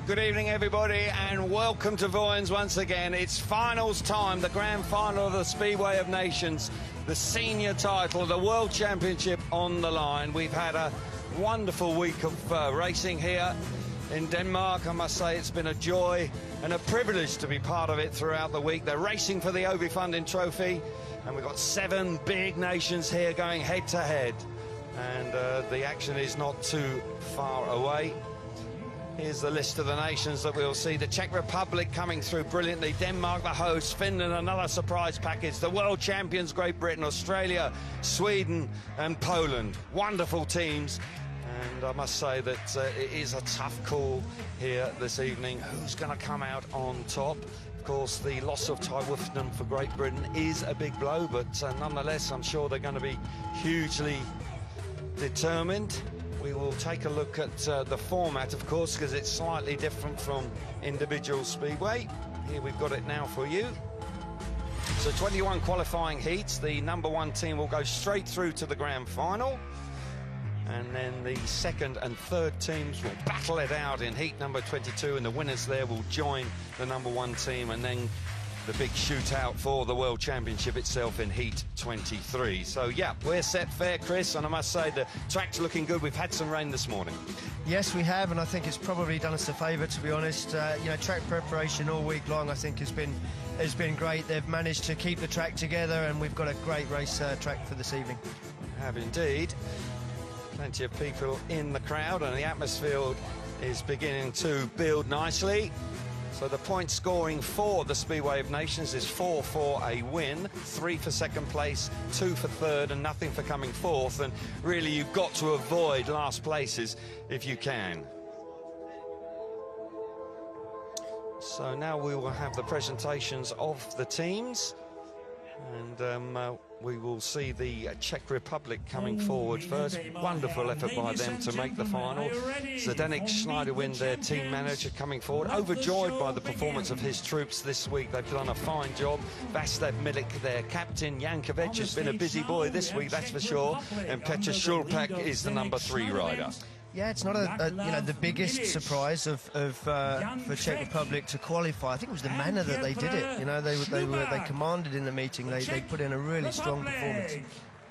Good evening, everybody, and welcome to Vojens once again. It's finals time, the grand final of the Speedway of Nations, the senior title, the World Championship on the line. We've had a wonderful week of racing here in Denmark. I must say it's been a joy and a privilege to be part of it throughout the week. They're racing for the Ovi Funding Trophy, and we've got 7 big nations here going head-to-head. And the action is not too far away. Here's the list of the nations that we'll see. The Czech Republic coming through brilliantly. Denmark, the host. Finland, another surprise package. The world champions, Great Britain. Australia, Sweden and Poland. Wonderful teams. And I must say that it is a tough call here this evening. Who's going to come out on top? Of course, the loss of Ty Wooten for Great Britain is a big blow, but nonetheless, I'm sure they're going to be hugely determined. We will take a look at the format, of course, because it's slightly different from individual speedway. Here we've got it now for you. So 21 qualifying heats. The #1 team will go straight through to the grand final. And then the second and third teams will battle it out in heat number 22, and the winners there will join the #1 team, and then the big shootout for the World Championship itself in heat 23. So yeah, we're set fair, Chris, and I must say the track's looking good. We've had some rain this morning. Yes, we have, and I think it's probably done us a favour, to be honest. You know, track preparation all week long, I think, has been great. They've managed to keep the track together, and we've got a great race track for this evening. We have indeed. Plenty of people in the crowd, and the atmosphere is beginning to build nicely. So the point scoring for the Speedway of Nations is 4 for a win, 3 for second place, 2 for third, and nothing for coming fourth. And really, you've got to avoid last places if you can. So now we will have the presentations of the teams. And we will see the Czech Republic coming forward first. Wonderful effort by them to make the final. Zdeněk Schneiderwind, their team manager, coming forward. Overjoyed by the performance of his troops this week. They've done a fine job. Vaclav Milik, their captain. Jan Kvech has been a busy boy this week, that's for sure. And Petr Šulpak is the #3 rider. Yeah, it's not you know, the biggest surprise for Czech Republic to qualify. I think it was the manner that they did it. You know, they commanded in the meeting. They put in a really strong performance.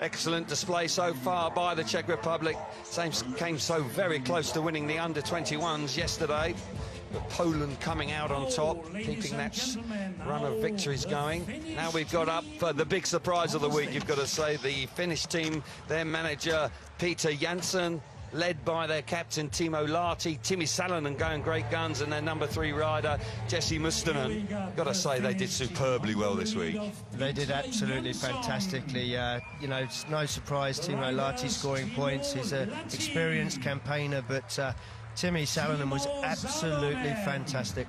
Excellent display so far by the Czech Republic. Came so very close to winning the under-21s yesterday. But Poland coming out on top, keeping that run of victories going. Now we've got up for the big surprise of the week, you've got to say, the Finnish team, their manager Peter Jansen, led by their captain Timo Lahti, Timi Salonen going great guns, and their #3 rider Jesse Mustonen. Got to say they did superbly well this week. They did absolutely fantastically. You know, it's no surprise Timo Lahti scoring points. He's an experienced campaigner, but Timi Salonen was absolutely fantastic.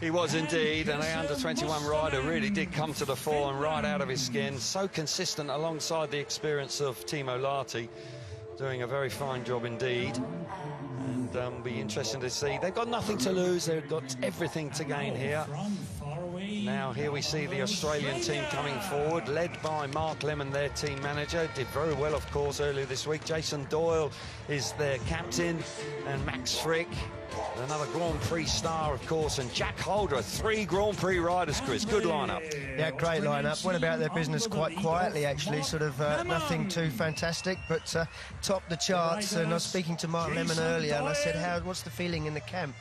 He was indeed, and the under-21 rider really did come to the fore and ride out of his skin. So consistent alongside the experience of Timo Lahti. Doing a very fine job indeed, and be interesting to see. They've got nothing to lose, they've got everything to gain here. Now here we see the Australian team coming forward, led by Mark Lemon, their team manager. Did very well, of course, earlier this week. Jason Doyle is their captain, and Max Fricke, another Grand Prix star, of course, and Jack Holder. 3 Grand Prix riders, Chris. Good lineup. Yeah, great lineup. Went about their business quite quietly, actually. Sort of nothing too fantastic, but topped the charts. And I was speaking to Mark Lemon earlier, and I said, what's the feeling in the camp?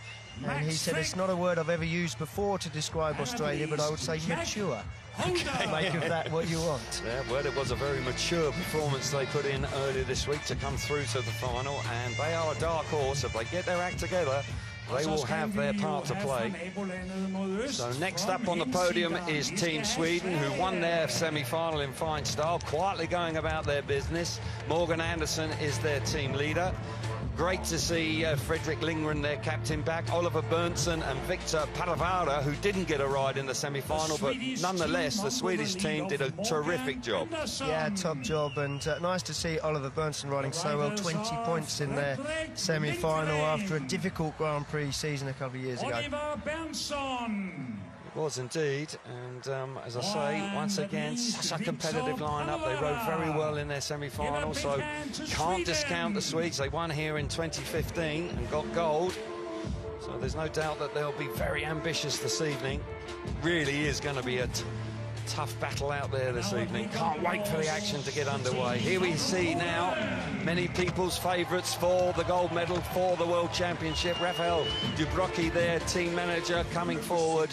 And he said, it's not a word I've ever used before to describe Australia, but I would say mature. Okay. Make of that what you want. Yeah, well, it was a very mature performance they put in earlier this week to come through to the final, and they are a dark horse. If they get their act together, they will have their part to play. So next up on the podium is Team Sweden, who won their semi-final in fine style, quietly going about their business. Morgan Anderson is their team leader. Great to see Fredrik Lindgren, their captain, back. Oliver Berntzon and Victor Paravara, who didn't get a ride in the semi-final, but nonetheless, the Swedish team did a terrific job. Yeah, top job, and nice to see Oliver Berntzon riding so well. 20 points in their semi-final after a difficult Grand Prix season a couple of years ago. It was indeed, and as I say, once again, such a competitive lineup. They rode very well in their semi-final, so can't discount the Swedes. They won here in 2015 and got gold. So there's no doubt that they'll be very ambitious this evening. Really is going to be a tough battle out there this evening. Can't wait for the action to get underway. Here we see now many people's favourites for the gold medal for the World Championship. Rafael Dubrovsky, their team manager, coming forward.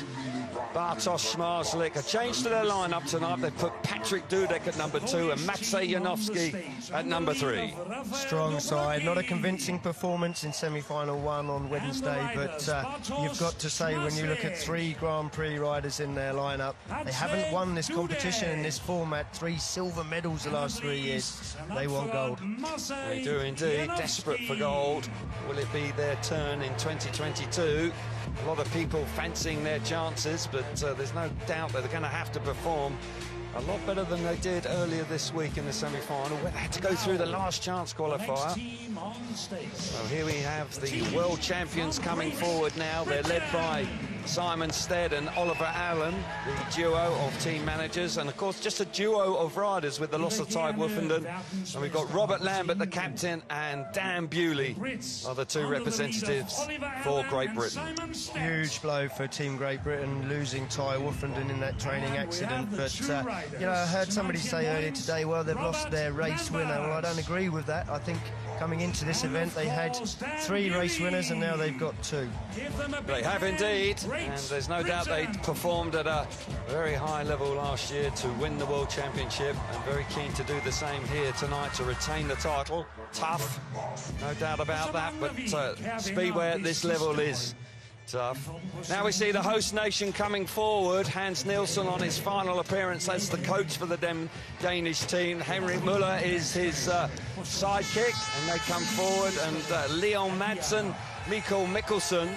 Bartosz, Zmarzlik, a change to their lineup tonight. They've put Patrick Dudek at number 2 and Maciej Janowski at number 3. Strong side, not a convincing performance in semi-final 1 on Wednesday, but you've got to say when you look at 3 Grand Prix riders in their lineup, they haven't won this competition in this format. 3 silver medals the last 3 years. They want gold. They do indeed, desperate for gold. Will it be their turn in 2022? A lot of people fancying their chances, but there's no doubt that they're going to have to perform a lot better than they did earlier this week in the semi-final, where they had to go through the last chance qualifier. So here we have the world champions coming forward now. They're led by Simon Stead and Oliver Allen, the duo of team managers, and of course just a duo of riders with the Lossotay Woofenden. And we've got Robert Lambert, the captain, and Dan Bewley are the 2 representatives for Great Britain. Huge blow for Team Great Britain, losing Ty Woofenden in that training accident. But, you know, I heard somebody say earlier today, well, they've lost their race winner. Well, I don't agree with that. I think coming into this event, they had 3 race winners, and now they've got 2. They have indeed, and there's no doubt they performed at a very high level last year to win the World Championship, and very keen to do the same here tonight to retain the title. Tough, no doubt about that, but Speedway at this level is tough. Now we see the host nation coming forward. Hans Nielsen on his final appearance as the coach for the Danish team. Henrik Müller is his sidekick, and they come forward, and Leon Madsen, Mickelsen,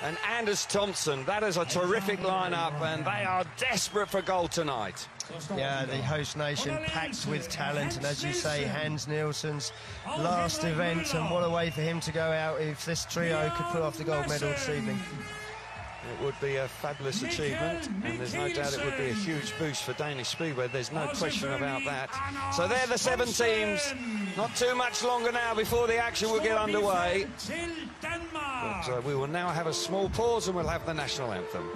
and Anders Thompson. That is a terrific lineup, and they are desperate for gold tonight. Yeah, the host nation packed with talent, and as you say, Hans Nielsen's last event, and what a way for him to go out if this trio could pull off the gold medal this evening. It would be a fabulous achievement, and there's no doubt it would be a huge boost for Danish Speedway. There's no question about that. So they're the 7 teams. Not too much longer now before the action will get underway. But we will now have a small pause, and we'll have the national anthem.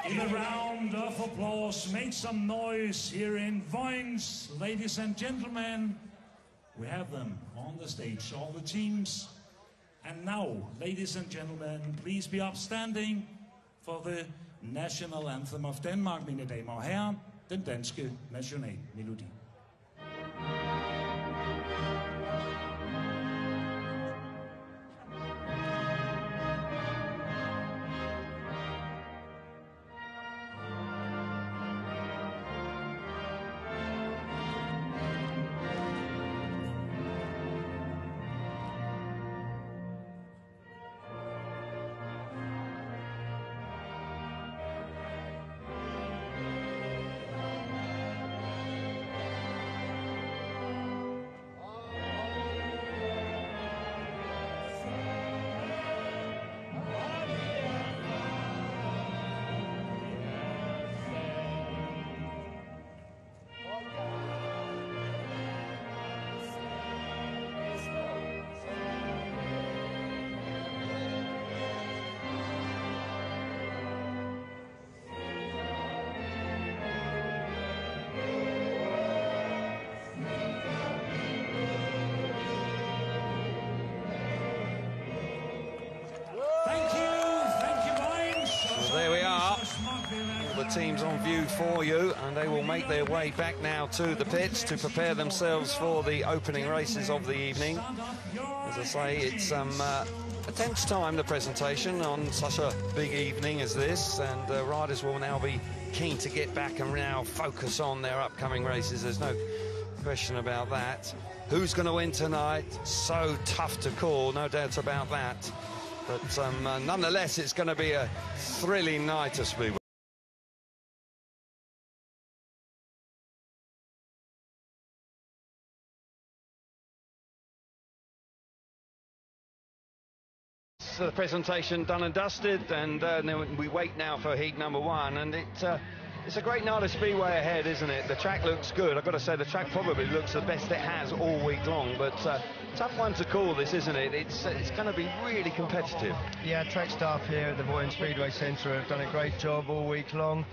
In a round of applause, make some noise here in Vojens. Ladies and gentlemen, we have them on the stage, all the teams. And now, ladies and gentlemen, please be upstanding for the national anthem of Denmark, mine damer og herrer, den danske nationalmelodi. Teams on view for you, and they will make their way back now to the pits to prepare themselves for the opening races of the evening. As I say, it's a tense time, the presentation on such a big evening as this, and riders will now be keen to get back and now focus on their upcoming races. There's no question about that. Who's going to win tonight? So tough to call, no doubt about that. But nonetheless, it's going to be a thrilling night of Speedway. The presentation done and dusted, and then we wait now for heat number 1, and it It's a great night of Speedway ahead, isn't it? The track looks good. I've got to say, the track probably looks the best it has all week long, but tough one to call this, isn't it? It's going to be really competitive. Yeah, track staff here at the Vojens Speedway Centre have done a great job all week long,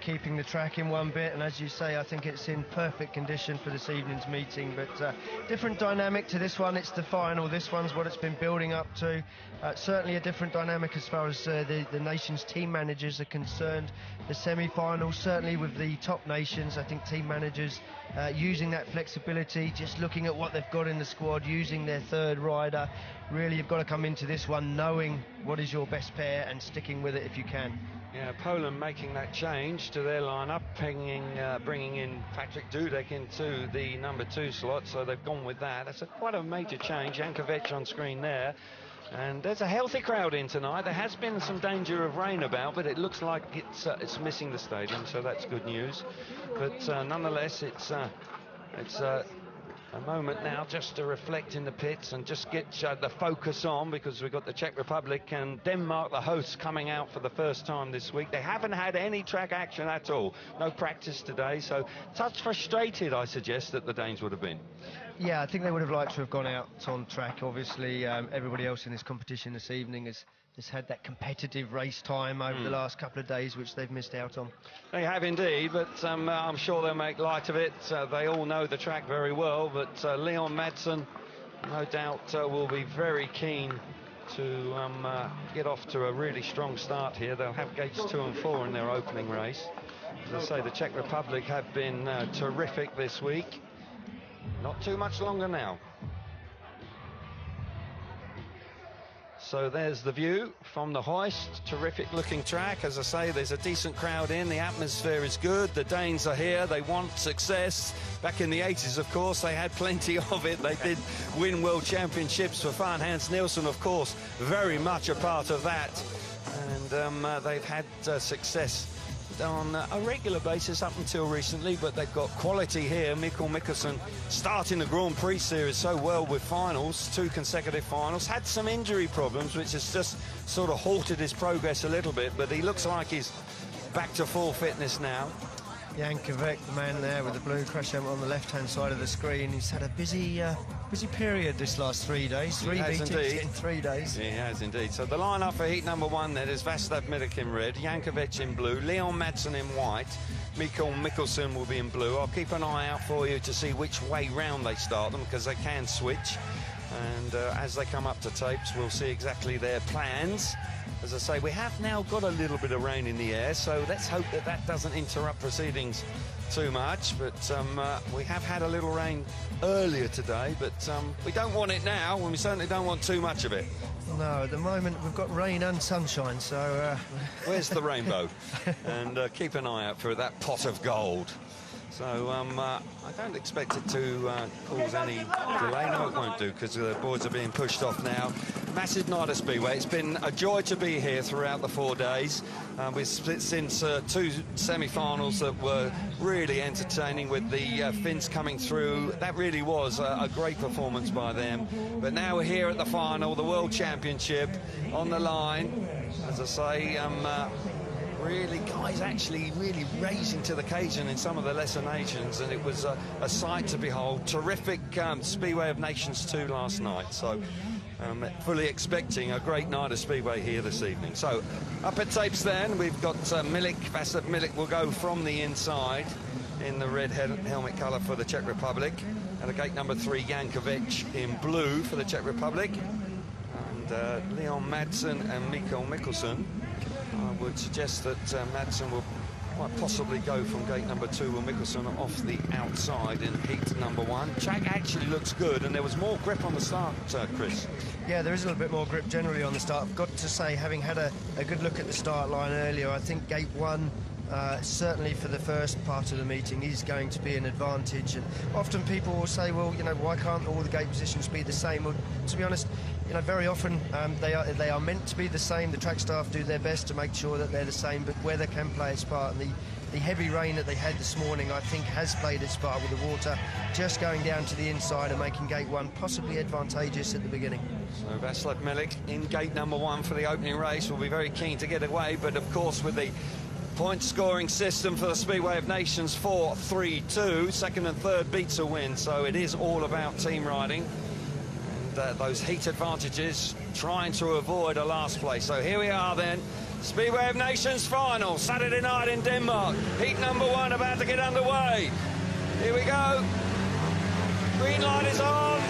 keeping the track in one bit, and as you say, I think it's in perfect condition for this evening's meeting, but different dynamic to this one. It's the final. This one's what it's been building up to. Certainly a different dynamic as far as the nation's team managers are concerned. The semi-finals, certainly with the top nations, I think team managers using that flexibility, just looking at what they've got in the squad, using their third rider. Really, you've got to come into this one knowing what is your best pair and sticking with it if you can. Yeah, Poland making that change to their lineup, bringing in Patrick Dudek into the number 2 slot, so they've gone with that. That's quite a major change. Jankovic on screen there. And there's a healthy crowd in tonight. There has been some danger of rain about, but it looks like it's missing the stadium, so that's good news. But nonetheless, it's a moment now just to reflect in the pits and just get the focus on, because we've got the Czech Republic and Denmark, the hosts, coming out for the first time this week. They haven't had any track action at all. No practice today, so touch frustrated, I suggest, that the Danes would have been. Yeah, I think they would have liked to have gone out on track. Obviously, everybody else in this competition this evening has had that competitive race time over the last couple of days, which they've missed out on. They have indeed, but I'm sure they'll make light of it. They all know the track very well, but Leon Madsen, no doubt, will be very keen to get off to a really strong start here. They'll have gates 2 and 4 in their opening race. As I say, the Czech Republic have been terrific this week. Not too much longer now. So there's the view from the hoist. Terrific looking track. As I say, there's a decent crowd in. The atmosphere is good. The Danes are here. They want success. Back in the 80s, of course, they had plenty of it. They did win world championships for fun. Hans Nielsen, of course, very much a part of that. And they've had success on a regular basis up until recently, but they've got quality here. Mickelsen starting the Grand Prix series so well with finals, 2 consecutive finals. Had some injury problems, which has just sort of halted his progress a little bit, but he looks like he's back to full fitness now. Jan Kvech, the man there with the blue crash helmet on the left-hand side of the screen. He's had a busy period this last 3 days. 3 meetings in 3 days. He has indeed. So the lineup for heat number 1 there is Vaclav Milik in red, Jankovic in blue, Leon Madsen in white, Mickelsen will be in blue. I'll keep an eye out for you to see which way round they start them, because they can switch. And as they come up to tapes, we'll see exactly their plans. As I say, we have now got a little bit of rain in the air, so let's hope that that doesn't interrupt proceedings too much. But we have had a little rain earlier today, but we don't want it now, and we certainly don't want too much of it. No, at the moment we've got rain and sunshine, so... Where's the rainbow? And keep an eye out for that pot of gold. So I don't expect it to cause any delay. No, it won't do, because the boards are being pushed off now. Massive night of Speedway. It's been a joy to be here throughout the 4 days. We've split since 2 semi-finals that were really entertaining, with the Finns coming through. That really was a great performance by them. But now we're here at the final, the World Championship on the line. As I say, really, guys actually really raising to the occasion in some of the lesser nations, and it was a sight to behold. Terrific Speedway of Nations 2 last night, so fully expecting a great night of Speedway here this evening. So up at tapes then, we've got Milik. Vaclav Milik will go from the inside in the red helmet colour for the Czech Republic, and at gate number 3, Jankovic in blue for the Czech Republic, and Leon Madsen and Mickelsen. I would suggest that Madsen will quite possibly go from gate number 2 with Mickelsen off the outside in heat number 1. Track actually looks good, and there was more grip on the start, Chris. Yeah, there is a little bit more grip generally on the start. I've got to say, having had a good look at the start line earlier, I think gate 1, certainly for the first part of the meeting, is going to be an advantage. And often people will say, well, you know, why can't all the gate positions be the same? Well, to be honest, you know, very often they are meant to be the same. The track staff do their best to make sure that they're the same, but weather can play its part. And the heavy rain that they had this morning, I think, has played its part, with the water just going down to the inside and making gate 1 possibly advantageous at the beginning. So Vaclav Milik in gate number 1 for the opening race will be very keen to get away, but of course with the point-scoring system for the Speedway of Nations 4-3-2. Second and third beats a win, so it is all about team riding. And those heat advantages, trying to avoid a last place. So here we are then, Speedway of Nations final, Saturday night in Denmark. Heat number 1 about to get underway. Here we go. Green light is on.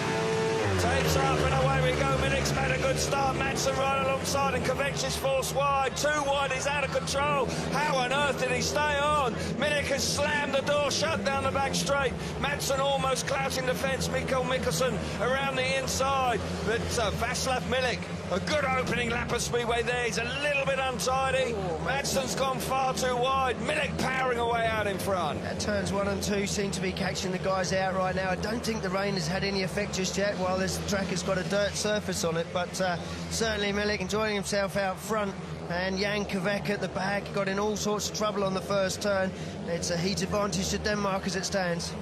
Tapes up and away we go. Milik's made a good start. Madsen right alongside and Kvech is forced wide. Too wide, he's out of control. How on earth did he stay on? Milik has slammed the door shut down the back straight. Madsen almost clouting the fence. Mickelsen around the inside. But Vaclav Milik, a good opening lap of Speedway there. He's a little bit untidy. Madsen's gone far too wide. Milik powering away out in front. Turns 1 and 2 seem to be catching the guys out right now. I don't think the rain has had any effect just yet while this track has got a dirt surface on it, but certainly Milik enjoying himself out front, and Jan Kvech at the back got in all sorts of trouble on the first turn. It's a heat advantage to Denmark as it stands.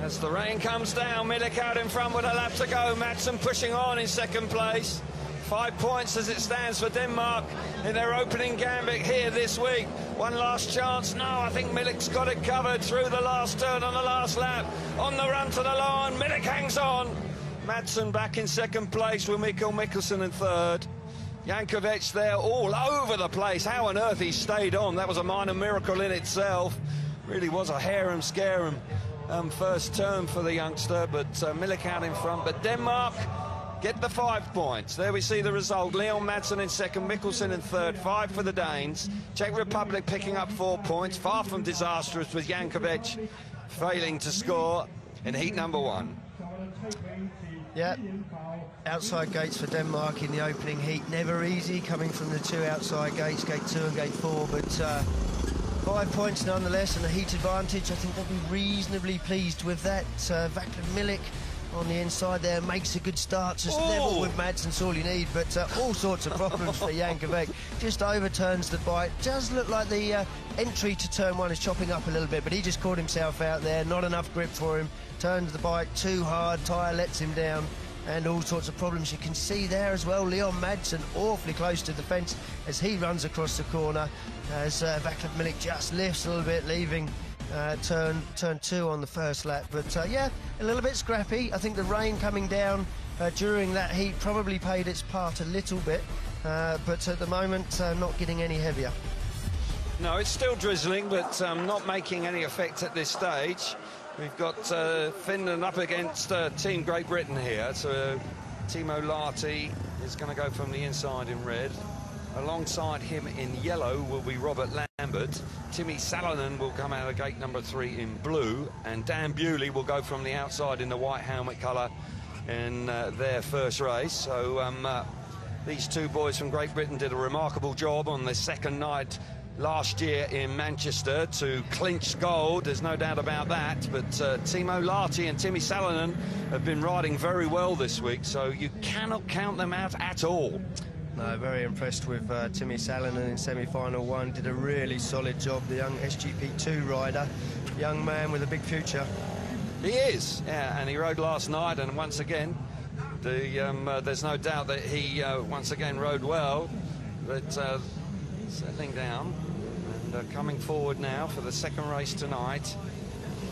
As the rain comes down, Milik out in front with a lap to go. Madsen pushing on in second place. 5 points as it stands for Denmark in their opening gambit here this week. One last chance. No, I think Milik's got it covered through the last turn on the last lap. On the run to the line, Milik hangs on. Madsen back in second place with Mickelsen in third. Jan Kvech there all over the place. How on earth he stayed on? That was a minor miracle in itself. Really was a harem-scarum first turn for the youngster, but Milik out in front. But Denmark get the 5 points. There we see the result. Leon Madsen in second, Mickelsen in third, 5 for the Danes. Czech Republic picking up 4 points, far from disastrous, with Jan Kvech failing to score in heat number 1. Yeah, outside gates for Denmark in the opening heat. Never easy coming from the 2 outside gates, gate 2 and gate 4, but 5 points nonetheless and a heat advantage. I think they'll be reasonably pleased with that. Vaclav Milik on the inside there makes a good start. Just level with Madsen's all you need, but all sorts of problems for Jan Kvech. Just overturns the bike. Does look like the entry to turn 1 is chopping up a little bit, but he just caught himself out there. Not enough grip for him. Turns the bike too hard. Tyre lets him down, and all sorts of problems. You can see there as well, Leon Madsen awfully close to the fence as he runs across the corner, as Vaclav Milik just lifts a little bit, leaving turn 2 on the first lap. But yeah, a little bit scrappy. I think the rain coming down during that heat probably played its part a little bit, but at the moment not getting any heavier. No, it's still drizzling, but not making any effect at this stage. We've got Finland up against Team Great Britain here. So Timo Lahti is going to go from the inside in red. Alongside him in yellow will be Robert Lambert. Timi Salonen will come out of gate number 3 in blue. And Dan Bewley will go from the outside in the white helmet colour in their first race. So these 2 boys from Great Britain did a remarkable job on the second night last year in Manchester to clinch gold. There's no doubt about that. But Timo Lahti and Timi Salonen have been riding very well this week, so you cannot count them out at all. No, very impressed with Timi Salonen in semi-final 1. Did a really solid job, the young SGP2 rider. Young man with a big future. He is, yeah, and he rode last night, and once again, there's no doubt that he once again rode well. But settling down and coming forward now for the second race tonight.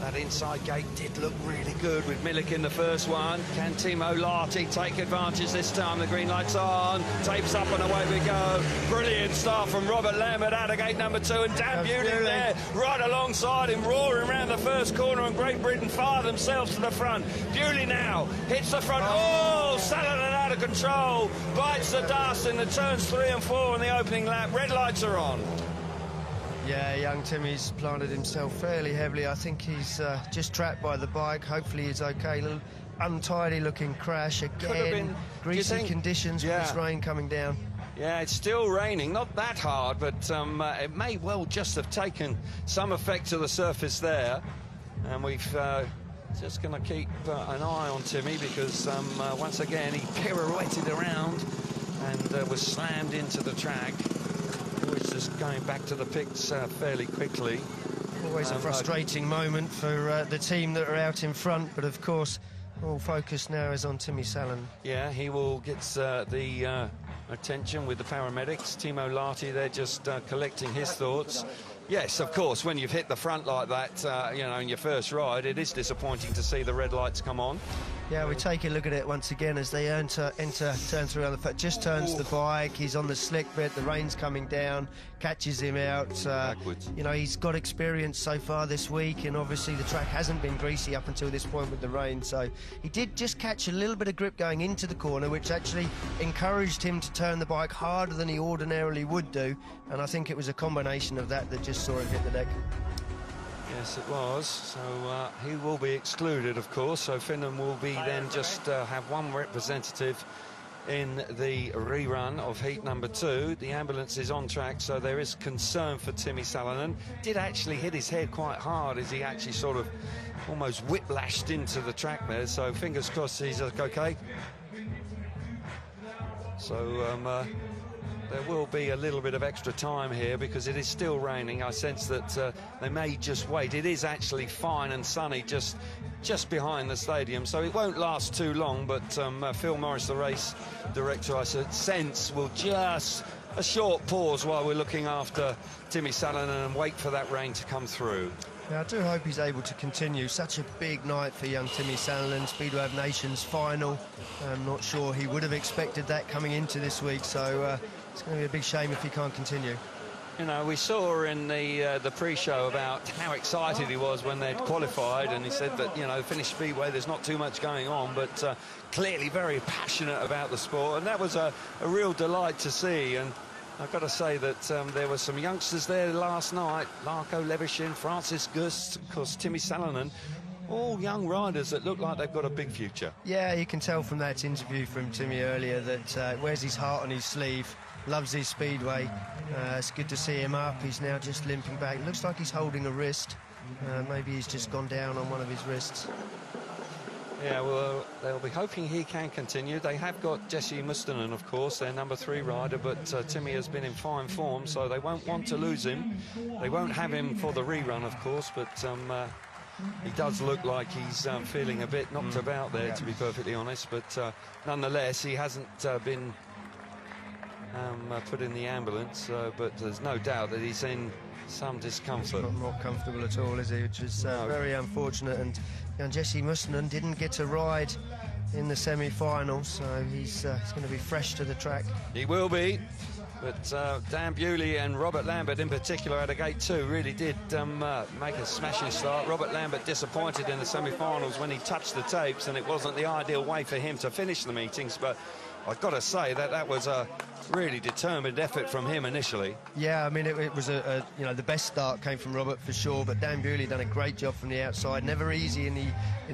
That inside gate did look really good with Milik in the first one. Can Timo Lahti take advantage this time? The green light's on, tapes up and away we go. Brilliant start from Robert Lambert out of gate number 2, and Dan Bewley there right alongside him, roaring around the first corner, and Great Britain fire themselves to the front. Bewley now hits the front. Oh, Salonen out of control, bites the dust in the turns 3 and 4 on the opening lap. Red lights are on. Yeah, young Timmy's planted himself fairly heavily. I think he's just trapped by the bike. Hopefully he's okay. A little untidy looking crash again. Greasy conditions with this rain coming down. Yeah, it's still raining, not that hard, but it may well just have taken some effect to the surface there. And we've just going to keep an eye on Timi, because once again he pirouetted around and was slammed into the track. Always just going back to the pits fairly quickly. Always a frustrating moment for the team that are out in front, but of course all focus now is on Timi Salonen. Yeah, he will get the attention with the paramedics. Timo Lahti, they're just collecting his thoughts. Yes, of course, when you've hit the front like that, you know, in your first ride, it is disappointing to see the red lights come on. Yeah, we take a look at it once again as they enter turn through on the foot. Just turns the bike, he's on the slick bit, the rain's coming down, catches him out. You know, he's got experience so far this week, and obviously the track hasn't been greasy up until this point with the rain, so he did just catch a little bit of grip going into the corner, which actually encouraged him to turn the bike harder than he ordinarily would do, and I think it was a combination of that that just saw him hit the deck. Yes, it was. So he will be excluded, of course. So Finland will be then just have one representative in the rerun of heat number 2. The ambulance is on track, so there is concern for Timi Salonen. Did actually hit his head quite hard as he actually sort of almost whiplashed into the track there. So fingers crossed he's okay. So there will be a little bit of extra time here because it is still raining. I sense that they may just wait. It is actually fine and sunny just behind the stadium, so it won't last too long. But Phil Morris, the race director, I sense will just a short pause while we're looking after Timi Salonen and wait for that rain to come through. Yeah, I do hope he's able to continue. Such a big night for young Timi Salonen, Speedway of Nations final. I'm not sure he would have expected that coming into this week, so it's going to be a big shame if he can't continue. You know, we saw in the pre-show about how excited he was when they'd qualified, and he said that, you know, Finnish Speedway, there's not too much going on, but clearly very passionate about the sport, and that was a real delight to see. And I've got to say that there were some youngsters there last night, Larko Levishin, Francis Gust, of course, Timi Salonen, all young riders that look like they've got a big future. Yeah, you can tell from that interview from Timi earlier that wears his heart on his sleeve, loves his Speedway. It's good to see him up. He's now just limping back. Looks like he's holding a wrist. Maybe he's just gone down on one of his wrists. Yeah, well, they'll be hoping he can continue. They have got Jesse Mustonen, of course, their number 3 rider, but Timi has been in fine form, so they won't want to lose him. They won't have him for the rerun, of course, but he does look like he's feeling a bit knocked about there, to be perfectly honest. But nonetheless, he hasn't been put in the ambulance, but there's no doubt that he's in some discomfort. He's not comfortable at all, is he? Which is very unfortunate. And Jesse Mustonen didn't get a ride in the semi-final, so he's going to be fresh to the track. He will be. But Dan Bewley and Robert Lambert in particular at a gate 2 really did make a smashing start. Robert Lambert disappointed in the semi-finals when he touched the tapes, and it wasn't the ideal way for him to finish the meetings, but I've got to say that was a really determined effort from him initially. Yeah, I mean, it was you know, the best start came from Robert for sure, but Dan Bewley done a great job from the outside. Never easy in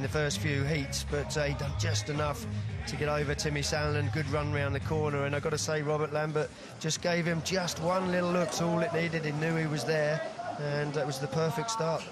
the first few heats, but he done just enough to get over Timi Salonen. Good run round the corner, and I've got to say Robert Lambert just gave him just one little look. It's all it needed. He knew he was there, and that was the perfect start.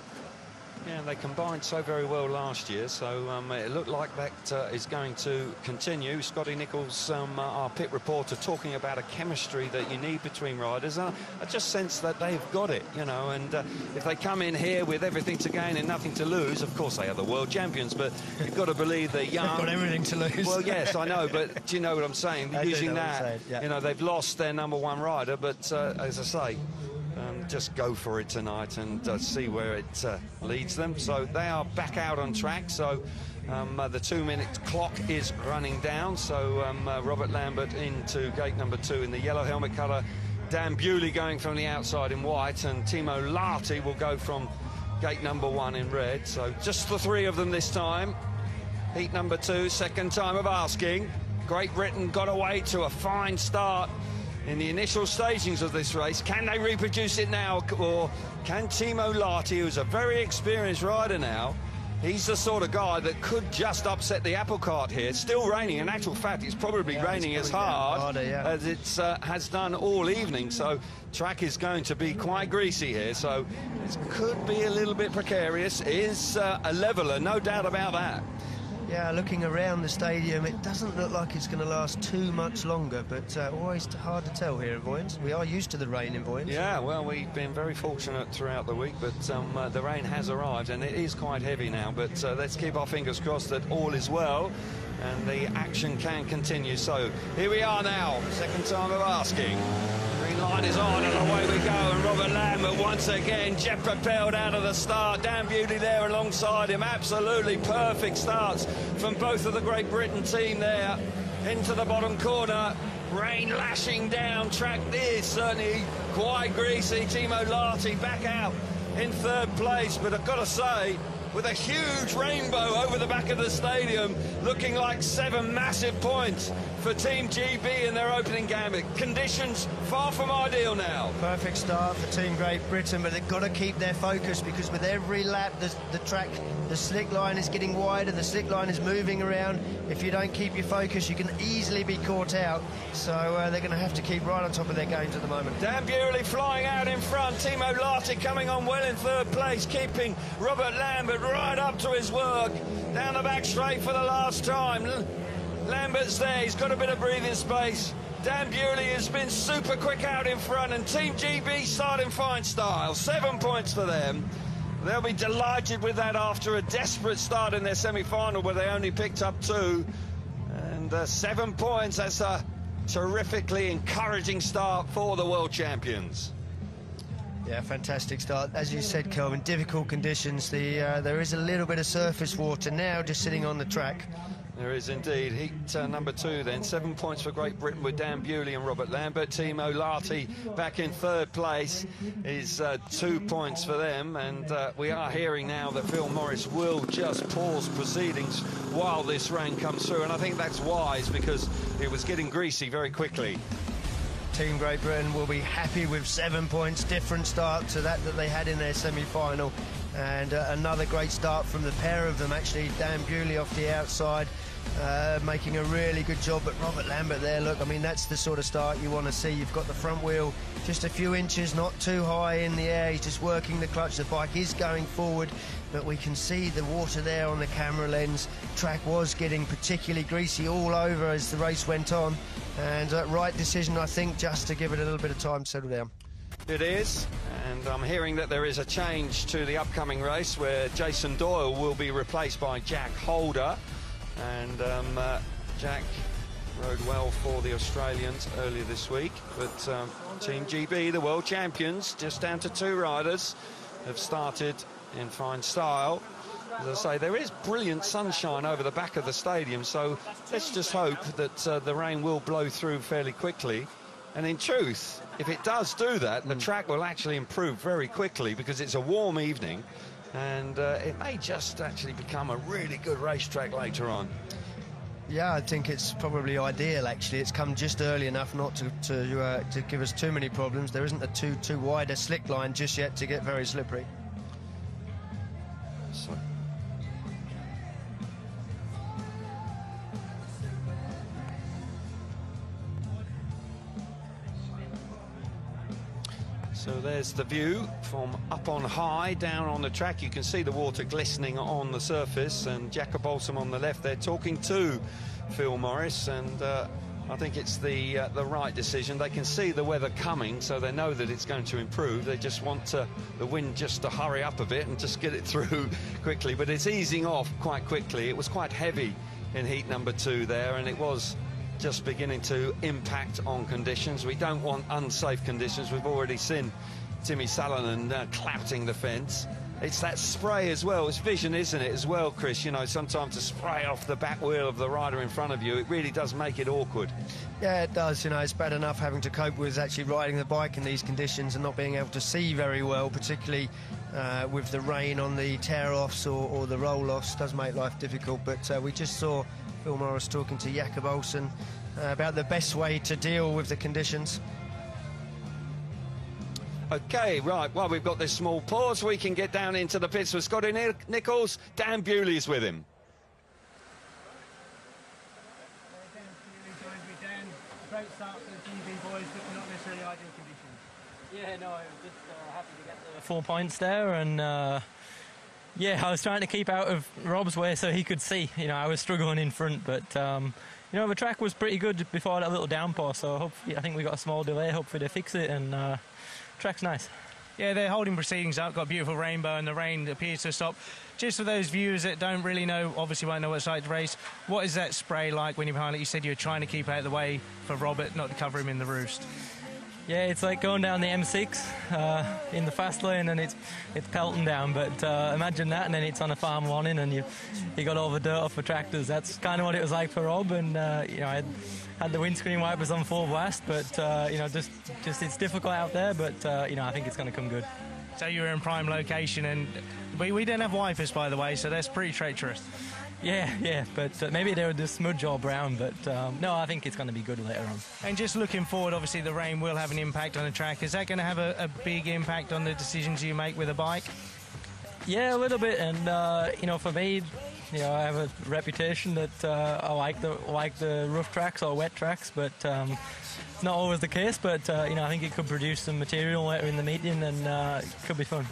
Yeah, they combined so very well last year, so it looked like that is going to continue. Scotty Nichols, our pit reporter, talking about a chemistry that you need between riders. I just sense that they've got it, you know, and if they come in here with everything to gain and nothing to lose, of course they are the world champions, but you've got to believe they're young. They've got everything to lose. Well, yes, I know, but do you know what I'm saying? Using that, yeah. You know, they've lost their number 1 rider, but as I say, just go for it tonight and see where it leads them. So they are back out on track, so the 2-minute clock is running down. So Robert Lambert into gate number 2 in the yellow helmet colour, Dan Bewley going from the outside in white, and Timo Lahti will go from gate number 1 in red. So just the 3 of them this time. Heat number 2, second time of asking. Great Britain got away to a fine start in the initial stagings of this race. Can they reproduce it now, or can Timo Lahti, who's a very experienced rider now, he's the sort of guy that could just upset the apple cart here. It's still raining. In actual fact, it's probably raining as hard as it has done all evening, so track is going to be quite greasy here, so it could be a little bit precarious. It is a leveller, no doubt about that. Yeah, looking around the stadium, it doesn't look like it's going to last too much longer, but always hard to tell here in Vojens. We are used to the rain in Vojens. Yeah, well, we've been very fortunate throughout the week, but the rain has arrived, and it is quite heavy now, but let's keep our fingers crossed that all is well, and the action can continue. So here we are now, second time of asking. Green light is on and away we go, and Robert Lambert once again jet propelled out of the start. Dan Bewley there alongside him. Absolutely perfect starts from both of the Great Britain team there. Into the bottom corner, rain lashing down. Track is certainly quite greasy. Timo Lahti back out in third place, but I've got to say, with a huge rainbow over the back of the stadium, looking like 7 massive points for Team GB in their opening gambit. Conditions far from ideal now. Perfect start for Team Great Britain, but they've got to keep their focus, because with every lap the track, the slick line is getting wider, the slick line is moving around. If you don't keep your focus, you can easily be caught out. So they're going to have to keep right on top of their games at the moment. Dan Bewley flying out in front. Timo Lahti coming on well in third place, keeping Robert Lambert right up to his work. Down the back straight for the last time. Lambert's there, he's got a bit of breathing space. Dan Bewley has been super quick out in front, and Team GB starting fine style. 7 points for them. They'll be delighted with that after a desperate start in their semi-final where they only picked up 2. And 7 points, that's a terrifically encouraging start for the world champions. Yeah, fantastic start. As you said, Kelvin, difficult conditions. There is a little bit of surface water now just sitting on the track. There is indeed. Heat number 2 then. 7 points for Great Britain with Dan Bewley and Robert Lambert. Timo Lahti back in third place is 2 points for them. And we are hearing now that Phil Morris will just pause proceedings while this rain comes through. And I think that's wise, because it was getting greasy very quickly. Team Great Britain will be happy with 7 points, different start to that they had in their semi-final. And another great start from the pair of them, actually. Dan Bewley off the outside, making a really good job. But Robert Lambert there, look, I mean, that's the sort of start you want to see. You've got the front wheel just a few inches, not too high in the air. He's just working the clutch. The bike is going forward, but we can see the water there on the camera lens. Track was getting particularly greasy all over as the race went on. And right decision, I think, just to give it a little bit of time to settle down. It is, and I'm hearing that there is a change to the upcoming race where Jason Doyle will be replaced by Jack Holder. And Jack rode well for the Australians earlier this week, but Team GB, the world champions, just down to 2 riders, have started in fine style. As I say, there is brilliant sunshine over the back of the stadium, so let's just hope that the rain will blow through fairly quickly. And in truth, if it does do that, the track will actually improve very quickly, because it's a warm evening, and it may just actually become a really good racetrack later on. Yeah, I think it's probably ideal, actually. It's come just early enough not to give us too many problems. There isn't a too wide a slick line just yet to get very slippery. So there's the view from up on high down on the track. You can see the water glistening on the surface, and Jacob Olsen on the left there talking to Phil Morris, and I think it's the right decision. They can see the weather coming, so they know that it's going to improve. They just want the wind just to hurry up a bit and just get it through quickly, but it's easing off quite quickly. It was quite heavy in heat number 2 there, and it was just beginning to impact on conditions. We don't want unsafe conditions. We've already seen Timi Salonen clouting the fence. It's that spray as well. It's vision, isn't it, as well, Chris? You know, sometimes to spray off the back wheel of the rider in front of you, it really does make it awkward. Yeah, it does. You know, it's bad enough having to cope with actually riding the bike in these conditions and not being able to see very well, particularly with the rain on the tear-offs or the roll-offs. Does make life difficult, but we just saw Phil Morris talking to Jacob Olsen about the best way to deal with the conditions. OK, right, well, we've got this small pause. We can get down into the pits with Scotty Nichols. Dan Bewley's with him. Great start for the GB boys, but not necessarily ideal conditions. Yeah, no, I was just happy to get the 4 points there, and yeah, I was trying to keep out of Rob's way so he could see. You know, I was struggling in front, but you know, the track was pretty good before that little downpour, so hopefully, I think we got a small delay. Hopefully they fix it, and track's nice. Yeah, they're holding proceedings up, got a beautiful rainbow, and the rain appears to stop. Just for those viewers that don't really know, obviously won't know what it's like to race, what is that spray like when you're behind it? You said you were trying to keep out of the way for Robert, not to cover him in the roost. Yeah, it's like going down the M6 in the fast lane and it's pelting down, but imagine that and then it's on a farm warning and you got all the dirt off the tractors. That's kind of what it was like for Rob, and you know, I had the windscreen wipers on full blast, but you know, just it's difficult out there, but you know, I think it's going to come good. So you were in prime location, and we don't have wipers, by the way, so that's pretty treacherous. Yeah, but maybe they would just smudge all brown, but no, I think it's going to be good later on. And just looking forward, obviously the rain will have an impact on the track. Is that going to have a big impact on the decisions you make with a bike? Yeah, a little bit, and you know, for me, you know, I have a reputation that I like the rough tracks or wet tracks, but it's not always the case. But you know, I think it could produce some material later in the meeting, and it could be fun.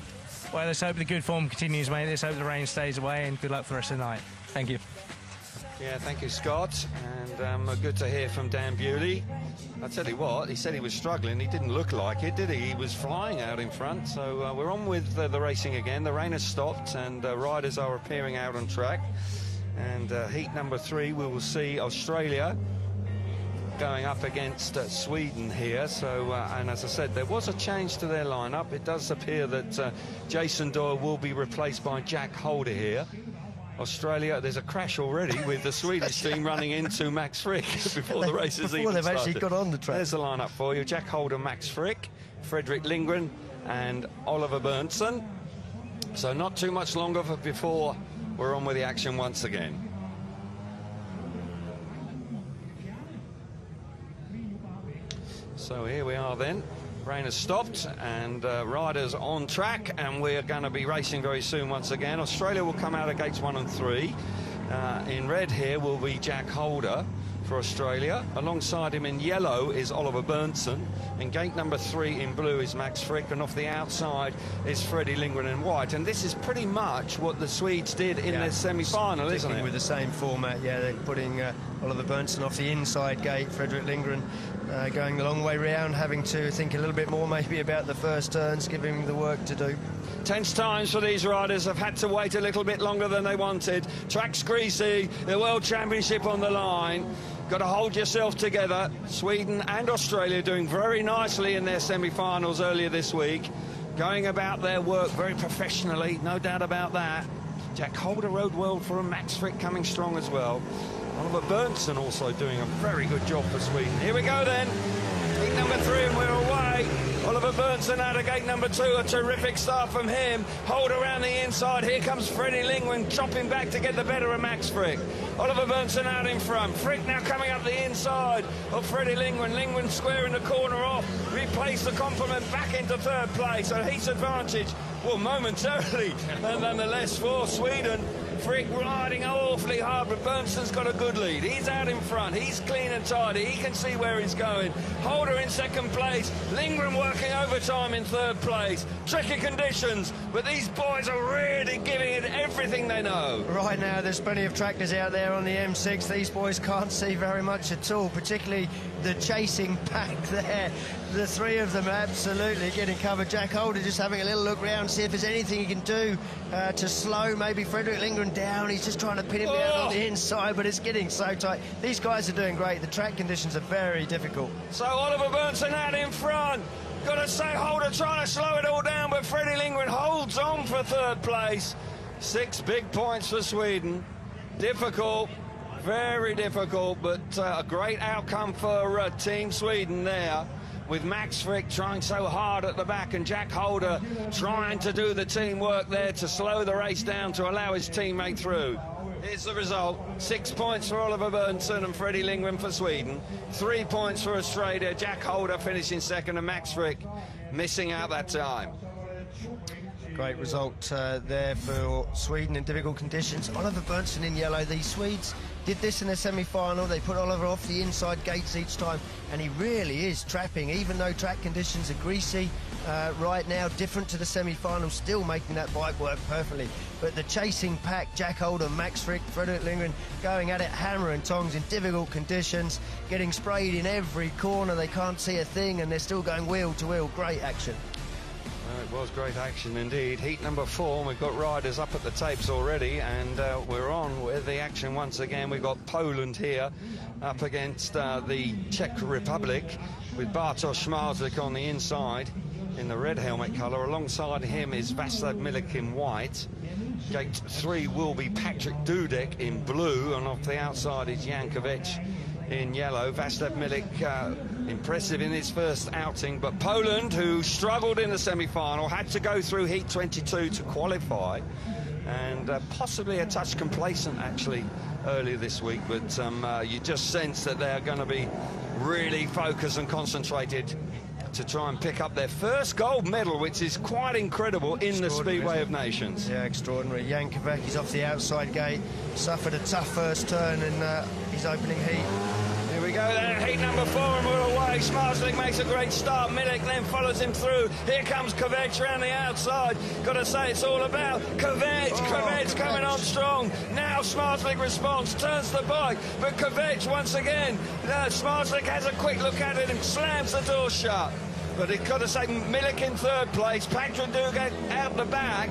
Well, let's hope the good form continues, mate. Let's hope the rain stays away, and good luck for the rest of the night. Thank you. Yeah, thank you, Scott. And good to hear from Dan Bewley. I tell you what, he said he was struggling. He didn't look like it, did he? He was flying out in front. So we're on with the racing again. The rain has stopped and riders are appearing out on track. And heat number 3, we will see Australia going up against Sweden here. So, and as I said, there was a change to their lineup. It does appear that Jason Doyle will be replaced by Jack Holder here. Australia, there's a crash already with the Swedish team running into Max Fricke before the race has even started. Before they've actually got on the track. There's the lineup for you. Jack Holder, Max Fricke, Fredrik Lindgren and Oliver Berntzon. So not too much longer before we're on with the action once again. So here we are then. Rain has stopped and riders on track, and we're going to be racing very soon once again. Australia will come out of gates 1 and 3. In red here will be Jack Holder for Australia. Alongside him in yellow is Oliver Berntzon. In gate number 3 in blue is Max Fricke, and off the outside is Freddie Lindgren in white. And this is pretty much what the Swedes did in their semi-final, isn't it? With the same format, yeah. They're putting Oliver Berntzon off the inside gate, Fredrik Lindgren going the long way round, having to think a little bit more maybe about the first turns, giving him the work to do. Tense times for these riders. Have had to wait a little bit longer than they wanted. Track's greasy, the World Championship on the line. Got to hold yourself together. Sweden and Australia doing very nicely in their semi-finals earlier this week. Going about their work very professionally, no doubt about that. Jack Holder rode well for him. Max Fricke coming strong as well. Oliver Berntzon also doing a very good job for Sweden. Here we go then. Gate number 3 and we're away. Oliver Berntzon out of gate number 2. A terrific start from him. Hold around the inside. Here comes Freddie Lindgren chopping back to get the better of Max Fricke. Oliver Berntzon out in front. Fricke now coming up the inside of Freddie Lindgren. Lindgren squaring the corner off. Replace the complement back into 3rd place. A heat advantage, well, momentarily, and nonetheless for Sweden. Fricke riding awfully hard, but Berntzon's got a good lead. He's out in front. He's clean and tidy. He can see where he's going. Holder in 2nd place. Lindgren working overtime in 3rd place. Tricky conditions, but these boys are really giving it everything they know. Right now, there's plenty of tractors out there on the M6. These boys can't see very much at all, particularly the chasing pack there. The 3 of them absolutely getting covered. Jack Holder just having a little look round, see if there's anything he can do to slow maybe Fredrik Lindgren down. He's just trying to pin him down on the inside, but it's getting so tight. These guys are doing great. The track conditions are very difficult. So Oliver Berntzon out in front. Got to say, Holder trying to slow it all down, but Freddie Lindgren holds on for 3rd place. 6 big points for Sweden. Difficult, very difficult, but a great outcome for Team Sweden there, with Max Fricke trying so hard at the back and Jack Holder trying to do the teamwork there to slow the race down to allow his teammate through. Here's the result. 6 points for Oliver Berntzon and Freddie Lindgren for Sweden. 3 points for Australia. Jack Holder finishing 2nd and Max Fricke missing out that time. Great result there for Sweden in difficult conditions. Oliver Berntzon in yellow. The Swedes did this in the semi-final. They put Oliver off the inside gates each time, and he really is trapping, even though track conditions are greasy right now, different to the semi-final, still making that bike work perfectly. But the chasing pack, Jack Holder, Max Fricke, Fredrik Lindgren, going at it hammer and tongs in difficult conditions, getting sprayed in every corner. They can't see a thing, and they're still going wheel to wheel. Great action. It was great action indeed. Heat number 4, and we've got riders up at the tapes already, and we're on with the action once again. We've got Poland here up against the Czech Republic, with Bartosz Zmarzlik on the inside in the red helmet colour. Alongside him is Vaclav Milik in white. Gate 3 will be Patrik Dudek in blue, and off the outside is Jan Kvech in yellow. Vaclav Milik impressive in his first outing, but Poland, who struggled in the semi-final, had to go through heat 22 to qualify, and possibly a touch complacent actually earlier this week, but you just sense that they're going to be really focused and concentrated to try and pick up their first gold medal, which is quite incredible in the Speedway of Nations. Yeah, extraordinary. Jan Kvech is off the outside gate, suffered a tough first turn in his opening heat. Here we go then, heat number 4, and we're away. Zmarzlik makes a great start. Milik then follows him through. Here comes Kvech around the outside. Got to say, it's all about Kvech. Kvech coming on strong. Now Zmarzlik responds, turns the bike, but Kvech once again. Zmarzlik has a quick look at it and slams the door shut. But it's got to say, Milik in third place, Patrik Dudek out the back.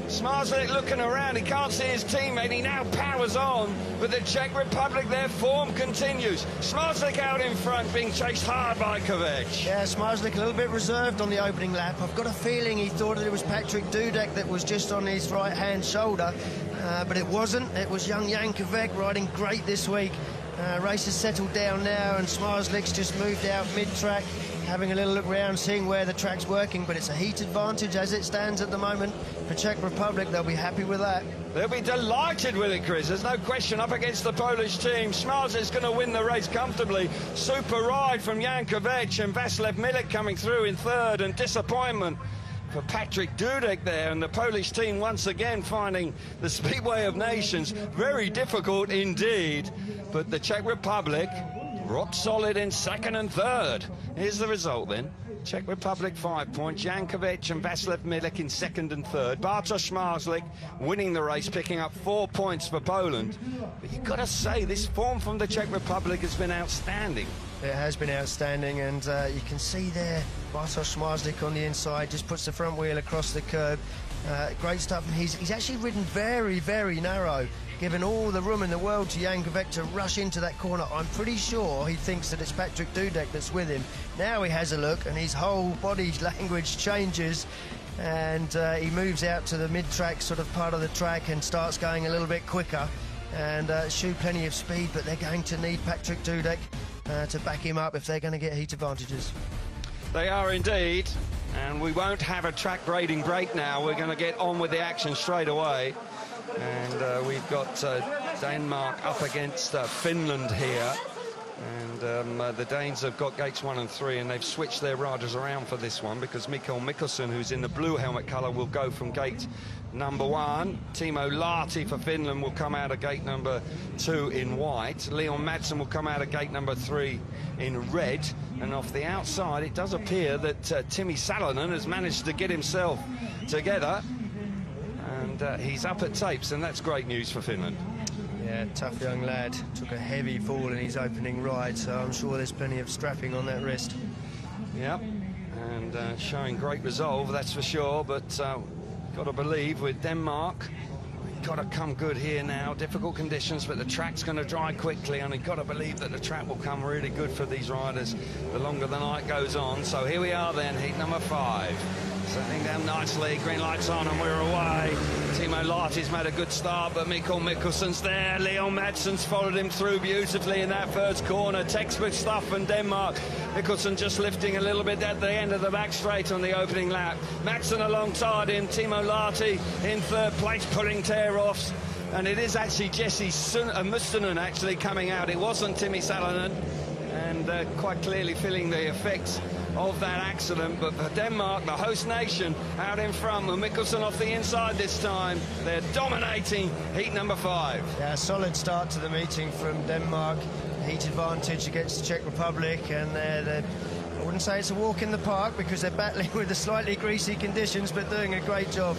Zmarzlik looking around, he can't see his teammate, he now powers on, but the Czech Republic, their form continues. Zmarzlik out in front, being chased hard by Kvech. Yeah, Zmarzlik a little bit reserved on the opening lap. I've got a feeling he thought that it was Patrik Dudek that was just on his right-hand shoulder, but it wasn't. It was young Jan Kvech riding great this week. Race has settled down now, and Zmarzlik's just moved out mid-track, having a little look around, seeing where the track's working, but it's a heat advantage as it stands at the moment for Czech Republic. They'll be happy with that. They'll be delighted with it, Chris. There's no question up against the Polish team. Zmarzlik's going to win the race comfortably. Super ride from Jan Kvech, and Vaclav Milik coming through in third, and disappointment for Patrik Dudek there, and the Polish team once again finding the Speedway of Nations very difficult indeed. But the Czech Republic rock solid in second and third. Here's the result then. Czech Republic 5 points, Jan Kvech and Vaclav Milik in second and third. Bartosz Zmarzlik winning the race, picking up 4 points for Poland. But you've got to say, this form from the Czech Republic has been outstanding. It has been outstanding, and you can see there Bartosz Zmarzlik on the inside just puts the front wheel across the curb. Great stuff. He's actually ridden very, very narrow, giving all the room in the world to Jan Kvech to rush into that corner. I'm pretty sure he thinks that it's Patrik Dudek that's with him. Now he has a look, and his whole body language changes, and he moves out to the mid-track sort of part of the track and starts going a little bit quicker, and shoot plenty of speed, but they're going to need Patrik Dudek to back him up if they're going to get heat advantages. They are indeed, and we won't have a track grading break now. We're going to get on with the action straight away. And we've got Denmark up against Finland here, and the Danes have got gates 1 and 3, and they've switched their riders around for this one, because Mickelsen, who's in the blue helmet colour, will go from gate number 1. Timo Lahti for Finland will come out of gate number 2 in white. Madsen will come out of gate number 3 in red, and off the outside it does appear that Timi Salonen has managed to get himself together. And he's up at tapes, and that's great news for Finland. Yeah, tough young lad. Took a heavy fall in his opening ride, so I'm sure there's plenty of strapping on that wrist. Yep, and showing great resolve, that's for sure, but got to believe with Denmark, we've got to come good here now. Difficult conditions, but the track's going to dry quickly, and we've got to believe that the track will come really good for these riders the longer the night goes on. So here we are then, heat number 5. Settling down nicely, green lights on, and we're away. Timo Lahti's made a good start, but Mikkelsen's there. Madsen's followed him through beautifully in that first corner. Textbook stuff from Denmark. Mikkelsen just lifting a little bit at the end of the back straight on the opening lap. Madsen alongside him. Timo Lahti in third place, pulling tear-offs. And it is actually Jesse Mustonen actually coming out. It wasn't Timi Salonen, and quite clearly feeling the effects of that accident. But for Denmark, the host nation, out in front, with Mickelsen off the inside this time. They're dominating heat number 5. Yeah, solid start to the meeting from Denmark. Heat advantage against the Czech Republic, and I wouldn't say it's a walk in the park, because they're battling with the slightly greasy conditions, but doing a great job.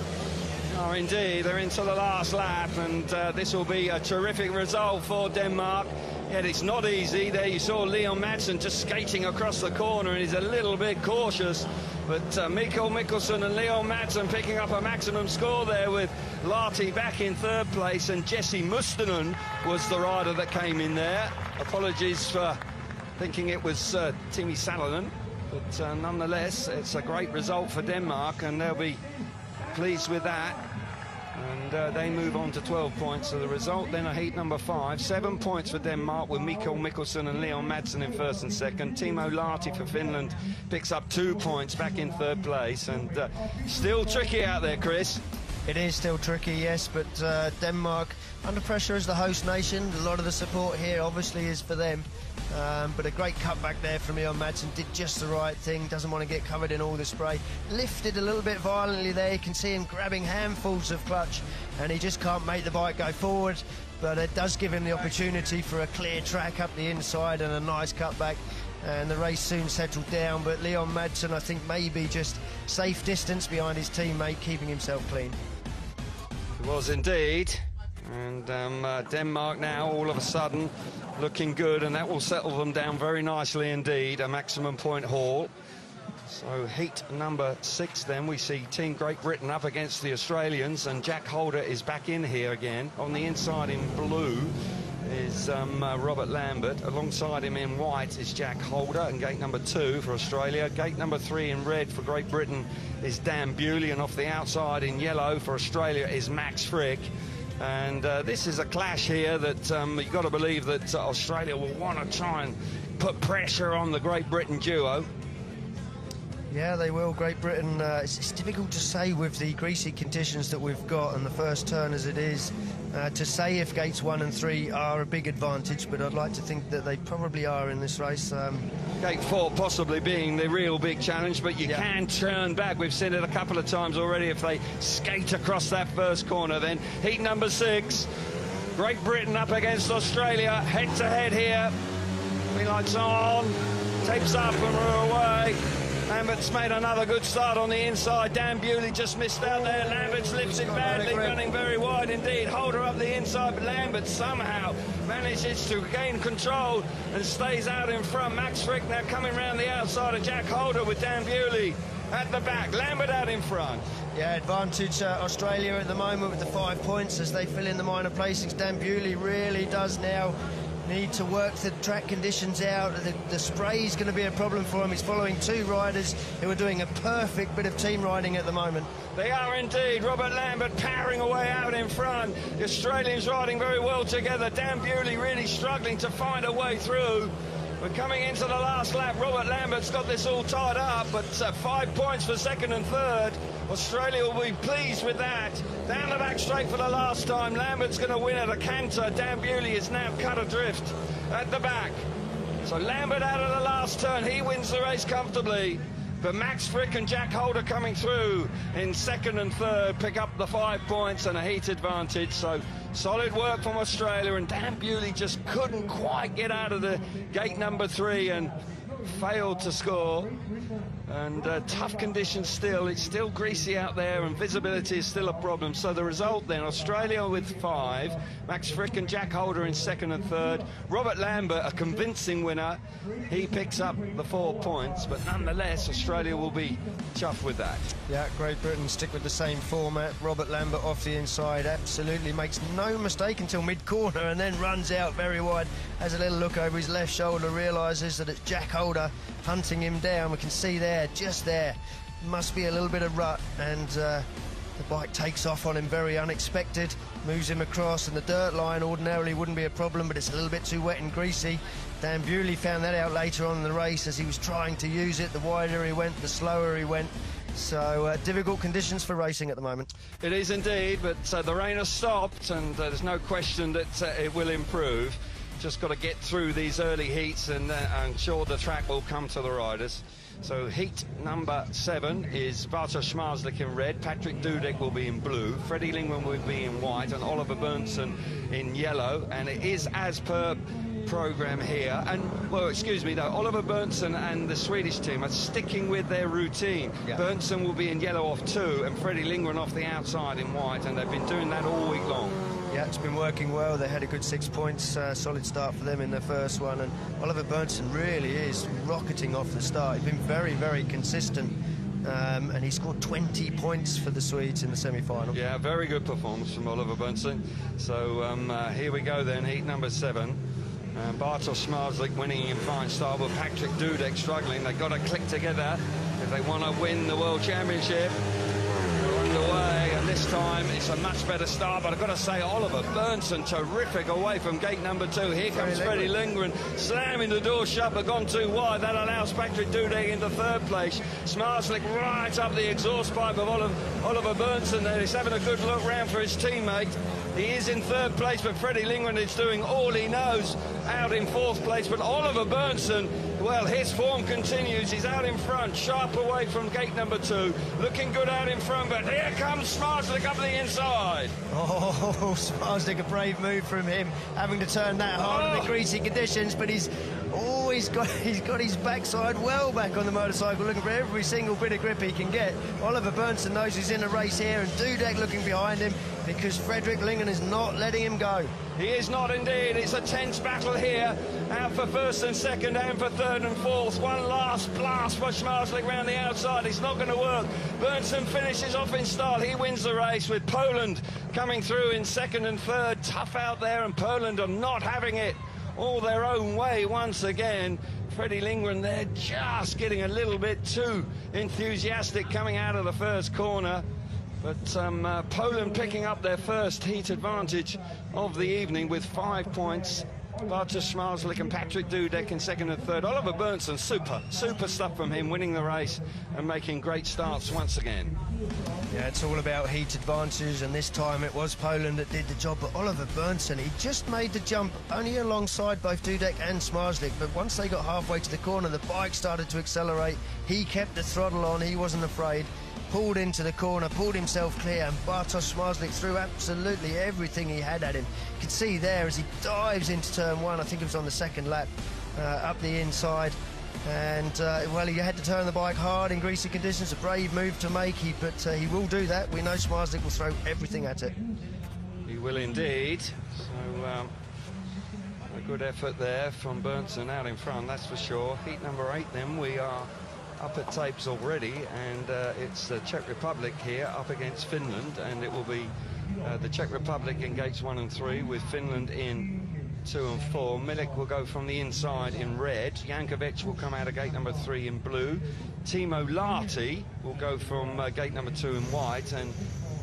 Oh, indeed, they're into the last lap, and this will be a terrific result for Denmark. Yet it's not easy. There you saw Madsen just skating across the corner, and he's a little bit cautious. But Mickelsen and Leon Madsen picking up a maximum score there, with Lahti back in third place, and Jesse Mustonen was the rider that came in there. Apologies for thinking it was Timi Salonen, but nonetheless, it's a great result for Denmark, and they'll be pleased with that. And they move on to 12 points. So the result then of heat number 5, 7 points for Denmark, with Mickelsen and Leon Madsen in first and second. Timo Lahti for Finland picks up 2 points, back in third place. And still tricky out there, Chris. It is still tricky, yes, but Denmark under pressure as the host nation. A lot of the support here obviously is for them. But a great cutback there from Leon Madsen, did just the right thing, doesn't want to get covered in all the spray. Lifted a little bit violently there, you can see him grabbing handfuls of clutch, and he just can't make the bike go forward. But it does give him the opportunity for a clear track up the inside and a nice cutback. And the race soon settled down, but Leon Madsen, I think, maybe just safe distance behind his teammate, keeping himself clean. It was indeed. And Denmark now all of a sudden looking good, and that will settle them down very nicely indeed, a maximum point haul. So heat number 6 then, we see Team Great Britain up against the Australians, and Jack Holder is back in here again. On the inside in blue is Robert Lambert. Alongside him in white is Jack Holder, and gate number 2 for Australia. Gate number 3 in red for Great Britain is Dan Bewley, and off the outside in yellow for Australia is Max Fricke. And this is a clash here that you've got to believe that Australia will want to try and put pressure on the Great Britain duo. Yeah, they will. Great Britain, it's difficult to say with the greasy conditions that we've got and the first turn as it is, to say if gates 1 and 3 are a big advantage, but I'd like to think that they probably are in this race. Gate 4 possibly being the real big challenge, but you can turn back. We've seen it a couple of times already if they skate across that first corner. Then heat number 6, Great Britain up against Australia, head-to-head here. Green lights on, tapes up, and we're away. Lambert's made another good start on the inside. Dan Bewley just missed out there. Lambert slips it badly, running very wide indeed. Holder up the inside, but Lambert somehow manages to gain control and stays out in front. Max Fricke now coming round the outside of Jack Holder, with Dan Bewley at the back. Lambert out in front. Yeah, advantage Australia at the moment with the 5 points as they fill in the minor placings. Dan Bewley really does now need to work the track conditions out. The spray is going to be a problem for him. He's following 2 riders who are doing a perfect bit of team riding at the moment. They are indeed. Robert Lambert powering away out in front. The Australians riding very well together. Dan Bewley really struggling to find a way through. We're coming into the last lap. Robert Lambert's got this all tied up, but 5 points for second and third. Australia will be pleased with that. Down the back straight for the last time. Lambert's going to win at a canter. Dan Bewley is now cut adrift at the back. So Lambert out of the last turn. He wins the race comfortably. But Max Fricke and Jack Holder coming through in second and third, pick up the 5 points and a heat advantage. So solid work from Australia, and Dan Bewley just couldn't quite get out of the gate number 3 and failed to score. And tough conditions still. It's still greasy out there, and visibility is still a problem. So the result then, Australia with 5, Max Fricke and Jack Holder in second and third. Robert Lambert, a convincing winner. He picks up the 4 points, but nonetheless, Australia will be chuffed with that. Yeah, Great Britain stick with the same format. Robert Lambert off the inside, absolutely makes no mistake until mid-corner, and then runs out very wide. Has a little look over his left shoulder, realises that it's Jack Holder hunting him down. We can see there, just there, must be a little bit of rut, and the bike takes off on him very unexpected, moves him across, and the dirt line ordinarily wouldn't be a problem, but it's a little bit too wet and greasy. Dan Bewley found that out later on in the race as he was trying to use it. The wider he went, the slower he went. So difficult conditions for racing at the moment. It is indeed, but the rain has stopped, and there's no question that it will improve. Just got to get through these early heats, and I'm sure the track will come to the riders. So heat number 7 is Bartosz Zmarzlik in red, Patrick Dudek will be in blue, Freddie Lindgren will be in white, and Oliver Berntzon in yellow. And it is as per program here, and well, excuse me, though, Oliver Berntzon and the Swedish team are sticking with their routine. Berntzon will be in yellow off 2, and Freddie Lindgren off the outside in white, and they've been doing that all week long. Yeah, it's been working well. They had a good 6 points, solid start for them in their first one, and Oliver Berntzon really is rocketing off the start. He's been very, very consistent and he scored 20 points for the Swedes in the semi-final. Yeah, very good performance from Oliver Berntzon. So here we go then, heat number 7. Bartosz Zmarzlik winning in fine style, but Patrick Dudek struggling. They've got to click together if they want to win the World Championship. We're underway, and this time it's a much better start, but I've got to say Oliver Berntzon terrific away from gate number 2. Here comes Freddie Lindgren slamming the door shut, but gone too wide. That allows Patrick Dudek into 3rd place. Zmarzlik right up the exhaust pipe of Oliver Berntzon there. He's having a good look round for his teammate. He is in 3rd place, but Freddie Lindgren is doing all he knows out in 4th place. But Oliver Berntzon, well, his form continues. He's out in front, sharp away from gate number 2. Looking good out in front, but here comes Zmarzlik up the inside. Oh, Zmarzlik, a brave move from him, having to turn that hard in the greasy conditions, but he's got his backside well back on the motorcycle, looking for every single bit of grip he can get. Oliver Berntzon knows he's in a race here, and Dudek looking behind him because Fredrik Lindgren is not letting him go. He is not indeed. It's a tense battle here, out for 1st and 2nd and for 3rd and 4th. One last blast for Zmarzlik round the outside. It's not going to work. Berntzon finishes off in style. He wins the race with Poland coming through in 2nd and 3rd. Tough out there, and Poland are not having it all their own way once again. Freddie Lindgren there just getting a little bit too enthusiastic coming out of the first corner. But Poland picking up their first heat advantage of the evening with 5 points. Bartosz Zmarzlik and Patrick Dudek in 2nd and 3rd. Oliver Berntzon, super stuff from him, winning the race and making great starts once again. Yeah, it's all about heat advantages, and this time it was Poland that did the job. But Oliver Berntzon, he just made the jump only alongside both Dudek and Zmarzlik. But once they got halfway to the corner, the bike started to accelerate. He kept the throttle on, he wasn't afraid. Pulled into the corner, pulled himself clear, and Bartosz Zmarzlik threw absolutely everything he had at him. You can see there as he dives into turn 1, I think it was on the 2nd lap, up the inside. And, well, he had to turn the bike hard in greasy conditions, a brave move to make, but he will do that. We know Zmarzlik will throw everything at it. He will indeed. So, a good effort there from Berntzon out in front, that's for sure. Heat number 8 then, we are up at tapes already, and it's the Czech Republic here up against Finland, and it will be the Czech Republic in gates 1 and 3 with Finland in 2 and 4. Milik will go from the inside in red. Jankovic will come out of gate number 3 in blue. Timo Lahti will go from gate number 2 in white, and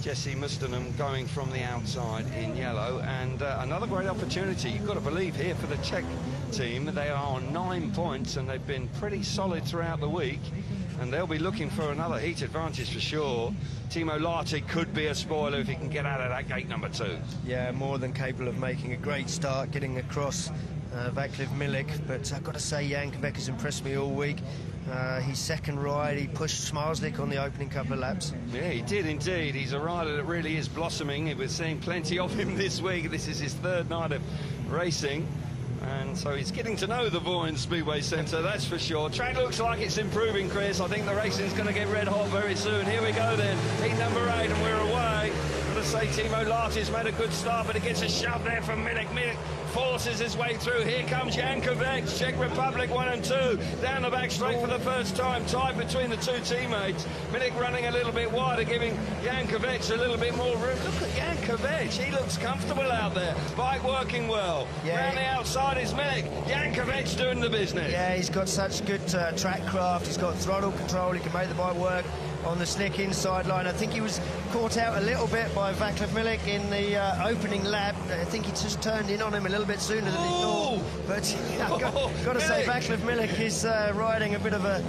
Jesse Mustonen going from the outside in yellow. And another great opportunity, you've got to believe, here for the Czech team. They are on 9 points, and they've been pretty solid throughout the week, and they'll be looking for another heat advantage for sure. Timo Lahti could be a spoiler if he can get out of that gate number 2. Yeah, more than capable of making a great start, getting across Vaclav Milik, but I've got to say Jankovic has impressed me all week. His second ride, he pushed Zmarzlik on the opening couple of laps. Yeah, he did indeed. He's a rider that really is blossoming. We're seeing plenty of him this week. This is his 3rd night of racing, and so he's getting to know the Vojens Speedway Centre, that's for sure. Track looks like it's improving, Chris. I think the racing's going to get red hot very soon. Here we go then, heat number 8, and we're away. I'm going to say Timo Lahti's made a good start, but he gets a shove there from Milik. Milik forces his way through. Here comes Jankovic, Czech Republic 1 and 2. Down the back straight for the first time, tied between the two teammates. Milik running a little bit wider, giving Jankovic a little bit more room. Look at Jankovic, he looks comfortable out there. Bike working well. Yeah, round the outside is Milik. Jankovic doing the business. Yeah, he's got such good track craft. He's got throttle control. He can make the bike work on the slick inside line. I think he was caught out a little bit by Vaclav Milik in the opening lap. I think he just turned in on him a little bit sooner than he thought. But I've got to say, Vaclav Milik is riding a bit of a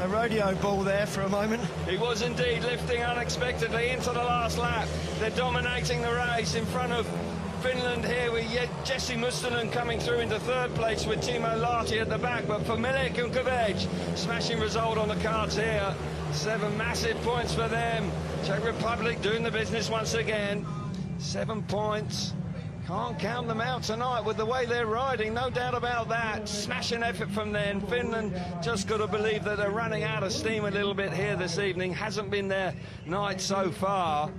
rodeo ball there for a moment. He was indeed lifting unexpectedly into the last lap. They're dominating the race in front of Finland here with Jesse Mustonen coming through into 3rd place with Timo Lahti at the back. But for Milik and Kvech, smashing result on the cards here. 7 massive points for them. Czech Republic doing the business once again. 7 points. Can't count them out tonight with the way they're riding, no doubt about that. Smashing effort from them. Finland just got to believe that they're running out of steam a little bit here this evening. Hasn't been their night so far.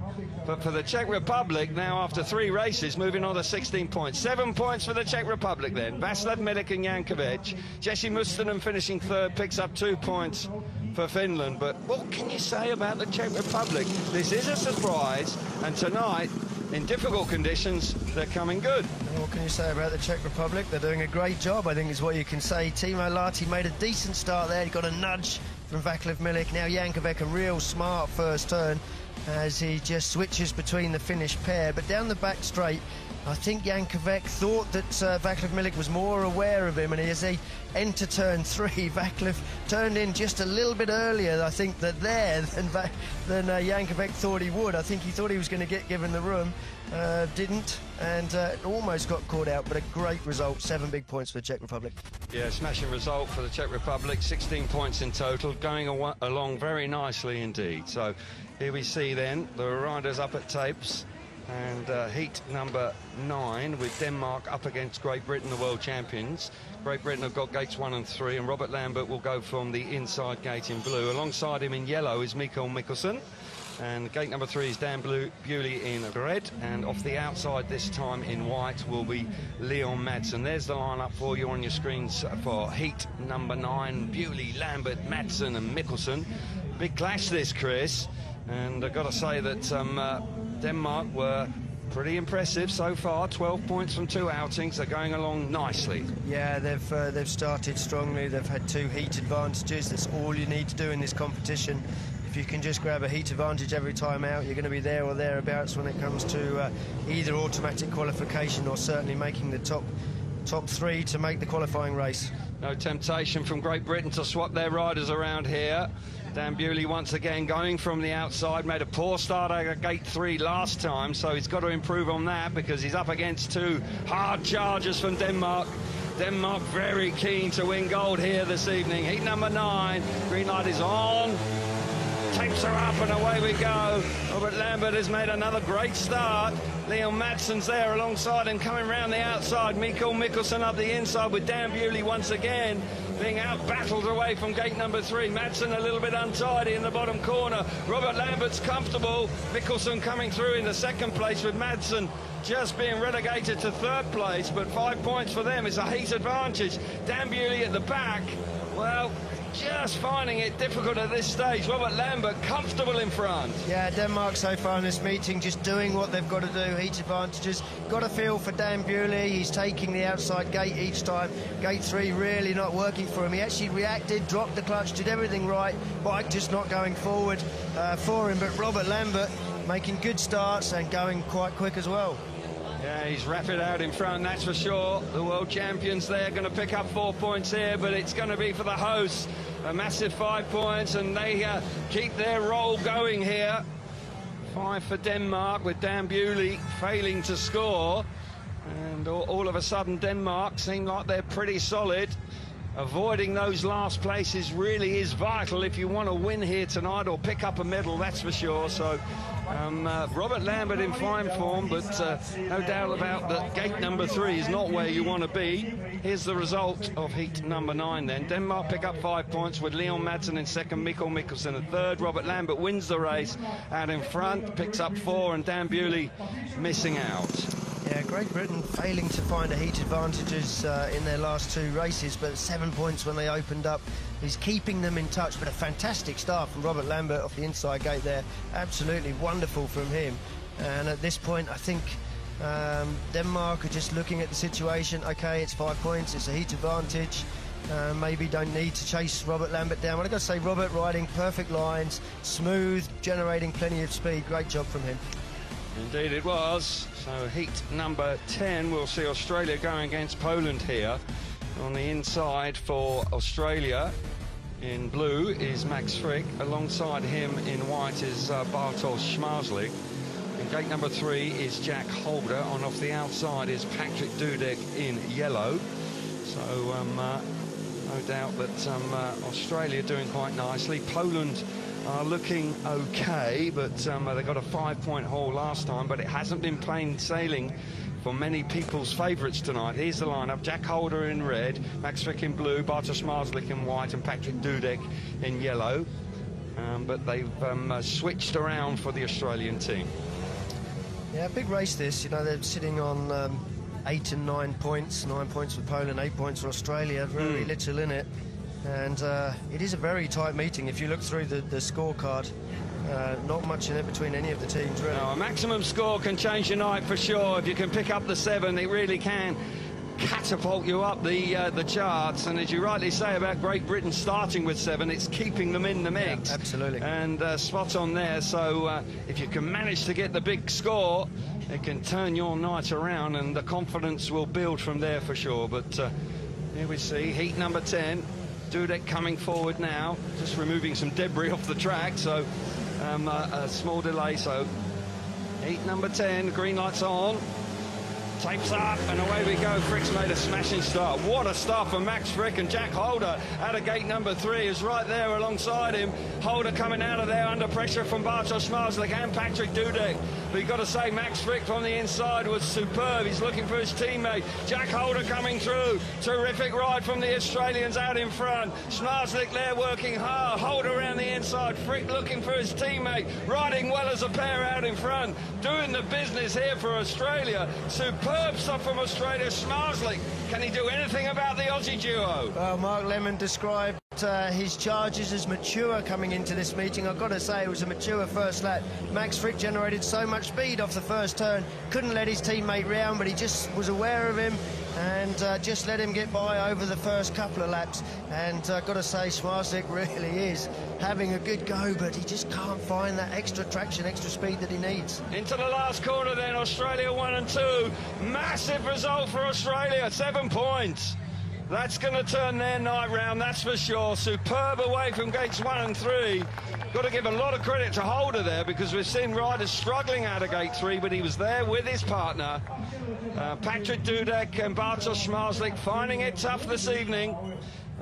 But for the Czech Republic, now after 3 races, moving on to 16 points. 7 points for the Czech Republic then. Vaclav Milik and Jankovic. Jesse Mustonen finishing 3rd, picks up 2 points for Finland. But what can you say about the Czech Republic? This is a surprise, and tonight, in difficult conditions, they're coming good. What can you say about the Czech Republic? They're doing a great job, I think is what you can say. Timo Lahti made a decent start there. He got a nudge from Vaclav Milik. Now Jan Kvech, a real smart first turn as he just switches between the Finnish pair. But down the back straight, I think Jan Kvech thought that Vaclav Milik was more aware of him, and as he entered turn 3, Vaclav turned in just a little bit earlier, I think, than Jan Kvech thought he would. I think he thought he was going to get given the room, didn't, and almost got caught out, but a great result. 7 big points for the Czech Republic. Yeah, smashing result for the Czech Republic, 16 points in total, going along very nicely indeed. So here we see then the riders up at tapes. And heat number 9 with Denmark up against Great Britain, the world champions. Great Britain have got gates 1 and 3, and Robert Lambert will go from the inside gate in blue. Alongside him in yellow is Mickelsen, and gate number 3 is Dan Bewley in red, and off the outside this time in white will be Madsen. There's the lineup for you on your screens for heat number 9. Bewley, Lambert, Madsen and Mickelsen. Big clash this, Chris, and I've got to say that Denmark were pretty impressive so far. 12 points from 2 outings. They're going along nicely. Yeah, they've started strongly. They've had 2 heat advantages. That's all you need to do in this competition. If you can just grab a heat advantage every time out, you're going to be there or thereabouts when it comes to either automatic qualification or certainly making the top 3 to make the qualifying race. No temptation from Great Britain to swap their riders around here. Dan Bewley once again going from the outside, made a poor start at gate 3 last time, so he's got to improve on that because he's up against 2 hard chargers from Denmark. Denmark very keen to win gold here this evening. Heat number 9, green light is on. Tapes are up and away we go. Robert Lambert has made another great start. Madsen's there alongside him, coming round the outside. Mickelsen up the inside with Dan Bewley once again being out-battled away from gate number 3. Madsen a little bit untidy in the bottom corner. Robert Lambert's comfortable. Mickelsen coming through in the 2nd place with Madsen just being relegated to 3rd place, but 5 points for them is a heat advantage. Dan Bewley at the back, well, just finding it difficult at this stage. Robert Lambert comfortable in front. Yeah, Denmark so far in this meeting just doing what they've got to do. Heat advantages. Got a feel for Dan Bewley. He's taking the outside gate each time. Gate 3 really not working for him. He actually reacted, dropped the clutch, did everything right. Bike just not going forward for him. But Robert Lambert making good starts and going quite quick as well. Yeah, he's rapid out in front, that's for sure. The world champions there going to pick up 4 points here, but it's going to be for the hosts. A massive 5 points, and they keep their roll going here. 5 for Denmark, with Dan Bewley failing to score. And all of a sudden, Denmark seem like they're pretty solid. Avoiding those last places really is vital if you want to win here tonight or pick up a medal, that's for sure. So Robert Lambert in fine form, but no doubt about that gate number 3 is not where you want to be. Here's the result of heat number 9 then. Denmark pick up 5 points with Madsen in 2nd, Mickelsen in 3rd. Robert Lambert wins the race out in front, picks up 4, and Dan Bewley missing out. Yeah, Great Britain failing to find a heat advantages in their last 2 races, but 7 points when they opened up. He's keeping them in touch, but a fantastic start from Robert Lambert off the inside gate there. Absolutely wonderful from him. And at this point, I think Denmark are just looking at the situation. Okay, it's 5 points, it's a heat advantage. Maybe don't need to chase Robert Lambert down. But I've got to say, Robert riding perfect lines, smooth, generating plenty of speed. Great job from him. Indeed it was. So heat number 10, we'll see Australia going against Poland here. On the inside for Australia in blue is Max Fricke. Alongside him in white is Bartosz Zmarzlik. And gate number 3 is Jack Holder. On off the outside is Patrick Dudek in yellow. So no doubt that Australia doing quite nicely. Poland are looking okay, but they got a 5-point haul last time, but it hasn't been plain sailing for many people's favourites tonight. Here's the lineup: Jack Holder in red, Max Fricke in blue, Bartosz Zmarzlik in white, and Patrick Dudek in yellow. But they've switched around for the Australian team. Yeah, big race this. You know, they're sitting on 8 and 9 points. 9 points for Poland, 8 points for Australia. Very little in it. And it is a very tight meeting. If you look through the scorecard, not much in it between any of the teams, really. No, a maximum score can change your night for sure. If you can pick up the 7, it really can catapult you up the charts. And as you rightly say about Great Britain starting with 7, it's keeping them in the mix. Yeah, absolutely. And spot on there. So if you can manage to get the big score, it can turn your night around, and the confidence will build from there for sure. But here we see heat number 10. Dudek coming forward now, just removing some debris off the track, so a small delay. So heat number 10, green lights on, tapes up, and away we go. Frick's made a smashing start. What a start for Max Frick, and Jack Holder out of gate number 3 is right there alongside him. Holder coming out of there under pressure from Bartosz, Zmarzlik and Patrick Dudek. But you've got to say, Max Frick from the inside was superb. He's looking for his teammate. Jack Holder coming through. Terrific ride from the Australians out in front. Zmarzlik there working hard. Holder around the inside. Frick looking for his teammate. Riding well as a pair out in front. Doing the business here for Australia. Superb stuff from Australia. Zmarzlik, can he do anything about the Aussie duo? Well, Mark Lemon described his charges as mature coming into this meeting. I've got to say, it was a mature first lap. Max Frick generated so much speed off the first turn, couldn't let his teammate round, but he just was aware of him and just let him get by over the first couple of laps. And I've got to say, Zmarzlik really is having a good go, but he just can't find that extra traction, extra speed that he needs. Into the last corner then, Australia 1 and 2. Massive result for Australia, 7 points. That's going to turn their night round, that's for sure. Superb away from gates 1 and 3. Got to give a lot of credit to Holder there, because we've seen riders struggling out of gate 3, but he was there with his partner. Patrick Dudek and Bartosz Zmarzlik finding it tough this evening.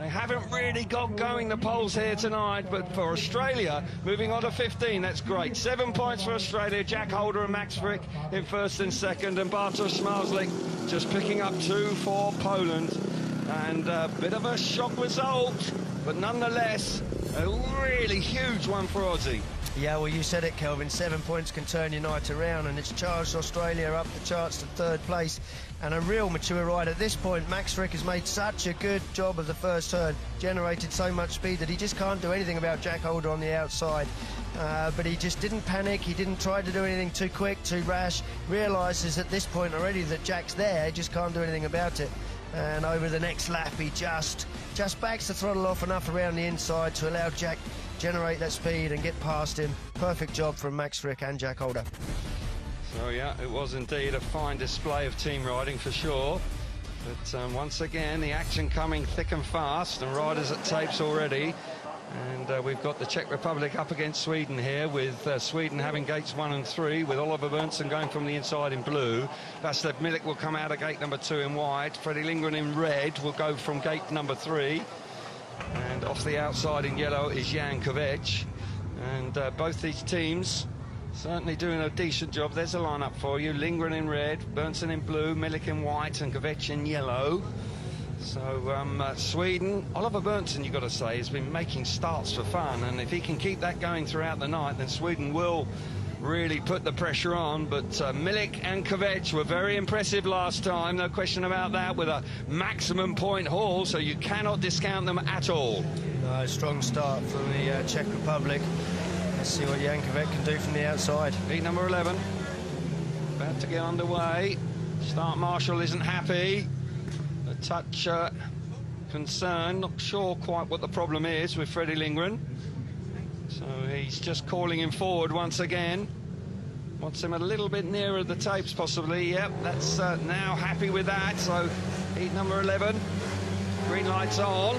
They haven't really got going the poles here tonight, but for Australia, moving on to 15, that's great. 7 points for Australia, Jack Holder and Max Frick in first and second, and Bartosz Zmarzlik just picking up 2 for Poland. And a bit of a shock result, but nonetheless, a really huge one for Aussie. Yeah, well, you said it, Kelvin. 7 points can turn your night around, and it's charged Australia up the charts to 3rd place. And a real mature ride at this point. Max Frick has made such a good job of the first turn, generated so much speed that he just can't do anything about Jack Holder on the outside. But he just didn't panic, he didn't try to do anything too quick, too rash. Realises at this point already that Jack's there, he just can't do anything about it. And over the next lap, he just backs the throttle off enough around the inside to allow Jack generate that speed and get past him. Perfect job from Max Frick and Jack Holder. So yeah, it was indeed a fine display of team riding for sure. But once again, the action coming thick and fast, and riders at tapes already. And we've got the Czech Republic up against Sweden here, with Sweden having gates 1 and 3, with Oliver Berntzon going from the inside in blue. Vaclav Milik will come out of gate number 2 in white. Freddie Lindgren in red will go from gate number 3. And off the outside in yellow is Jan Kvech. And both these teams certainly doing a decent job. There's a lineup for you. Lindgren in red, Berntzon in blue, Milik in white, and Kvech in yellow. So Sweden, Oliver Berntzon, you've got to say, has been making starts for fun, and if he can keep that going throughout the night, then Sweden will really put the pressure on. But Milik and Kvech were very impressive last time, no question about that, with a maximum point haul, so you cannot discount them at all. No, strong start from the Czech Republic. Let's see what Jan Kvech can do from the outside. Heat number 11, about to get underway. Start marshal isn't happy. A touch concerned, not sure quite what the problem is with Freddie Lindgren. So he's just calling him forward once again. Wants him a little bit nearer the tapes possibly. Yep, that's now happy with that. So heat number 11, green lights on.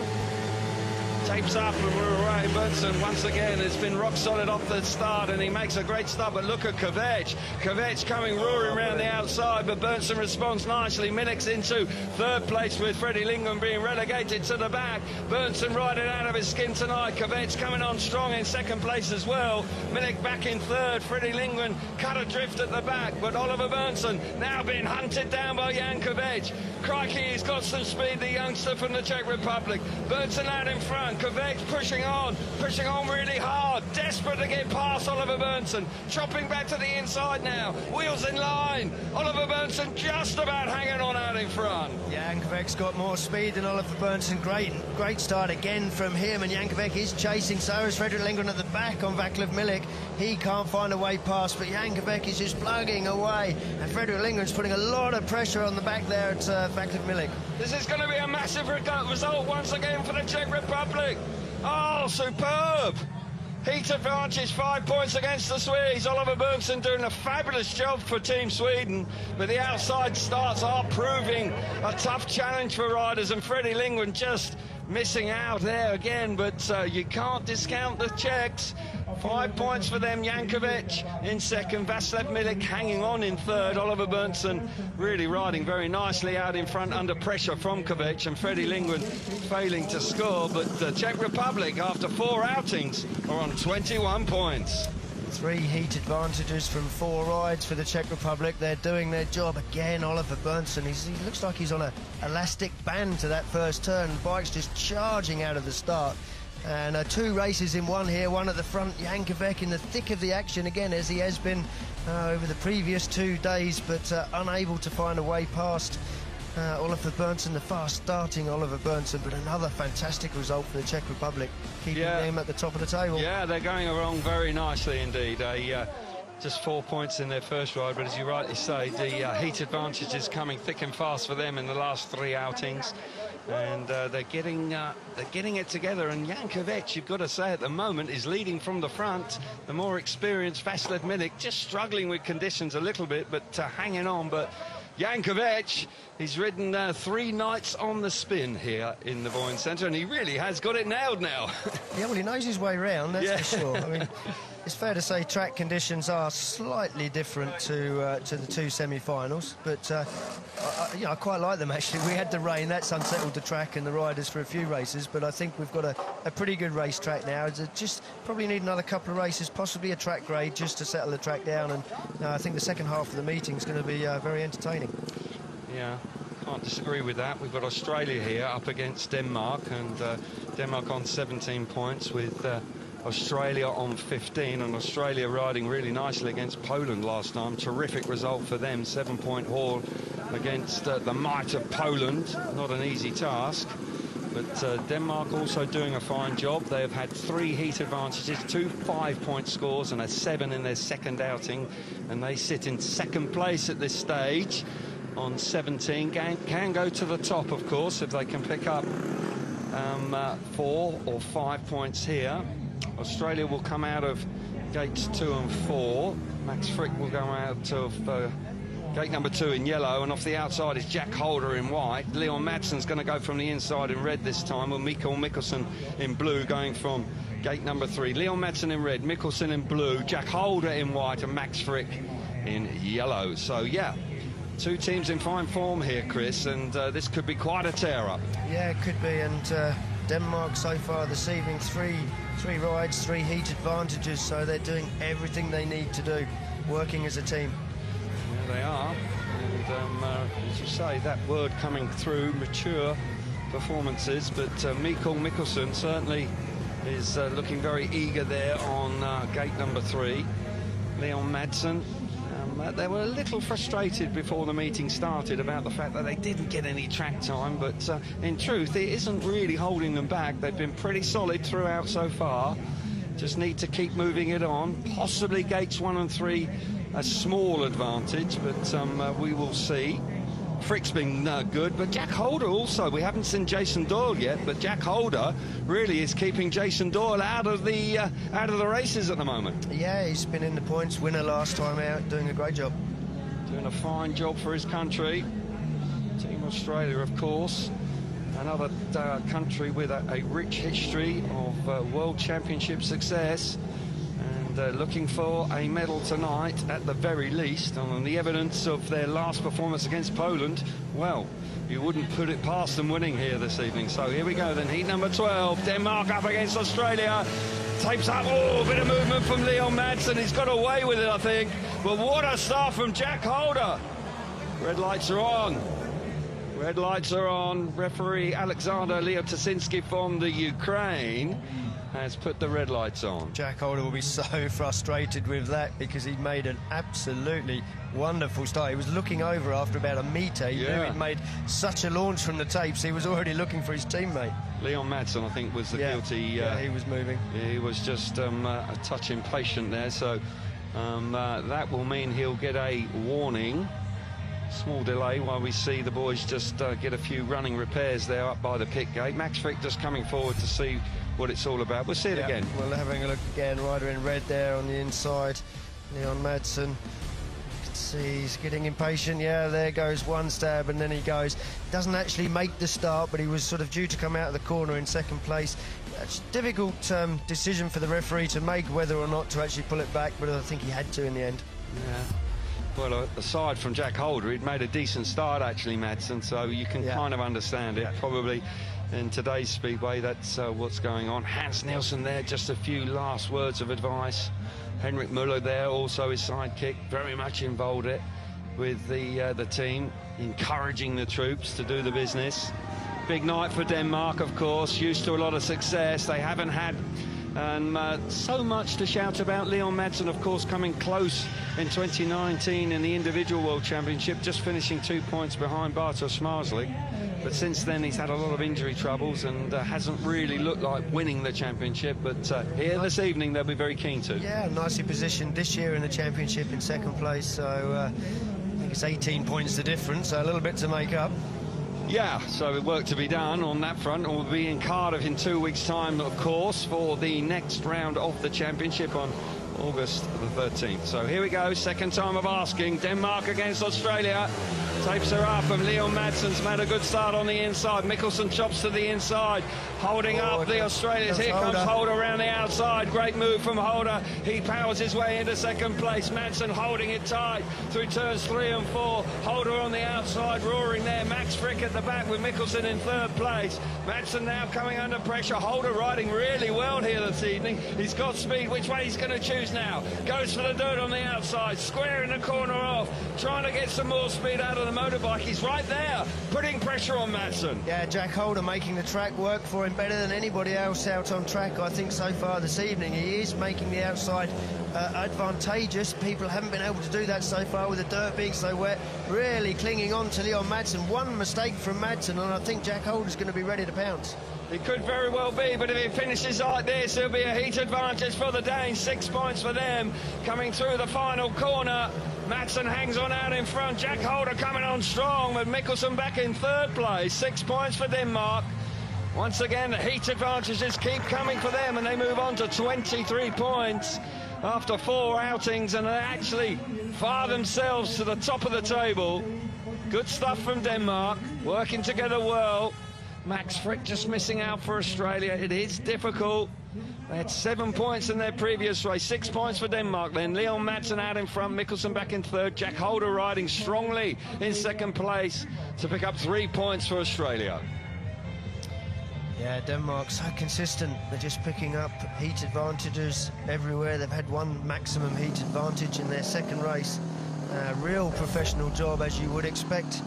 Tapes up and we're away. Berntzon once again has been rock solid off the start, and he makes a great start. But look at Kvech. Kvech coming roaring around the outside, but Berntzon responds nicely. Milik's into 3rd place, with Freddie Lindgren being relegated to the back. Berntzon riding out of his skin tonight. Kvech coming on strong in 2nd place as well. Milik back in 3rd. Freddie Lindgren cut adrift at the back, but Oliver Berntzon now being hunted down by Jan Kvech. Crikey, he's got some speed, the youngster from the Czech Republic. Berntzon out in front. Kvech pushing on really hard, desperate to get past Oliver Berntzon, chopping back to the inside now, wheels in line. Oliver Berntzon just about hanging on out in front. Yeah, Kvech's got more speed than Oliver Berntzon. Great start again from him, and Kvech is chasing. So is Fredrik Lindgren at the back on Vaclav Milik. He can't find a way past, but Kvech is just plugging away, and Fredrik Lindgren's putting a lot of pressure on the back there at Vaclav Milik. This is going to be a massive result once again for the Czech Republic. Oh, superb! Heat advantage, 5 points against the Swedes. Oliver Berntzon doing a fabulous job for Team Sweden, but the outside starts are proving a tough challenge for riders, and Fredrik Lindgren just missing out there again, but you can't discount the Czechs. 5 points for them. Kvech in second, Vaclav Milik hanging on in third, Oliver Berntzon really riding very nicely out in front under pressure from Kvech, and Fredrik Lindgren failing to score, but the Czech Republic after 4 outings are on 21 points. 3 heat advantages from 4 rides for the Czech Republic. They're doing their job again. Oliver Berntzon, he looks like he's on an elastic band to that first turn. The bike's just charging out of the start. And 2 races in one here, one at the front. Kvech in the thick of the action again, as he has been over the previous 2 days, but unable to find a way past Oliver Berntzon, the fast-starting Oliver Berntzon. But another fantastic result for the Czech Republic, keeping them at the top of the table. Yeah, they're going along very nicely indeed. Just 4 points in their first ride, but as you rightly say, the heat advantage is coming thick and fast for them in the last 3 outings. And they're getting it together, and Kvech, you've got to say, at the moment is leading from the front. The more experienced Vaclav Milik just struggling with conditions a little bit, but hanging on. But Kvech, he's ridden 3 nights on the spin here in the Vojens Centre, and he really has got it nailed now. Yeah, well, he knows his way around, that's for sure. I mean, it's fair to say track conditions are slightly different to the 2 semi-finals, but I quite like them actually. We had the rain, that's unsettled the track and the riders for a few races, but I think we've got a pretty good race track now. It's just probably need another couple of races, possibly a track grade just to settle the track down, and I think the second half of the meeting is going to be very entertaining. Yeah, can't disagree with that. We've got Australia here up against Denmark, and Denmark on 17 points with Australia on 15, and Australia riding really nicely against Poland last time. Terrific result for them, 7-point haul against the might of Poland. Not an easy task, but Denmark also doing a fine job. They have had 3 heat advantages, 2 5-point scores and a 7 in their second outing, and they sit in second place at this stage on 17. Can go to the top, of course, if they can pick up 4 or 5 points here. Australia will come out of gates 2 and 4. Max Fricke will go out of gate number 2 in yellow, and off the outside is Jack Holder in white. Leon Madsen's going to go from the inside in red this time, with Mickelsen in blue going from gate number 3. Leon Madsen in red, Mickelsen in blue, Jack Holder in white, and Max Fricke in yellow. So, yeah, 2 teams in fine form here, Chris, and this could be quite a tear-up. Yeah, it could be, and Denmark so far this evening, 3 rides, 3 heat advantages, so they're doing everything they need to do, working as a team. Yeah, they are, and as you say, that word coming through, mature performances, but Mickelsen certainly is looking very eager there on gate number 3. Leon Madsen, they were a little frustrated before the meeting started about the fact that they didn't get any track time, but in truth it isn't really holding them back. They've been pretty solid throughout so far. Just need to keep moving it on. Possibly gates 1 and 3 a small advantage, but we will see. Fricke's been good, but Jack Holder also, we haven't seen Jason Doyle yet, but Jack Holder really is keeping Jason Doyle out of the races at the moment. Yeah, he's been in the points, winner last time out, doing a great job. Doing a fine job for his country. Team Australia, of course, another country with a rich history of World Championship success. Looking for a medal tonight at the very least, and on the evidence of their last performance against Poland, well, you wouldn't put it past them winning here this evening. So here we go then, heat number 12, Denmark up against Australia. Tapes up, oh, a bit of movement from Leon Madsen, he's got away with it, I think, but what a start from Jack Holder. Red lights are on. Red lights are on. Referee Alexander Leotasinski from the Ukraine. has put the red lights on. Jack Holder will be so frustrated with that because he made an absolutely wonderful start. He was looking over after about a metre. He knew he'd made such a launch from the tapes. He was already looking for his teammate. Leon Madsen, I think, was the guilty. Yeah, he was moving. He was just a touch impatient there, so that will mean he'll get a warning. Small delay while we see the boys just get a few running repairs there up by the pit gate. Max Fricke just coming forward to see what it's all about. We'll see it again. Well, having a look again, rider in red there on the inside, Leon Madsen. You can see he's getting impatient. Yeah, there goes one stab, and then he goes. Doesn't actually make the start, but he was sort of due to come out of the corner in second place. It's a difficult decision for the referee to make whether or not to actually pull it back, but I think he had to in the end. Yeah. Well, aside from Jack Holder, he'd made a decent start, actually, Madsen, so you can kind of understand it. Probably in today's Speedway, that's what's going on. Hans Nielsen there, just a few last words of advice. Henrik Müller there, also his sidekick, very much involved with the team, encouraging the troops to do the business. Big night for Denmark, of course, used to a lot of success. They haven't had so much to shout about. Leon Madsen, of course, coming close in 2019 in the individual World Championship, just finishing 2 points behind Bartosz Zmarzlik. But since then, he's had a lot of injury troubles and hasn't really looked like winning the championship. But here this evening, they'll be very keen to. Yeah, nicely positioned this year in the championship in second place. So I think it's 18 points the difference, so a little bit to make up. Yeah, so work to be done on that front. We'll be in Cardiff in 2 weeks' time, of course, for the next round of the championship on August the 13th. So here we go, second time of asking. Denmark against Australia. Tapes are up, and Leon Madsen's made a good start on the inside. Mickelsen chops to the inside, holding up the Australians. Here comes Holder around the outside. Great move from Holder. He powers his way into second place. Madsen holding it tight through turns 3 and 4. Holder on the outside, roaring there. Max Fricke at the back with Mickelsen in third place. Madsen now coming under pressure. Holder riding really well here this evening. He's got speed. Which way he's going to choose now? Goes for the dirt on the outside, squaring the corner off, trying to get some more speed out of the motorbike. He's right there, putting pressure on Madsen. Yeah, Jack Holder making the track work for him better than anybody else out on track, I think, so far this evening. He is making the outside advantageous. People haven't been able to do that so far with the dirt being so wet. Really clinging on to Leon Madsen. One mistake from Madsen, and I think Jack Holder's going to be ready to pounce. It could very well be, but if it finishes like this, it'll be a heat advantage for the Danes. 6 points for them coming through the final corner. Madsen hangs on out in front. Jack Holder coming on strong, with Mickelsen back in third place. 6 points for Denmark. Once again, the heat advantages keep coming for them, and they move on to 23 points after 4 outings, and they actually fire themselves to the top of the table. Good stuff from Denmark, working together well. Max Fricke just missing out for Australia. It is difficult. They had 7 points in their previous race. 6 points for Denmark then. Leon Madsen out in front, Mickelsen back in third. Jack Holder riding strongly in second place to pick up 3 points for Australia. Yeah, Denmark so consistent. They're just picking up heat advantages everywhere. They've had one maximum heat advantage in their second race. Real professional job, as you would expect.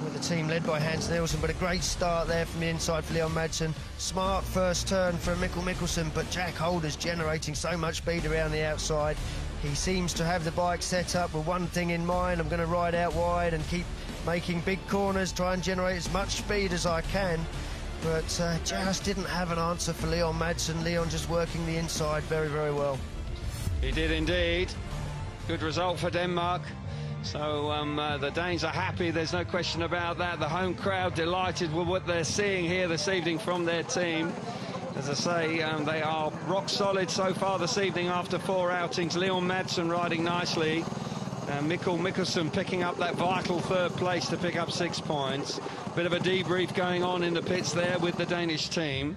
With the team led by Hans Nielsen, but a great start there from the inside for Leon Madsen. Smart first turn from Mickelsen, but Jack Holder's generating so much speed around the outside. He seems to have the bike set up with one thing in mind: I'm going to ride out wide and keep making big corners, try and generate as much speed as I can. But just didn't have an answer for Leon Madsen. Leon just working the inside very, very well. He did indeed. Good result for Denmark. So the Danes are happy, there's no question about that. The home crowd delighted with what they're seeing here this evening from their team. As I say, they are rock solid so far this evening after 4 outings. Leon Madsen riding nicely. Mickelsen picking up that vital third place to pick up 6 points. Bit of a debrief going on in the pits there with the Danish team.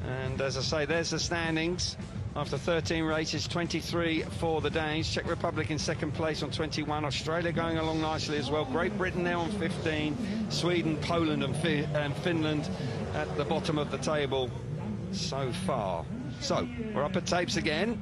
And as I say, there's the standings. After 13 races, 23 for the Danes. Czech Republic in second place on 21. Australia going along nicely as well. Great Britain there on 15. Sweden, Poland and Finland at the bottom of the table so far. So, we're up at tapes again.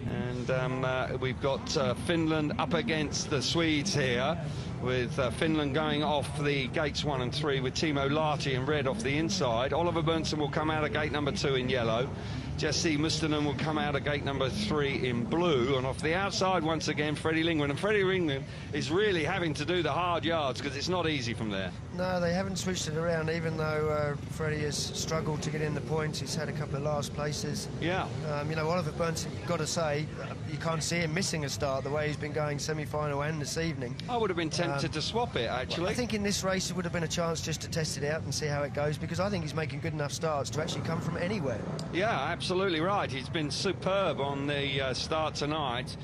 And we've got Finland up against the Swedes here. with Finland going off the gates 1 and 3 with Timo Lahti in red off the inside. Oliver Berntzon will come out of gate number 2 in yellow. Jesse Mustonen will come out of gate number 3 in blue, and off the outside once again Freddie Lindgren. And Freddie Lindgren is really having to do the hard yards because it's not easy from there. No, they haven't switched it around, even though Freddie has struggled to get in the points. He's had a couple of last places. Yeah. You know, Oliver Berntzon, got to say, you can't see him missing a start the way he's been going semi-final and this evening. I would have been tempted to swap it, actually. I think in this race it would have been a chance just to test it out and see how it goes, because I think he's making good enough starts to actually come from anywhere. Yeah, absolutely right. He's been superb on the start tonight,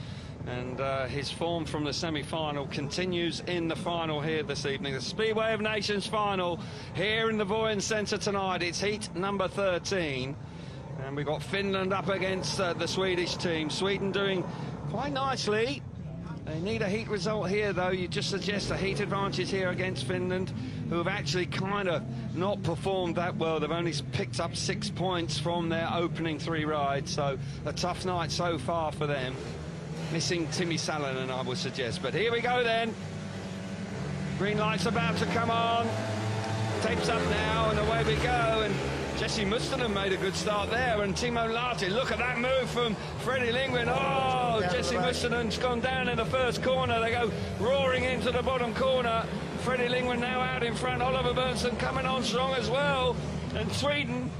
and his form from the semi-final continues in the final here this evening. The Speedway of Nations final here in the Vojens Centre tonight. It's heat number 13, and we've got Finland up against the Swedish team. Sweden doing quite nicely. They need a heat result here, though. You just suggest a heat advantage here against Finland, who have actually kind of not performed that well. They've only picked up 6 points from their opening 3 rides, so a tough night so far for them. Missing Timi Salonen, I would suggest. But here we go then. Green light's about to come on. Tapes up now, and away we go. And Jesse Mustonen made a good start there, and Timo Lahti, look at that move from Freddie Lindgren. Oh, Jesse Mustonen's gone down in the first corner. They go roaring into the bottom corner. Freddie Lindgren now out in front. Oliver Berntzon coming on strong as well. And Sweden,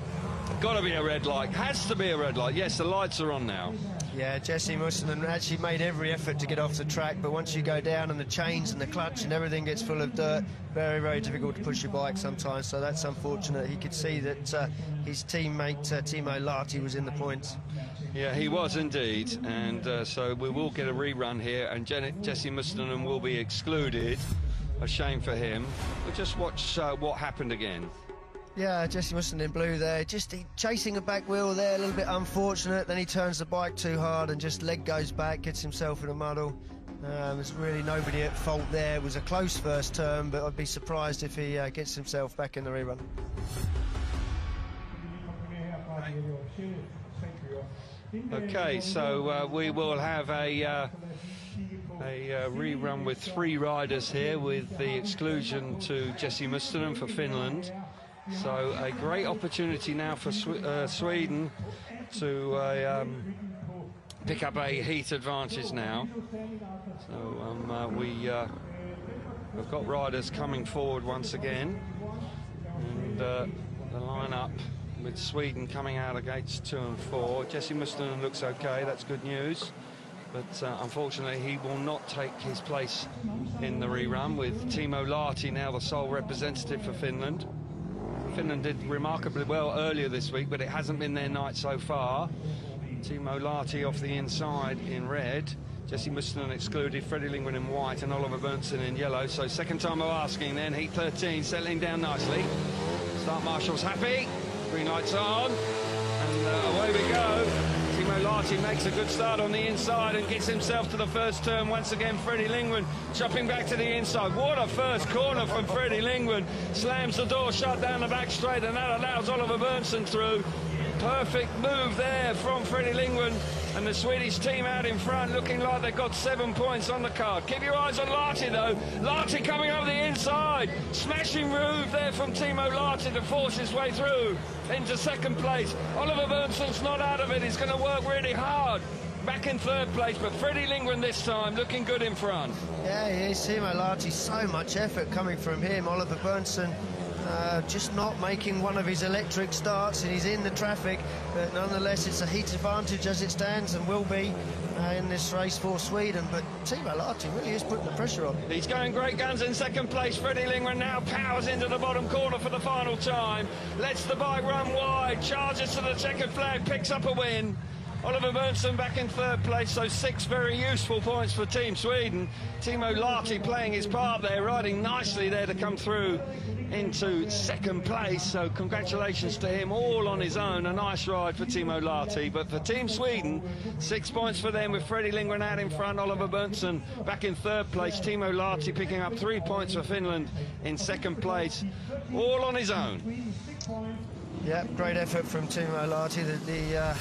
got to be a red light. Has to be a red light. Yes, the lights are on now. Yeah, Jesse Mustonen actually made every effort to get off the track, but once you go down and the chains and the clutch and everything gets full of dirt, very, very difficult to push your bike sometimes, so that's unfortunate. He could see that his teammate Timo Lahti was in the points. Yeah, he was indeed, and so we will get a rerun here, and Jesse Mustonen will be excluded. A shame for him. We'll just watch what happened again. Yeah, Jesse Mustonen in blue there, just chasing a back wheel there, a little bit unfortunate. Then he turns the bike too hard and just leg goes back, gets himself in a muddle. There's really nobody at fault there. It was a close first turn, but I'd be surprised if he gets himself back in the rerun. Okay, so we will have a rerun with 3 riders here, with the exclusion to Jesse Mustonen for Finland. So a great opportunity now for Sweden to pick up a heat advantage now. So we've got riders coming forward once again, and the lineup with Sweden coming out of gates 2 and 4. Jesse Mustonen looks okay, that's good news, but unfortunately he will not take his place in the rerun, with Timo Lahti now the sole representative for Finland. Finland did remarkably well earlier this week, but it hasn't been their night so far. Timo Lahti off the inside in red. Jesse Mustonen excluded, Freddie Lindgren in white, and Oliver Berntzon in yellow. So second time of asking then, heat 13, settling down nicely. Start marshal's happy, green lights on, and away we go. Timo Lahti makes a good start on the inside and gets himself to the first turn. Once again, Freddie Lindgren chopping back to the inside. What a first corner from Freddie Lindgren. Slams the door shut down the back straight, and that allows Oliver Berntzon through. Perfect move there from Freddie Lindgren, and the Swedish team out in front looking like they've got 7 points on the card. Keep your eyes on Lahti though. Lahti coming over the inside. Smashing move there from Timo Lahti to force his way through into second place. Oliver Berntzon's not out of it. He's going to work really hard. Back in third place, but Freddie Lindgren this time looking good in front. Yeah, he is. Timo Lahti, so much effort coming from him. Oliver Berntzon just not making one of his electric starts, and he's in the traffic, but nonetheless it's a heat advantage as it stands, and will be in this race for Sweden. But Timo Lahti really is putting the pressure on. He's going great guns in second place. Freddie Lindgren now powers into the bottom corner for the final time, lets the bike run wide, charges to the checkered flag, picks up a win. Oliver Berntzon back in third place, so 6 very useful points for Team Sweden. Timo Lahti playing his part there, riding nicely there to come through into second place, so congratulations to him, all on his own. A nice ride for Timo Lahti, but for Team Sweden, 6 points for them, with Freddie Lindgren out in front, Oliver Berntzon back in third place, Timo Lahti picking up 3 points for Finland in second place, all on his own. Yeah, great effort from Timo Lahti.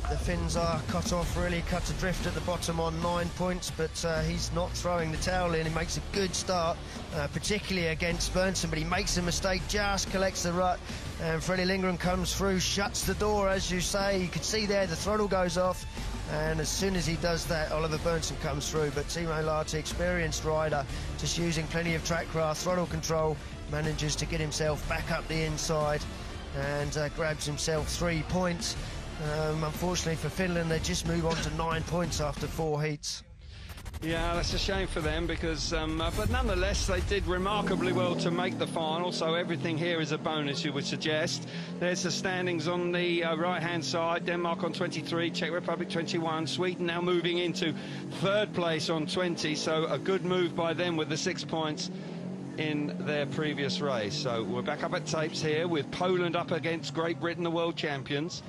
The Finns are cut off, really cut adrift at the bottom on 9 points, but he's not throwing the towel in. He makes a good start, particularly against Berntzon, but he makes a mistake, just collects the rut, and Freddie Lindgren comes through, shuts the door, as you say. You can see there the throttle goes off, and as soon as he does that, Oliver Berntzon comes through. But Timo Lahti, experienced rider, just using plenty of track craft, throttle control, manages to get himself back up the inside and grabs himself 3 points. Unfortunately for Finland, they just move on to 9 points after 4 heats. Yeah, that's a shame for them because, but nonetheless, they did remarkably well to make the final, so everything here is a bonus, you would suggest. There's the standings on the right-hand side. Denmark on 23, Czech Republic 21, Sweden now moving into 3rd place on 20, so a good move by them with the 6 points in their previous race. So we're back up at tapes here with Poland up against Great Britain, the world champions.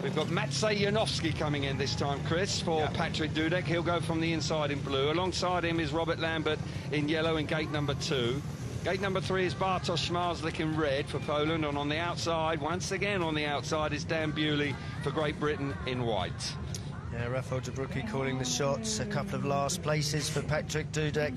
We've got Maciej Janowski coming in this time, Chris, for Patrik Dudek. He'll go from the inside in blue. Alongside him is Robert Lambert in yellow in gate number 2. Gate number 3 is Bartosz Zmarzlik in red for Poland. And on the outside, once again on the outside, is Dan Bewley for Great Britain in white. Yeah, Rafał Jabruki calling the shots. A couple of last places for Patrik Dudek.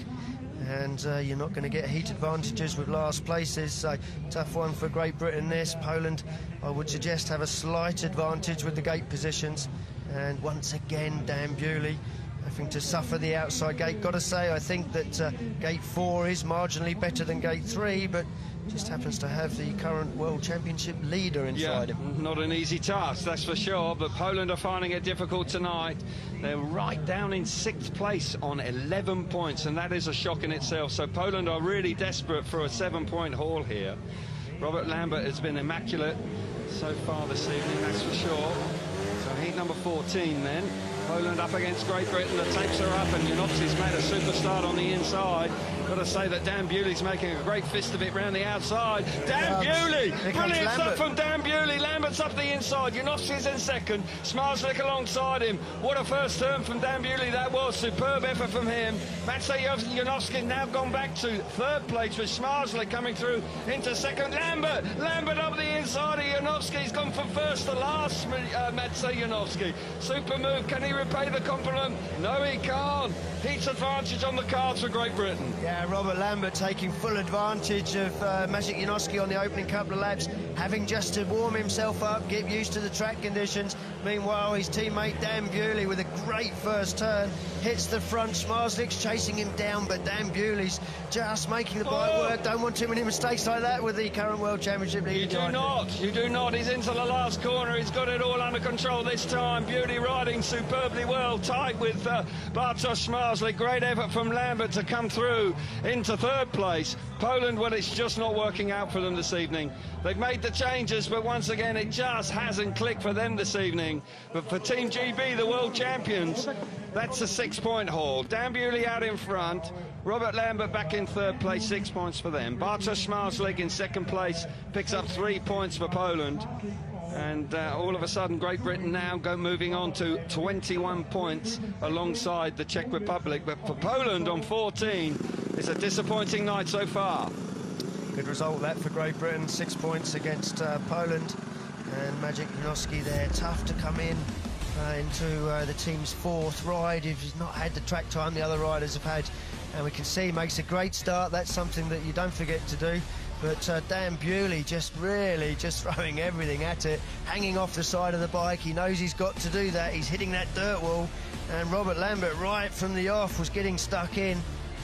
And you're not going to get heat advantages with last places, so tough one for Great Britain this. Poland, I would suggest, have a slight advantage with the gate positions. And once again, Dan Bewley having to suffer the outside gate. Got to say, I think that gate 4 is marginally better than gate 3, but just happens to have the current World Championship leader inside him. Not an easy task, that's for sure, but Poland are finding it difficult tonight. They're right down in 6th place on 11 points, and that is a shock in itself. So Poland are really desperate for a 7-point haul here. Robert Lambert has been immaculate so far this evening, that's for sure. So heat number 14 then. Poland up against Great Britain, the tapes are up, and Janowski's made a super start on the inside. Got to say that Dan Bewley's making a great fist of it round the outside. Dan Bewley! Brilliant stuff from Dan Bewley. Lambert's up the inside. Janowski's in 2nd. Zmarzlik alongside him. What a first turn from Dan Bewley that was. Superb effort from him. Maciej Janowski now gone back to 3rd place with Zmarzlik coming through into 2nd. Lambert up the inside of Janowski. He's gone from 1st to last, Maciej Janowski. Super move. Can he repay the compliment? No, he can't. Heats advantage on the cards for Great Britain. Yeah, Robert Lambert taking full advantage of Maciej Janowski on the opening couple of laps, having just to warm himself up, get used to the track conditions. Meanwhile, his teammate Dan Bewley with a great first turn hits the front. Zmarzlik's chasing him down, but Dan Bewley's just making the bike work. Don't want too many mistakes like that with the current World Championship leader. You do not. He's into the last corner. He's got it all under control this time. Bewley riding superbly well, tight with Bartosz Zmarzlik. Great effort from Lambert to come through into 3rd place. Poland, well, it's just not working out for them this evening. They've made the changes, but once again, it just hasn't clicked for them this evening. But for Team GB, the world champions, that's a 6-point haul. Dan Bewley out in front. Robert Lambert back in 3rd place, 6 points for them. Bartosz Zmarzlik in 2nd place, picks up 3 points for Poland. And all of a sudden, Great Britain now moving on to 21 points alongside the Czech Republic. But for Poland on 14, it's a disappointing night so far. Good result that for Great Britain, 6 points against Poland. And Maciej Janowski there, tough to come in into the team's 4th ride. He's not had the track time the other riders have had. And we can see he makes a great start. That's something that you don't forget to do. But Dan Bewley just throwing everything at it, hanging off the side of the bike. He knows he's got to do that. He's hitting that dirt wall. And Robert Lambert, right from the off, was getting stuck in.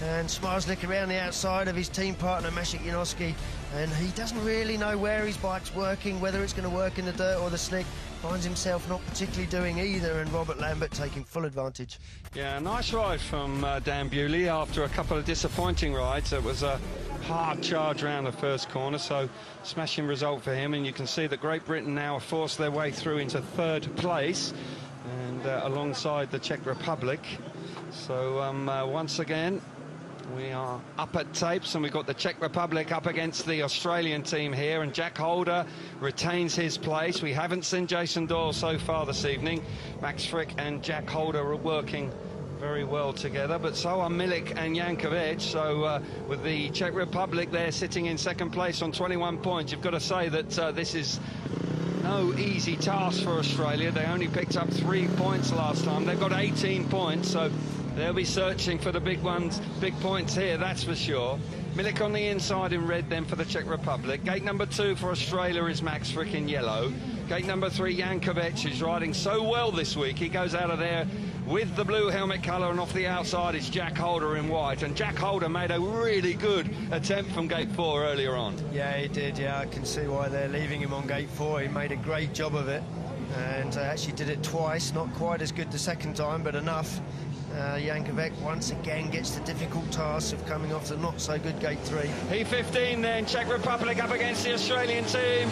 And Zmarzlik around the outside of his team partner, Maciej Janowski. And he doesn't really know where his bike's working, whether it's going to work in the dirt or the slick. Finds himself not particularly doing either, and Robert Lambert taking full advantage. Yeah, nice ride from Dan Bewley after a couple of disappointing rides. It was a hard charge around the first corner, so smashing result for him. And you can see that Great Britain now have forced their way through into 3rd place and alongside the Czech Republic. So once again, we are up at tapes, and we've got the Czech Republic up against the Australian team here, and Jack Holder retains his place. We haven't seen Jason Doyle so far this evening. Max Fricke and Jack Holder are working very well together, but so are Milik and Jankovic. So with the Czech Republic there sitting in 2nd place on 21 points, you've got to say that this is no easy task for Australia. They only picked up 3 points last time. They've got 18 points, so they'll be searching for the big ones, big points here, that's for sure. Milik on the inside in red then for the Czech Republic. Gate number 2 for Australia is Max Fricke in yellow. Gate number 3, Jan Kvech, who's riding so well this week. He goes out of there with the blue helmet colour, and off the outside is Jack Holder in white. And Jack Holder made a really good attempt from gate 4 earlier on. Yeah, he did, yeah. I can see why they're leaving him on gate 4. He made a great job of it, and actually did it twice. Not quite as good the second time, but enough. Jan Kvech once again gets the difficult task of coming off the not-so-good gate 3. P15 then, Czech Republic up against the Australian team.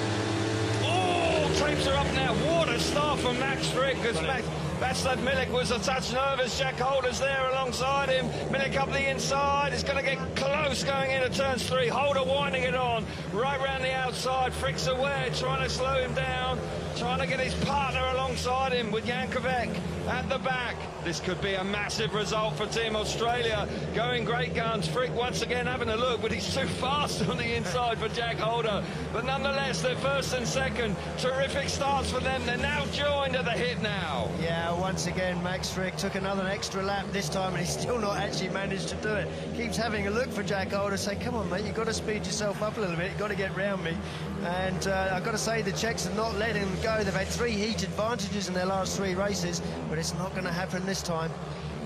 Oh, tapes are up now. What a start from Max Fricke, because Vaclav Milik was a touch nervous. Jack Holder's there alongside him. Milik up the inside. It's going to get close going into turns 3. Holder winding it on right round the outside. Fricke's aware, trying to slow him down, trying to get his partner alongside him with Jan Kvech at the back. This could be a massive result for Team Australia. Going great guns. Fricke once again having a look, but he's too fast on the inside for Jack Holder. But nonetheless, they're first and second. Terrific starts for them. They're now joined at the hit now. Yeah, once again, Max Fricke took another extra lap this time, and he's still not actually managed to do it. Keeps having a look for Jack Holder, saying, come on, mate, you've got to speed yourself up a little bit. You've got to get round me. And I've got to say, the Czechs are not letting them go. They've had 3 heat advantages in their last 3 races, but it's not going to happen this time.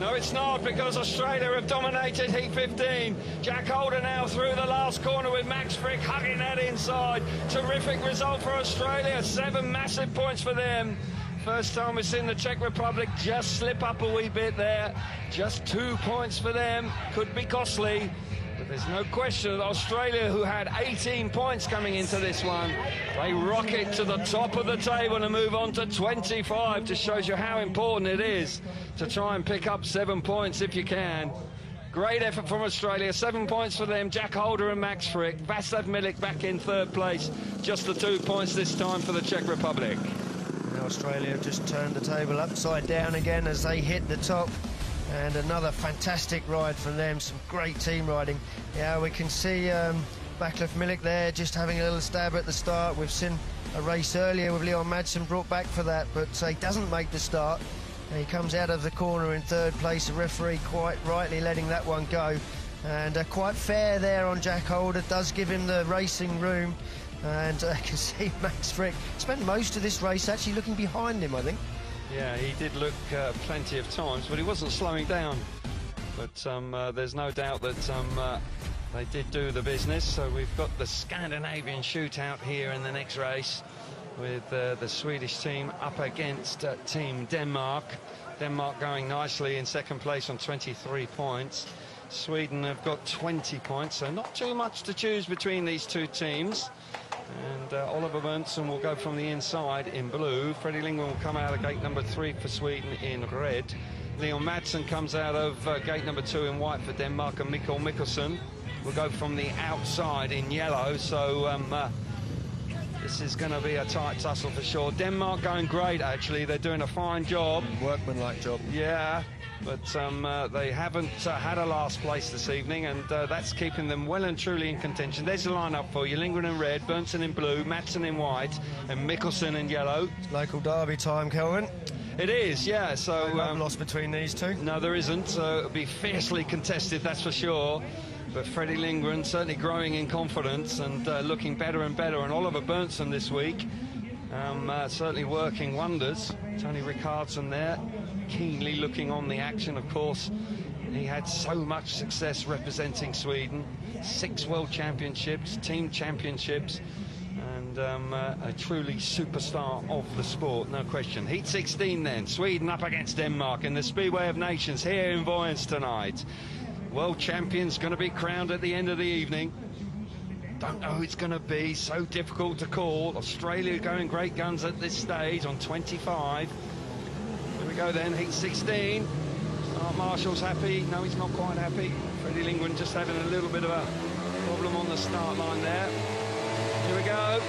No, it's not, because Australia have dominated Heat 15. Jack Holder now through the last corner with Max Fricke hugging that inside. Terrific result for Australia. 7 massive points for them. First time we've seen the Czech Republic just slip up a wee bit there. Just 2 points for them. Could be costly. But there's no question that Australia, who had 18 points coming into this one, they rocket to the top of the table and move on to 25. Just shows you how important it is to try and pick up 7 points if you can. Great effort from Australia. 7 points for them. Jack Holder and Max Fricke. Vaclav Milik back in 3rd place. Just the 2 points this time for the Czech Republic. And Australia have just turned the table upside down again as they hit the top. And another fantastic ride from them, some great team riding. Yeah, we can see Vaclav Milik there just having a little stab at the start. We've seen a race earlier with Leon Madsen brought back for that, but he doesn't make the start. And he comes out of the corner in 3rd place, the referee quite rightly letting that one go. And quite fair there on Jack Holder, does give him the racing room. And I can see Max Fricke spent most of this race actually looking behind him, I think. Yeah, he did look plenty of times, but he wasn't slowing down. But there's no doubt that they did do the business. So we've got the Scandinavian shootout here in the next race, with the Swedish team up against Team Denmark. Denmark going nicely in 2nd place on 23 points. Sweden have got 20 points, so not too much to choose between these 2 teams. And Oliver Berntzon will go from the inside in blue. Freddie Lindgren will come out of gate number 3 for Sweden in red. Leon Madsen comes out of gate number 2 in white for Denmark, and Mickelsen will go from the outside in yellow. So this is going to be a tight tussle for sure. Denmark going great, actually. They're doing a fine job. Workmanlike job. Yeah. But they haven't had a last place this evening, and that's keeping them well and truly in contention. There's the lineup for you: Lindgren in red, Berntzon in blue, Madsen in white, and Mickelsen in yellow. It's local derby time, Kelvin. It is, yeah. So no loss between these 2. No, there isn't. So it'll be fiercely contested, that's for sure. But Freddie Lindgren certainly growing in confidence and looking better and better. And Oliver Berntzon this week certainly working wonders. Tony Rickardsson there, keenly looking on the action, of course. He had so much success representing Sweden. 6 World Championships, Team Championships, and a truly superstar of the sport, no question. Heat 16 then, Sweden up against Denmark in the Speedway of Nations here in Vojens tonight. World champions going to be crowned at the end of the evening. Don't know who it's going to be, so difficult to call. Australia going great guns at this stage on 25. Here we go then, Heat 16. Marshall's happy. No, he's not quite happy. Freddie Lindgren just having a little bit of a problem on the start line there. Here we go.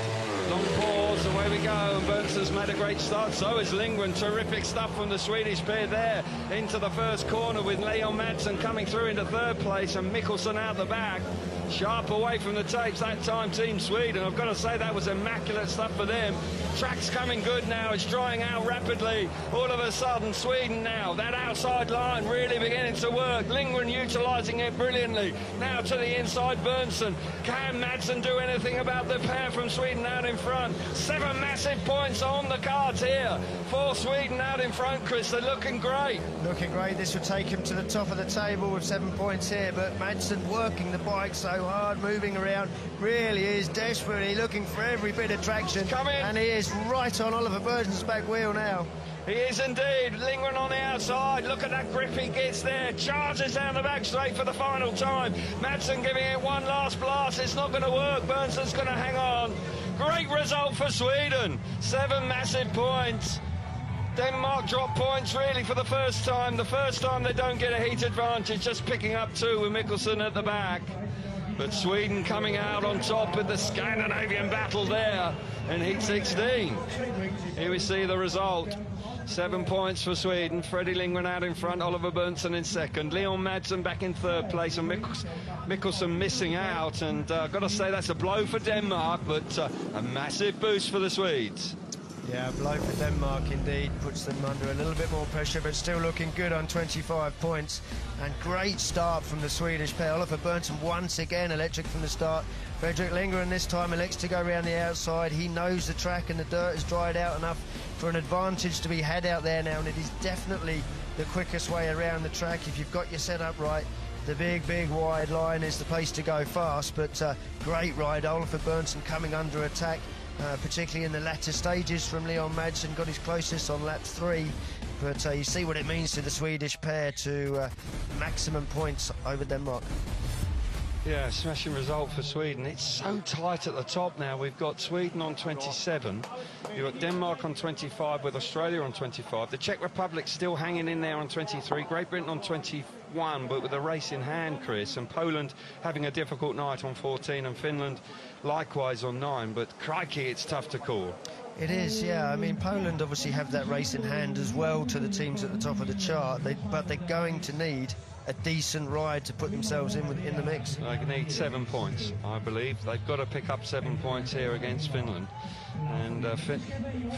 Long pause, away we go, and Berntzon's made a great start, so is Lindgren. Terrific stuff from the Swedish pair there, into the first corner with Leon Madsen coming through into 3rd place, and Mickelsen out the back. Sharp away from the tapes that time, Team Sweden. I've got to say that was immaculate stuff for them. Track's coming good now. It's drying out rapidly. All of a sudden, Sweden now, that outside line really beginning to work. Lindgren utilising it brilliantly. Now to the inside, Berntzon. Can Madsen do anything about the pair from Sweden out in front? 7 massive points on the cards here for Sweden out in front, Chris. They're looking great. Looking great. This would take him to the top of the table with 7 points here, but Madsen working the bike so hard, moving around, really is desperately looking for every bit of traction. And he is right on Oliver Vojens' back wheel now. He is indeed. Lindgren on the outside. Look at that grip he gets there. Charges down the back straight for the final time. Madsen giving it one last blast. It's not going to work. Berntzon's going to hang on. Great result for Sweden. 7 massive points. Denmark drop points really for the first time. The first time they don't get a heat advantage, just picking up 2 with Mickelsen at the back. But Sweden coming out on top with the Scandinavian battle there in Heat 16. Here we see the result. 7 points for Sweden. Freddie Lindgren out in front, Oliver Berntzon in second. Leon Madsen back in third place, and Mickelsen missing out. And I've got to say that's a blow for Denmark, but a massive boost for the Swedes. Yeah, a blow for Denmark indeed, puts them under a little bit more pressure, but still looking good on 25 points. And great start from the Swedish pair. Oliver Berntzon once again electric from the start. Fredrik Lindgren this time elects to go around the outside. He knows the track and the dirt has dried out enough for an advantage to be had out there now, and it is definitely the quickest way around the track if you've got your setup right. The big wide line is the place to go fast, but great ride. Oliver Berntzon coming under attack, particularly in the latter stages from Leon Madsen. Got his closest on lap 3, but you see what it means to the Swedish pair to maximum points over Denmark. Yeah, smashing result for Sweden. It's so tight at the top now. We've got Sweden on 27. You've got Denmark on 25 with Australia on 25. The Czech Republic still hanging in there on 23. Great Britain on 21, but with a race in hand, Chris. And Poland having a difficult night on 14, and Finland likewise on 9. But crikey, it's tough to call. It is, yeah. I mean, Poland obviously have that race in hand as well to the teams at the top of the chart, but they're going to need a decent ride to put themselves in the mix. They need 7 points, I believe. They've got to pick up 7 points here against Finland. And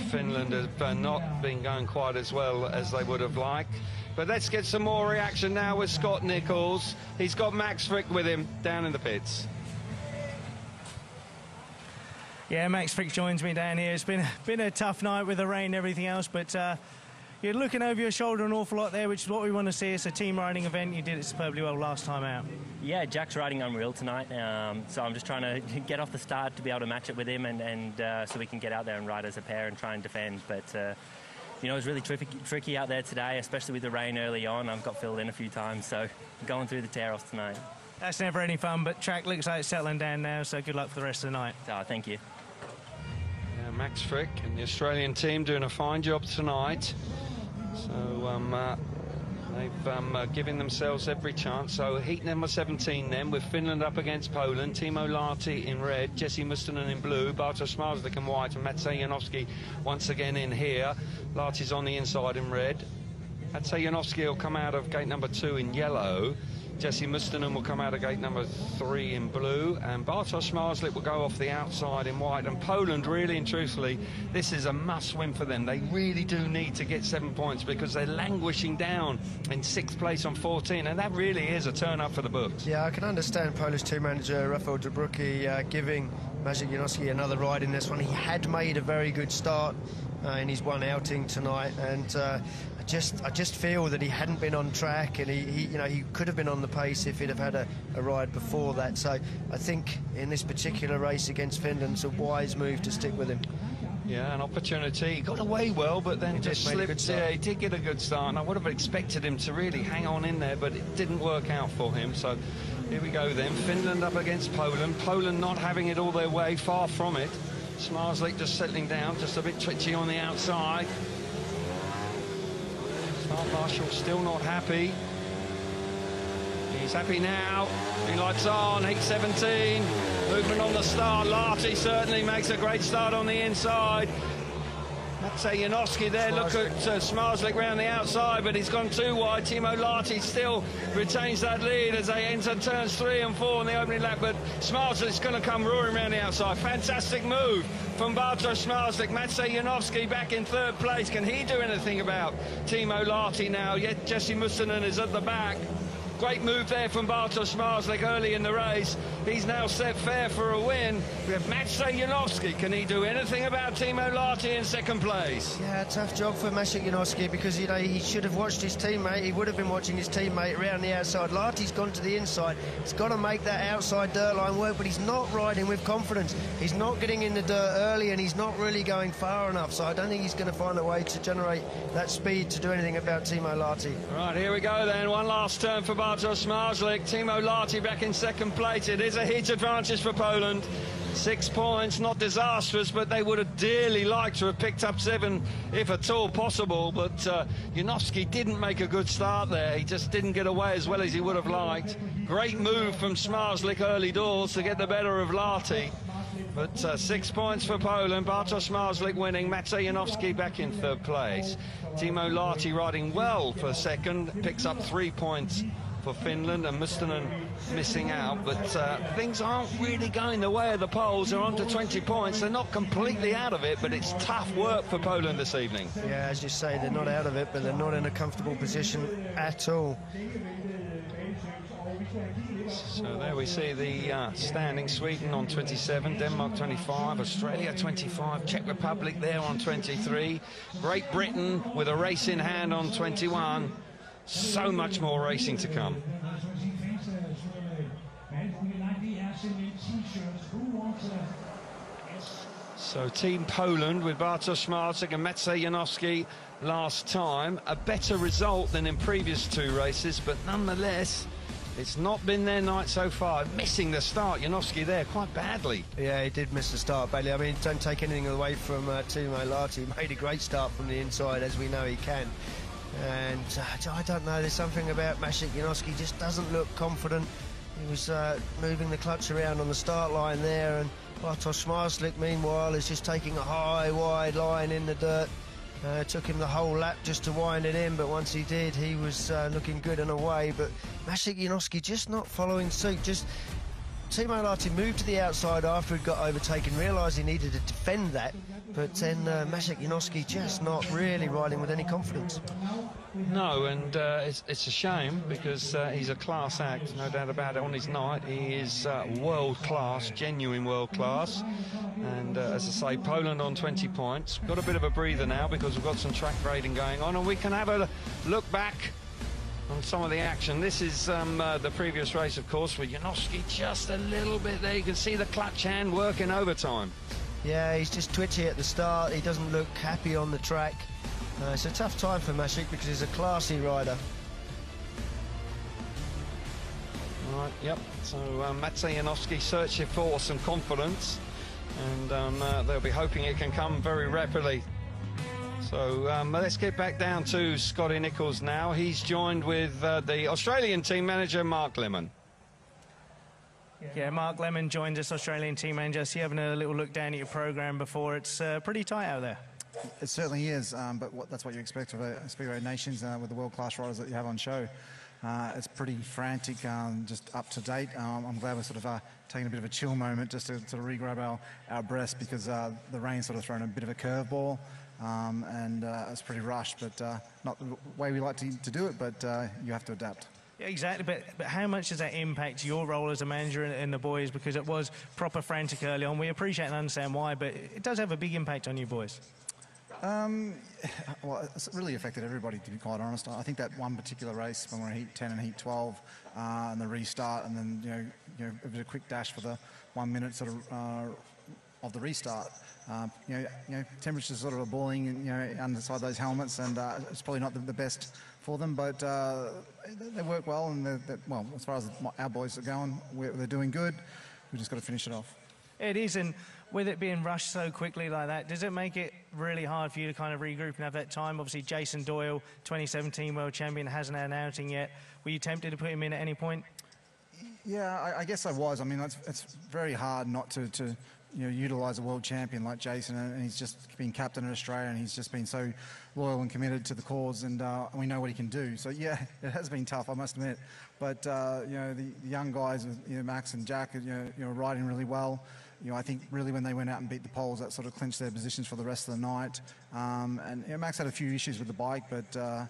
Finland have not been going quite as well as they would have liked. But let's get some more reaction now with Scott Nicholls. He's got Max Fricke with him down in the pits. Yeah, Max Fricke joins me down here. It's been a tough night with the rain and everything else, but you're looking over your shoulder an awful lot there, which is what we want to see. It's a team riding event. You did it superbly well last time out. Yeah, Jack's riding unreal tonight, so I'm just trying to get off the start to be able to match it with him, and so we can get out there and ride as a pair and try and defend. But you know, it was really tricky out there today, especially with the rain early on. I've got filled in a few times, so going through the tear-offs tonight. That's never any fun, but track looks like it's settling down now, so good luck for the rest of the night. Oh, thank you. Yeah, Max Fricke and the Australian team doing a fine job tonight. So they've given themselves every chance. So heat number 17 then, with Finland up against Poland. Timo Lahti in red, Jesse Mustonen in blue, Bartosz Zmarzlik in white, and Maciej Janowski once again in here. Lahti's on the inside in red. Maciej Janowski will come out of gate number 2 in yellow. Jesse Mustonen will come out of gate number 3 in blue, and Bartosz Zmarzlik will go off the outside in white. And Poland, really and truthfully, this is a must-win for them. They really do need to get 7 points because they're languishing down in 6th place on 14, and that really is a turn-up for the books. Yeah, I can understand Polish team manager Rafał Dobrucki giving Maciej Janowski another ride in this one. He had made a very good start in his one outing tonight, and I just feel that he hadn't been on track, and he could have been on the pace if he'd have had a ride before that. So I think in this particular race against Finland, it's a wise move to stick with him. Yeah, an opportunity. He got away well, but then just slipped. Yeah, he did get a good start, and I would have expected him to really hang on in there, but it didn't work out for him. So here we go then. Finland up against Poland. Poland not having it all their way, far from it. Zmarzlik just settling down, just a bit twitchy on the outside. Start Marshall still not happy. He's happy now. He lights on. Heat 17. Movement on the start. Lahti certainly makes a great start on the inside. Maciej Janowski there, look at Zmarzlik round the outside, but he's gone too wide. Timo Lahti still retains that lead as they enter turns 3 and 4 in the opening lap, but Zmarzlik's going to come roaring round the outside. Fantastic move from Bartosz Zmarzlik. Maciej Janowski back in 3rd place. Can he do anything about Timo Lahti now? Yet Jesse Mustonen is at the back. Great move there from Bartosz Zmarzlik early in the race. He's now set fair for a win. We have Maciej Janowski. Can he do anything about Timo Lahti in 2nd place? Yeah, tough job for Maciej Janowski because, you know, he should have watched his teammate. He would have been watching his teammate around the outside. Lahti's gone to the inside. He's got to make that outside dirt line work, but he's not riding with confidence. He's not getting in the dirt early, and he's not really going far enough. So I don't think he's going to find a way to generate that speed to do anything about Timo Lahti. Right, here we go then. One last turn for Bartosz Zmarzlik. Timo Lahti back in 2nd place. It is a heat advantage for Poland. 6 points, not disastrous, but they would have dearly liked to have picked up 7 if at all possible. But Janowski didn't make a good start there. He just didn't get away as well as he would have liked. Great move from Zmarzlik early doors to get the better of Lahti. But 6 points for Poland. Bartosz Zmarzlik winning. Maciej Janowski back in 3rd place. Timo Lahti riding well for 2nd. Picks up 3 points for Finland, and Mustonen missing out, but things aren't really going the way of the Poles. They're on to 20 points. They're not completely out of it, but it's tough work for Poland this evening. Yeah, as you say, they're not out of it, but they're not in a comfortable position at all. So there we see the standing. Sweden on 27, Denmark 25, Australia 25, Czech Republic there on 23, Great Britain with a race in hand on 21. So much more racing to come. So Team Poland with Bartosz Zmarzlik and Maciej Janowski last time. A better result than in previous 2 races, but nonetheless, it's not been their night so far. Missing the start, Janowski there quite badly. Yeah, he did miss the start badly. I mean, don't take anything away from Timo Lahti. He made a great start from the inside, as we know he can. And I don't know, there's something about Maciej Janowski, just doesn't look confident. He was moving the clutch around on the start line there, and Bartosz Zmarzlik, meanwhile, is just taking a high, wide line in the dirt. It took him the whole lap just to wind it in, but once he did, he was looking good and away. But Maciej Janowski just not following suit. Timo Lahti moved to the outside after he'd got overtaken, realised he needed to defend that, but then Maciej Janowski just not really riding with any confidence. No, and it's a shame because he's a class act, no doubt about it. On his night, he is world-class, genuine world-class. And as I say, Poland on 20 points. Got a bit of a breather now because we've got some track grading going on, and we can have a look back on some of the action. This is the previous race, of course, with Janowski just a little bit there. You can see the clutch hand working overtime. Yeah, he's just twitchy at the start. He doesn't look happy on the track. It's a tough time for Maciej because he's a classy rider. Right, yep. So Maciej Janowski searching for some confidence, and they'll be hoping it can come very rapidly. So let's get back down to Scotty Nicholls now. He's joined with the Australian team manager, Mark Lemon. Yeah, Mark Lemon joins us, Australian team manager. So you're having a little look down at your programme before. It's pretty tight out there. It certainly is, but that's what you expect of a Speedway Nations with the world-class riders that you have on show. It's pretty frantic, just up to date. I'm glad we're sort of taking a bit of a chill moment just to sort of re-grab our breath because the rain's sort of thrown a bit of a curveball. And it's pretty rushed, but not the way we like to do it, but you have to adapt. Yeah, exactly, but how much does that impact your role as a manager and the boys? Because it was proper frantic early on. We appreciate and understand why, but it does have a big impact on you boys. Well, it's really affected everybody, to be quite honest. I think that one particular race when we were in Heat 10 and Heat 12 and the restart, and then it was a quick dash for the 1 minute sort of the restart. Temperatures sort of are boiling, underside those helmets, and it's probably not the best for them, but they work well, and well, as far as our boys are going, they're doing good. We've just got to finish it off. It is, and with it being rushed so quickly like that, does it make it really hard for you to kind of regroup and have that time? Obviously, Jason Doyle, 2017 world champion, hasn't had an outing yet. Were you tempted to put him in at any point? Yeah, I guess I was. I mean, it's very hard not to utilise a world champion like Jason, and he's just been captain of Australia, and he's just been so loyal and committed to the cause, and we know what he can do. So yeah, it has been tough, I must admit. But the young guys, Max and Jack, riding really well. I think really when they went out and beat the poles, that sort of clinched their positions for the rest of the night. And Max had a few issues with the bike, but I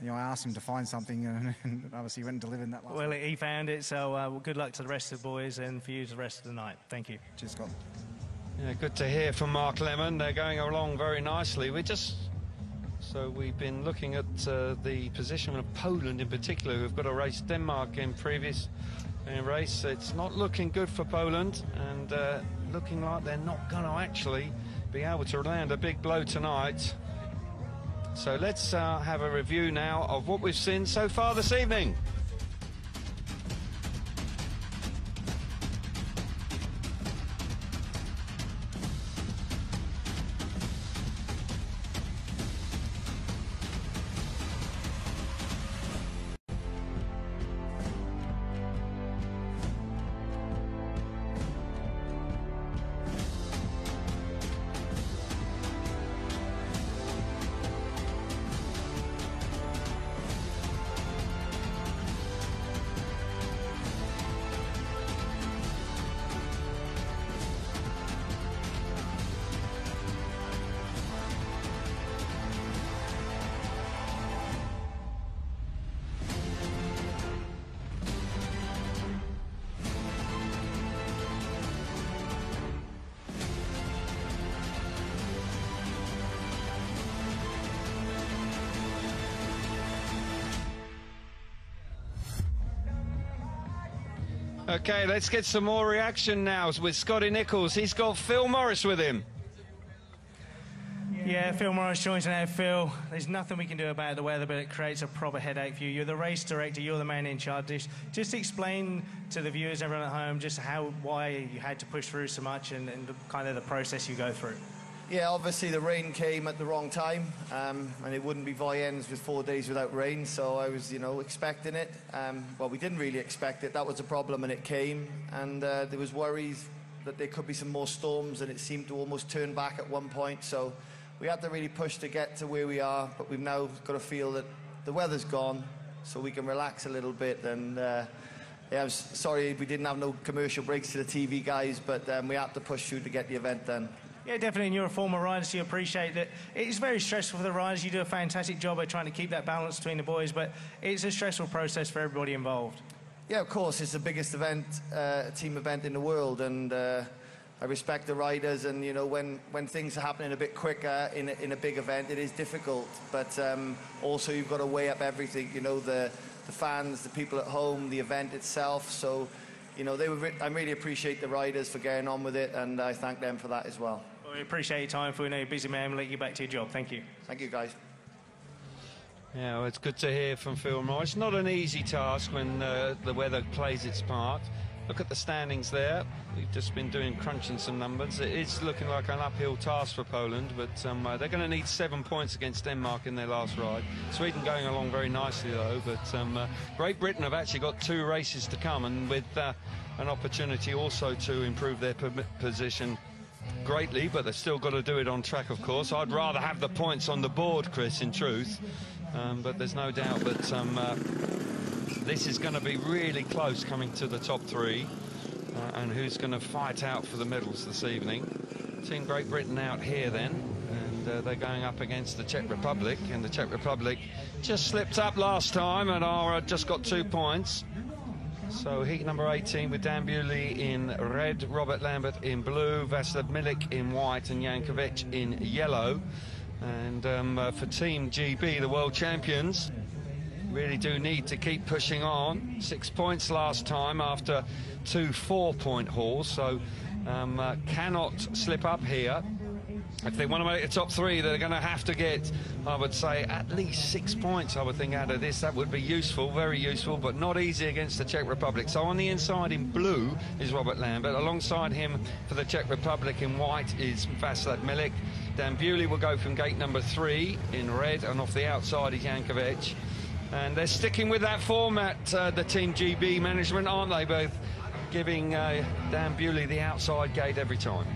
asked him to find something, and obviously he went and delivered in that last. Well, he found it, so good luck to the rest of the boys and for you the rest of the night. Thank you. Cheers, Scott. Yeah, good to hear from Mark Lemon. They're going along very nicely. So we've been looking at the position of Poland in particular, who've got to race Denmark in previous race. It's not looking good for Poland, and looking like they're not going to actually be able to land a big blow tonight. So let's have a review now of what we've seen so far this evening. Okay, let's get some more reaction now with Scotty Nichols. He's got Phil Morris with him. Yeah, Phil Morris joins now. Phil, there's nothing we can do about the weather, but it creates a proper headache for you. You're the race director, you're the man in charge. Just explain to the viewers, everyone at home, just why you had to push through so much and kind of the process you go through. Yeah, obviously the rain came at the wrong time, and it wouldn't be Vojens with 4 days without rain, so I was, expecting it. Well, we didn't really expect it. That was a problem, and it came, and there was worries that there could be some more storms, and it seemed to almost turn back at one point, so we had to really push to get to where we are, but we've now got to feel that the weather's gone, so we can relax a little bit, and yeah, I'm sorry we didn't have no commercial breaks to the TV guys, but we had to push through to get the event done. Yeah, definitely, and you're a former rider, so you appreciate that. It's very stressful for the riders. You do a fantastic job at trying to keep that balance between the boys, but it's a stressful process for everybody involved. Yeah, of course, it's the biggest event, team event in the world, and I respect the riders, and when things are happening a bit quicker in a big event, it is difficult, but also you've got to weigh up everything, the fans, the people at home, the event itself, so I really appreciate the riders for getting on with it, and I thank them for that as well. Well, we appreciate your time. For we know you're a busy man, we'll let you back to your job. Thank you. Thank you, guys. Yeah, well, it's good to hear from Phil Morris. It's not an easy task when the weather plays its part. Look at the standings there. We've just been crunching some numbers. It is looking like an uphill task for Poland, but they're going to need 7 points against Denmark in their last ride. Sweden going along very nicely, though, but Great Britain have actually got 2 races to come, and with an opportunity also to improve their position greatly, but they've still got to do it on track, of course. I'd rather have the points on the board, Chris, in truth, but there's no doubt that this is going to be really close coming to the top 3, and who's going to fight out for the medals this evening. Team Great Britain out here then, and they're going up against the Czech Republic, and the Czech Republic just slipped up last time and are just got 2 points. So heat number 18 with Dan Bewley in red, Robert Lambert in blue, Vaclav Milik in white, and Jan Kvech in yellow. And for Team GB, the world champions, really do need to keep pushing on. 6 points last time after 2 4-point hauls, so cannot slip up here. If they want to make the top 3, they're going to have to get, I would say, at least 6 points, I would think, out of this. That would be useful, very useful, but not easy against the Czech Republic. So on the inside in blue is Robert Lambert. Alongside him for the Czech Republic in white is Vaclav Milik. Dan Bewley will go from gate number 3 in red, and off the outside is Jan Kvech. And they're sticking with that format, the Team GB management, aren't they, both? giving Dan Bewley the outside gate every time.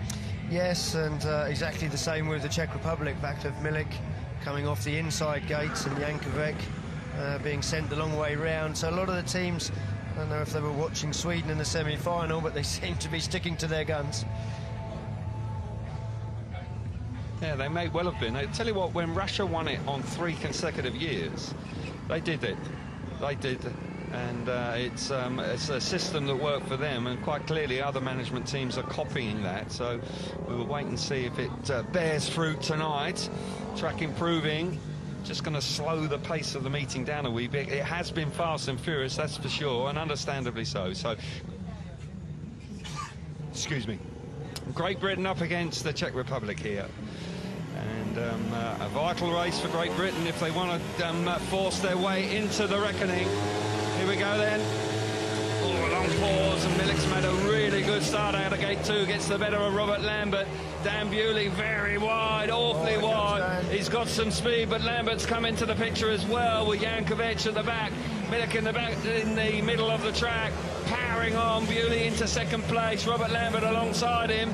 Yes, and exactly the same with the Czech Republic. Vaclav Milik coming off the inside gates and Kvech being sent the long way round. So a lot of the teams, I don't know if they were watching Sweden in the semi-final, but they seem to be sticking to their guns. Yeah, they may well have been. I tell you what, when Russia won it on 3 consecutive years, they did it. They did. And it's a system that worked for them, and quite clearly other management teams are copying that. So we will wait and see if it bears fruit tonight. Track improving, just going to slow the pace of the meeting down a wee bit. It has been fast and furious, that's for sure, and understandably so. So, excuse me. Great Britain up against the Czech Republic here. And a vital race for Great Britain if they want to force their way into the reckoning. Here we go then. Oh, a long pause, and Milik's made a really good start out of gate 2. Gets the better of Robert Lambert. Dan Bewley very wide, awfully wide. He's got some speed, but Lambert's come into the picture as well with Kvech at the back. Milik in the back, in the middle of the track, powering on. Bewley into second place. Robert Lambert alongside him.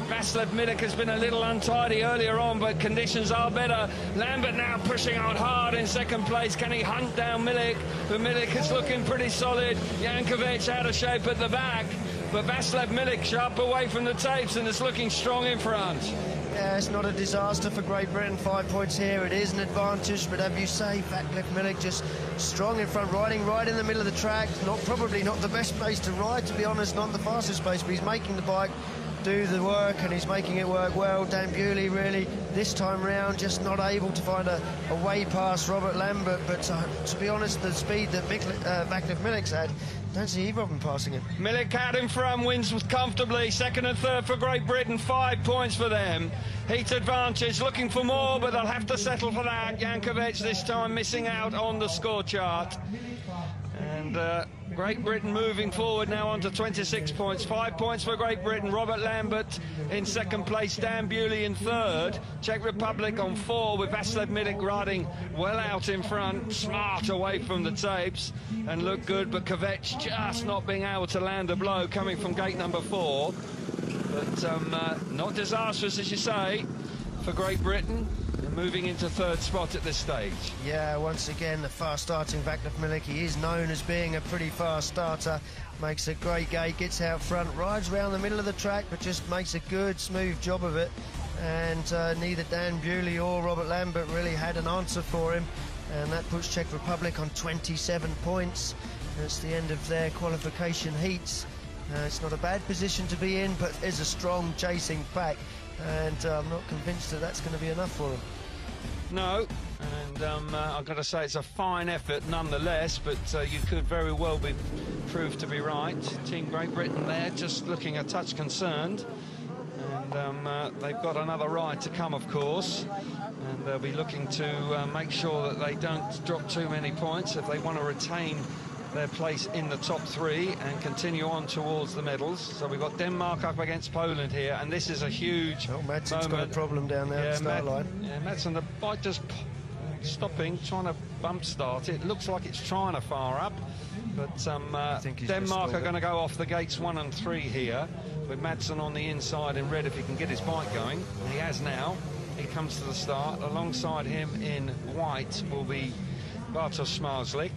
Vaclav Milik has been a little untidy earlier on, but conditions are better. Lambert now pushing out hard in second place. Can he hunt down Milik? But Milik is looking pretty solid. Kvech out of shape at the back. But Vaclav Milik sharp away from the tapes and is looking strong in front. Yeah, it's not a disaster for Great Britain. 5 points here. It is an advantage, but as you say, Vaclav Milik just strong in front, riding right in the middle of the track. Probably not the best pace to ride, to be honest, not the fastest pace, but he's making the bike do the work, and he's making it work well. Dan Bewley really this time round just not able to find a way past Robert Lambert, but to be honest, the speed that Vaclav Milik's had, don't see either of them passing him. Milik out in front, wins comfortably. Second and third for Great Britain, 5 points for them. Heat advantage, looking for more, but they'll have to settle for that. Kvech this time missing out on the score chart. And Great Britain moving forward now on to 26 points. 5 points for Great Britain. Robert Lambert in second place. Dan Bewley in third. Czech Republic on 4 with Vaclav Milik riding well out in front. Smart away from the tapes and looked good, but Kvech just not being able to land a blow coming from gate number 4. But not disastrous, as you say, for Great Britain. Moving into third spot at this stage. Yeah, once again, the fast-starting Vaclav Milik. He is known as being a pretty fast starter. Makes a great gate, gets out front, rides around the middle of the track, but just makes a good, smooth job of it. And neither Dan Bewley or Robert Lambert really had an answer for him. And that puts Czech Republic on 27 points. That's the end of their qualification heats. It's not a bad position to be in, but there's a strong chasing pack. And I'm not convinced that that's going to be enough for them. No, and I've got to say it's a fine effort nonetheless, but you could very well be proved to be right. Team Great Britain there just looking a touch concerned, and they've got another ride to come, of course, and they'll be looking to make sure that they don't drop too many points if they want to retain their place in the top 3 and continue on towards the medals. So we've got Denmark up against Poland here, and this is a huge Madsen's got a problem down there at the start line. Yeah, Madsen, the bike just stopping, trying to bump start. It looks like it's trying to fire up, but Denmark are going to go off the gates 1 and 3 here, with Madsen on the inside in red if he can get his bike going. He has now. He comes to the start. Alongside him in white will be Bartosz Zmarzlik.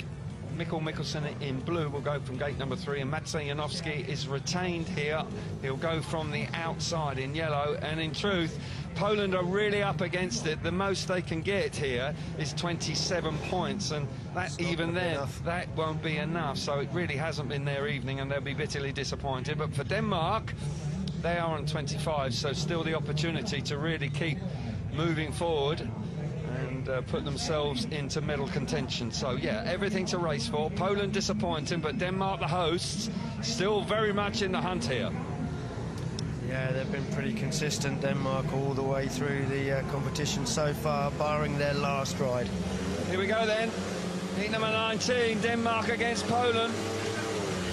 Mickelsen in blue will go from gate number 3, and Maciej Janowski is retained here. He'll go from the outside in yellow, and in truth, Poland are really up against it. The most they can get here is 27 points, and that even then, that won't be enough. So it really hasn't been their evening, and they'll be bitterly disappointed. But for Denmark, they are on 25, so still the opportunity to really keep moving forward and put themselves into medal contention. So yeah, everything to race for. Poland disappointing, but Denmark, the hosts, still very much in the hunt here. Yeah, they've been pretty consistent, Denmark, all the way through the competition so far, barring their last ride. Here we go then. Heat number 19, Denmark against Poland.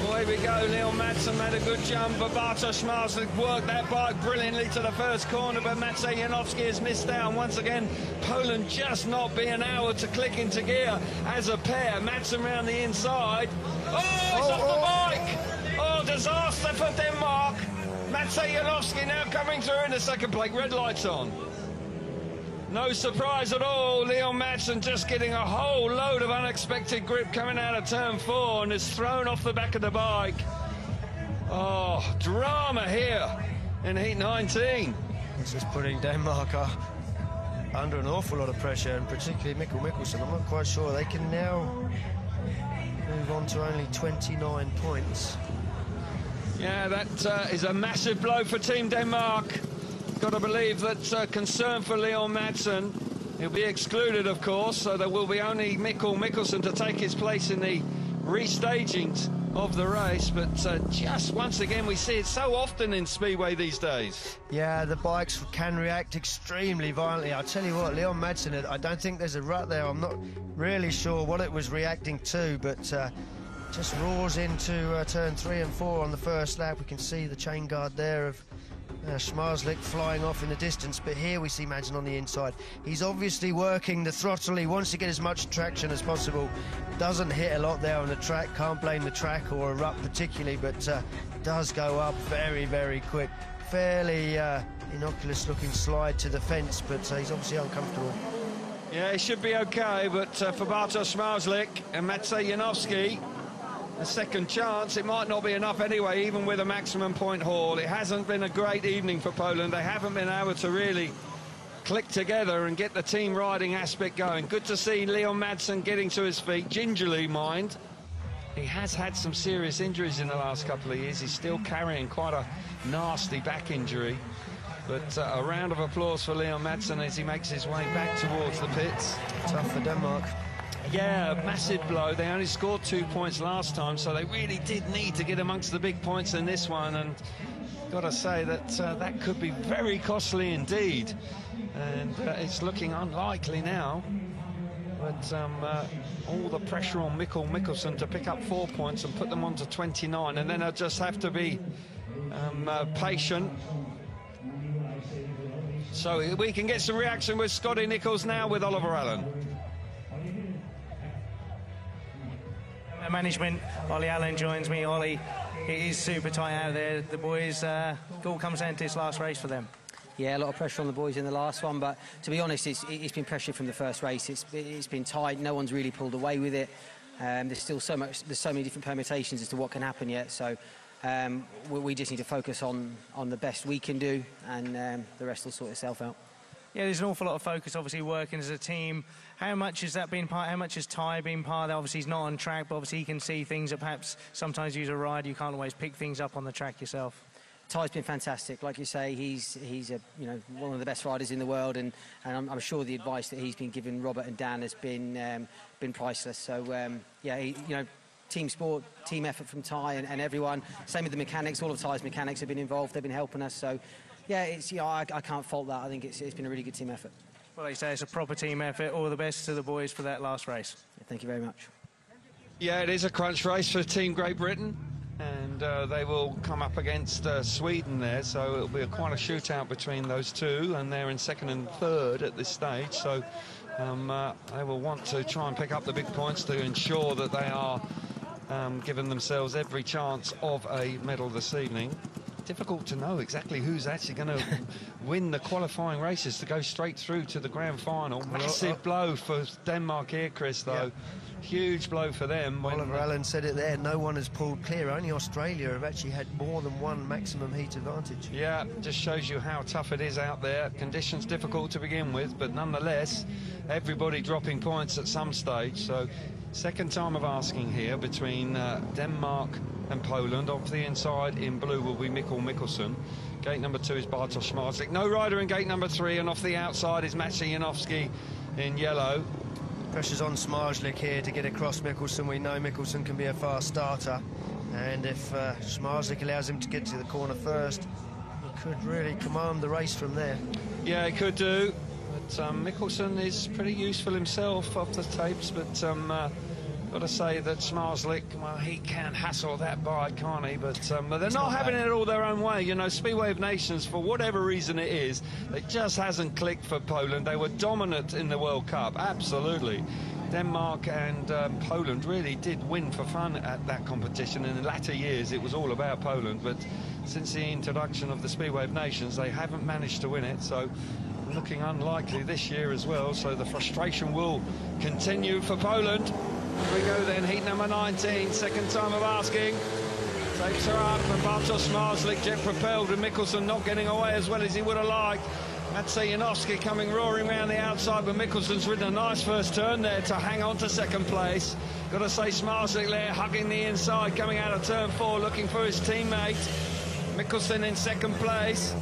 Well, here we go. Leon Madsen made a good jump, but Bartosz Zmarzlik worked that bike brilliantly to the first corner, but Maciej Janowski has missed out. Once again, Poland just not being able to click into gear as a pair. Madsen round the inside. Oh, it's off the bike! Oh, disaster for Denmark. Maciej Janowski now coming through in the second plate. Red lights on. No surprise at all. Leon Madsen just getting a whole load of unexpected grip coming out of turn 4 and is thrown off the back of the bike. Oh, drama here in heat 19. This is putting Denmark under an awful lot of pressure, and particularly Mickelsen. I'm not quite sure. They can now move on to only 29 points. Yeah, that is a massive blow for Team Denmark. Got to believe that concern for Leon Madsen. He'll be excluded, of course, so there will be only Mickelsen to take his place in the restagings of the race. But just once again, we see it so often in Speedway these days. Yeah, the bikes can react extremely violently. I'll tell you what, Leon Madsen, I don't think there's a rut there. I'm not really sure what it was reacting to, but just roars into turn 3 and 4 on the first lap. We can see the chain guard there of Zmarzlik flying off in the distance, but here we see Madsen on the inside. He's obviously working the throttle. He wants to get as much traction as possible. Doesn't hit a lot there on the track. Can't blame the track or a rut particularly, but does go up very, very quick. Fairly innocuous looking slide to the fence, but he's obviously uncomfortable. Yeah, he should be okay, but for Bartosz Zmarzlik and Maciej Janowski, a second chance, it might not be enough anyway, even with a maximum point haul. It hasn't been a great evening for Poland. They haven't been able to really click together and get the team riding aspect going. Good to see Leon Madsen getting to his feet, gingerly, mind. He has had some serious injuries in the last couple of years. He's still carrying quite a nasty back injury. But a round of applause for Leon Madsen as he makes his way back towards the pits. Tough for Denmark. Yeah, massive blow. They only scored 2 points last time, so they really did need to get amongst the big points in this one. And got to say that that could be very costly indeed. And it's looking unlikely now. But all the pressure on Mickelsen to pick up 4 points and put them on to 29. And then they'll just have to be patient. So we can get some reaction with Scotty Nichols now with Oliver Allen. Management, Ollie Allen joins me. Ollie, it is super tight out there. The boys, it all comes down to this last race for them. Yeah, a lot of pressure on the boys in the last one, but to be honest, it's been pressure from the first race. It's been tight. No one's really pulled away with it. There's still so many different permutations as to what can happen yet. So we just need to focus on the best we can do, and the rest will sort itself out. Yeah, there's an awful lot of focus, obviously, working as a team. How much has that been part? How much has Ty been part of that? Obviously, he's not on track, but obviously he can see things that perhaps sometimes you as a rider, you can't always pick things up on the track yourself. Ty's been fantastic. Like you say, he's a, one of the best riders in the world, and I'm sure the advice that he's been giving Robert and Dan has been priceless. So yeah, team sport, team effort from Ty and everyone. Same with the mechanics. All of Ty's mechanics have been involved. They've been helping us. So yeah, I can't fault that. I think it's been a really good team effort. Well, like you say, it's a proper team effort. All the best to the boys for that last race. Yeah, thank you very much. Yeah, it is a crunch race for Team Great Britain, and they will come up against Sweden there, so it'll be quite a shootout between those two, and they're in second and third at this stage, so they will want to try and pick up the big points to ensure that they are giving themselves every chance of a medal this evening. Difficult to know exactly who's actually going to win the qualifying races to go straight through to the grand final. Massive blow for Denmark here, Chris, though. Yeah. Huge blow for them. Oliver Allen said it there, no one has pulled clear. Only Australia have actually had more than one maximum heat advantage. Yeah, just shows you how tough it is out there. Conditions difficult to begin with, but nonetheless, everybody dropping points at some stage. So second time of asking here between Denmark and Poland. Off the inside in blue will be Mickelsen. Gate number 2 is Bartosz Zmarzlik. No rider in gate number 3, and off the outside is Maciej Janowski in yellow. Pressure's on Zmarzlik here to get across Mickelsen. We know Mickelsen can be a fast starter, and if Zmarzlik allows him to get to the corner first, he could really command the race from there. Yeah, he could do, but Mickelsen is pretty useful himself off the tapes, but got to say that Zmarzlik, well, he can hassle that bike, can't he? But they're not having it all their own way. Speedway of Nations, for whatever reason it is, it just hasn't clicked for Poland. They were dominant in the World Cup, absolutely. Denmark and Poland really did win for fun at that competition. In the latter years, it was all about Poland, but since the introduction of the Speedway of Nations, they haven't managed to win it, so looking unlikely this year as well, so the frustration will continue for Poland. Here we go then, heat number 19, second time of asking. Takes her up, and Bartosz Zmarzlik jet propelled, and Mickelsen not getting away as well as he would have liked. Maciej Janowski coming roaring round the outside, but Mikkelsen's ridden a nice first turn there to hang on to second place. Got to say, Zmarzlik there hugging the inside, coming out of turn 4, looking for his teammate. Mickelsen in second place.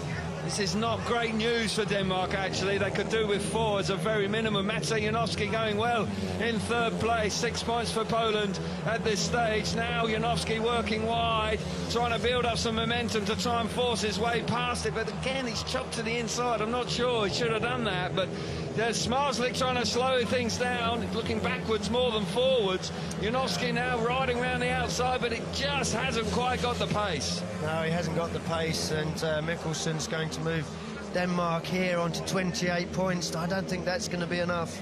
This is not great news for Denmark, actually. They could do with 4 as a very minimum. Maciej Janowski going well in third place. 6 points for Poland at this stage. Now Janowski working wide, trying to build up some momentum to try and force his way past it. But again, he's chopped to the inside. I'm not sure he should have done that. But there's Zmarzlik trying to slow things down, looking backwards more than forwards. Janowski now riding around the outside, but it just hasn't quite got the pace. No, he hasn't got the pace, and Mikkelsen's going to move Denmark here on to 28 points. I don't think that's going to be enough.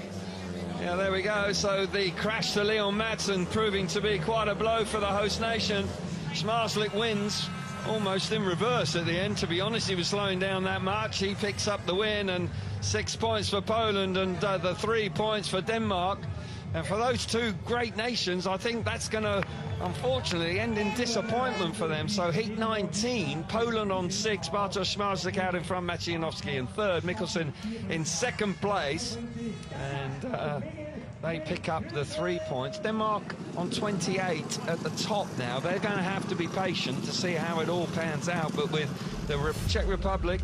Yeah, there we go. So the crash to Leon Madsen proving to be quite a blow for the host nation. Zmarzlik wins almost in reverse at the end. To be honest, he was slowing down that much. He picks up the win, and 6 points for Poland and the 3 points for Denmark. And for those two great nations, I think that's going to, unfortunately, end in disappointment for them. So heat 19, Poland on 6, Bartosz Zmarzlik out in front, Maciej Janowski in third, Mickelsen in second place. And they pick up the 3 points. Denmark on 28 at the top now. They're going to have to be patient to see how it all pans out. But with the Czech Republic,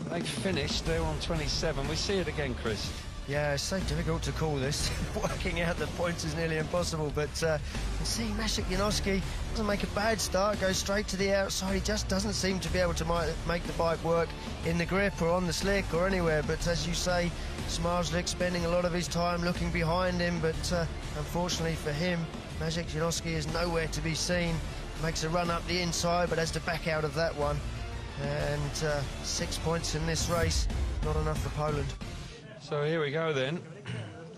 they've finished. They're on 27. We see it again, Chris. Yeah, it's so difficult to call this. Working out the points is nearly impossible, but you see Maciej Janowski doesn't make a bad start, goes straight to the outside. He just doesn't seem to be able to make the bike work in the grip or on the slick or anywhere. But as you say, Zmarzlik spending a lot of his time looking behind him, but unfortunately for him, Maciej Janowski is nowhere to be seen. Makes a run up the inside, but has to back out of that one. And 6 points in this race, not enough for Poland. So here we go then.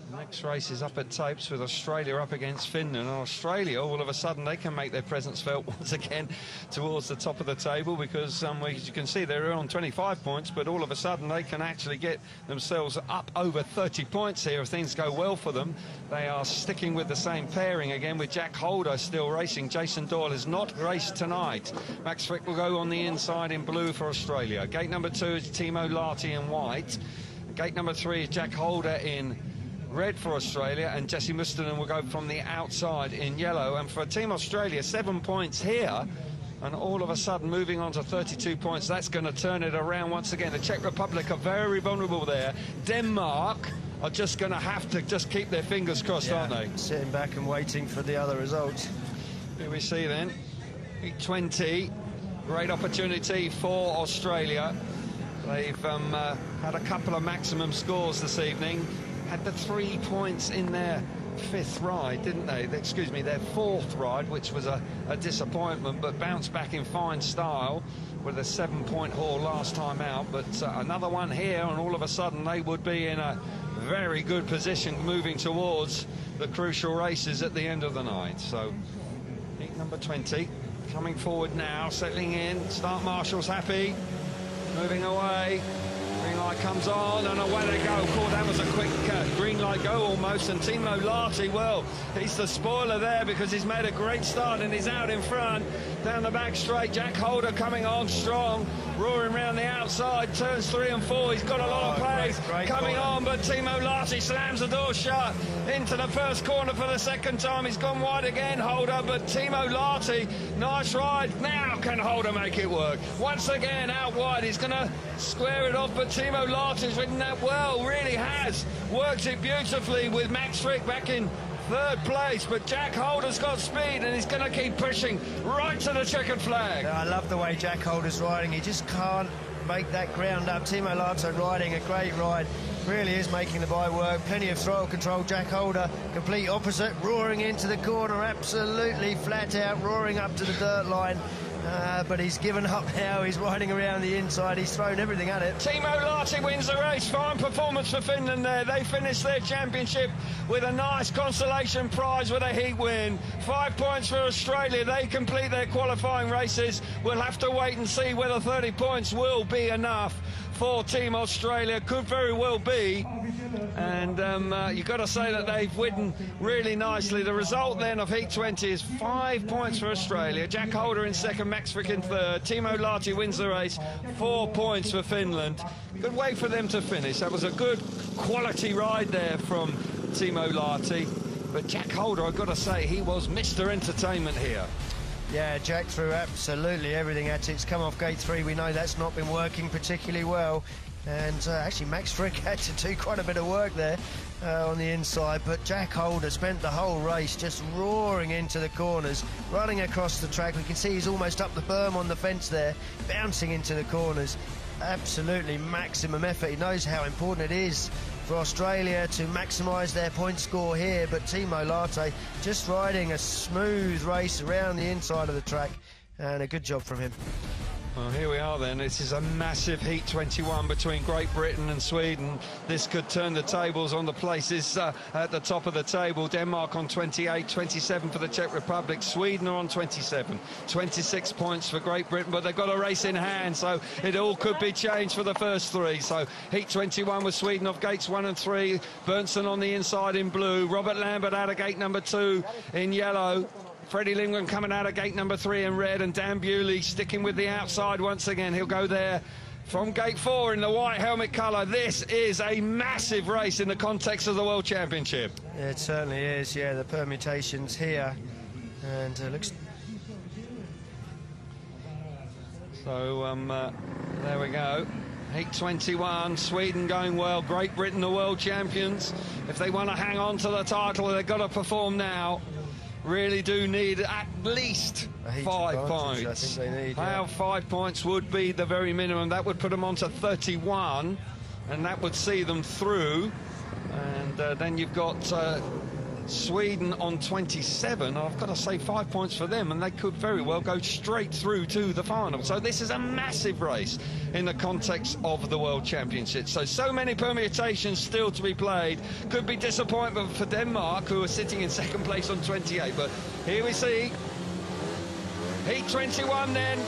Next race is up at Tapes with Australia up against Finland. And Australia, all of a sudden, they can make their presence felt once again towards the top of the table, because as you can see, they're on 25 points, but all of a sudden they can actually get themselves up over 30 points here if things go well for them. They are sticking with the same pairing again, with Jack Holder still racing. Jason Doyle has not raced tonight. Max Fricke will go on the inside in blue for Australia. Gate number 2 is Timo Lahti in white. Gate number 3 is Jack Holder in red for Australia, and Jesse Mustonen will go from the outside in yellow. And for Team Australia, 7 points here, and all of a sudden moving on to 32 points. That's going to turn it around once again. The Czech Republic are very vulnerable there. Denmark are just going to have to just keep their fingers crossed, aren't they? Sitting back and waiting for the other results. Here we see then, 20, great opportunity for Australia. They've had a couple of maximum scores this evening. Had the 3 points in their 5th ride, didn't they? Excuse me, their 4th ride, which was a disappointment, but bounced back in fine style with a 7-point haul last time out. But another one here, and all of a sudden they would be in a very good position moving towards the crucial races at the end of the night. So heat number 20 coming forward now, settling in. Start Marshall's happy. Moving away, green light comes on, and away they go. Of course, that was a quick green light go almost, and Timo Lahti, well, he's the spoiler there because he's made a great start and he's out in front. Down the back straight, Jack Holder coming on strong, roaring around the outside, turns 3 and 4, he's got a lot of pace coming on, but Timo Lahti slams the door shut into the first corner for the second time. He's gone wide again, Holder, but Timo Lahti, nice ride. Now can Holder make it work? Once again, out wide, he's going to square it off, but Timo Lahti's ridden that well, really has. Works it beautifully with Max Fricke back in 3rd place, but Jack Holder's got speed and he's going to keep pushing right to the checkered flag. I love the way Jack Holder's riding. He just can't make that ground up. Timo Lahti riding a great ride. Really is making the bike work. Plenty of throttle control. Jack Holder, complete opposite, roaring into the corner, absolutely flat out, roaring up to the dirt line. but he's given up now. He's riding around the inside. He's thrown everything at it. Timo Lahti wins the race. Fine performance for Finland there. They finished their championship with a nice consolation prize with a heat win. 5 points for Australia. They complete their qualifying races. We'll have to wait and see whether 30 points will be enough for Team Australia. Could very well be. And you've got to say that they've ridden really nicely. The result then of Heat 20 is 5 points for Australia. Jack Holder in second, Max Fricke in third. Timo Lahti wins the race. 4 points for Finland. Good way for them to finish. That was a good quality ride there from Timo Lahti. But Jack Holder, I've got to say, he was Mr. Entertainment here. Yeah, Jack threw absolutely everything at it. It's come off gate 3. We know that's not been working particularly well. And actually, Max Fricke had to do quite a bit of work there on the inside. But Jack Holder spent the whole race just roaring into the corners, running across the track. We can see he's almost up the berm on the fence there, bouncing into the corners. Absolutely maximum effort. He knows how important it is for Australia to maximise their point score here, but Timo Lahti just riding a smooth race around the inside of the track, and a good job from him. Well, here we are then. This is a massive Heat 21 between Great Britain and Sweden. This could turn the tables on the places at the top of the table. Denmark on 28, 27 for the Czech Republic. Sweden are on 27. 26 points for Great Britain, but they've got a race in hand, so it all could be changed for the first 3. So Heat 21 with Sweden off gates 1 and 3. Berntzon on the inside in blue. Robert Lambert out of gate number 2 in yellow. Freddie Lindgren coming out of gate number 3 in red, and Dan Bewley sticking with the outside once again. He'll go there from gate 4 in the white helmet colour. This is a massive race in the context of the World Championship. It certainly is, yeah, the permutations here. And looks... So, there we go. Heat 21, Sweden going well, Great Britain the world champions. If they want to hang on to the title, they've got to perform now. Really do need at least 5 points. I think they need, yeah. 5 points would be the very minimum. That would put them on to 31, and that would see them through. And then you've got Sweden on 27. I've got to say 5 points for them, and they could very well go straight through to the final. So this is a massive race in the context of the World Championship. So many permutations still to be played. Could be disappointment for Denmark, who are sitting in second place on 28. But here we see Heat 21 then.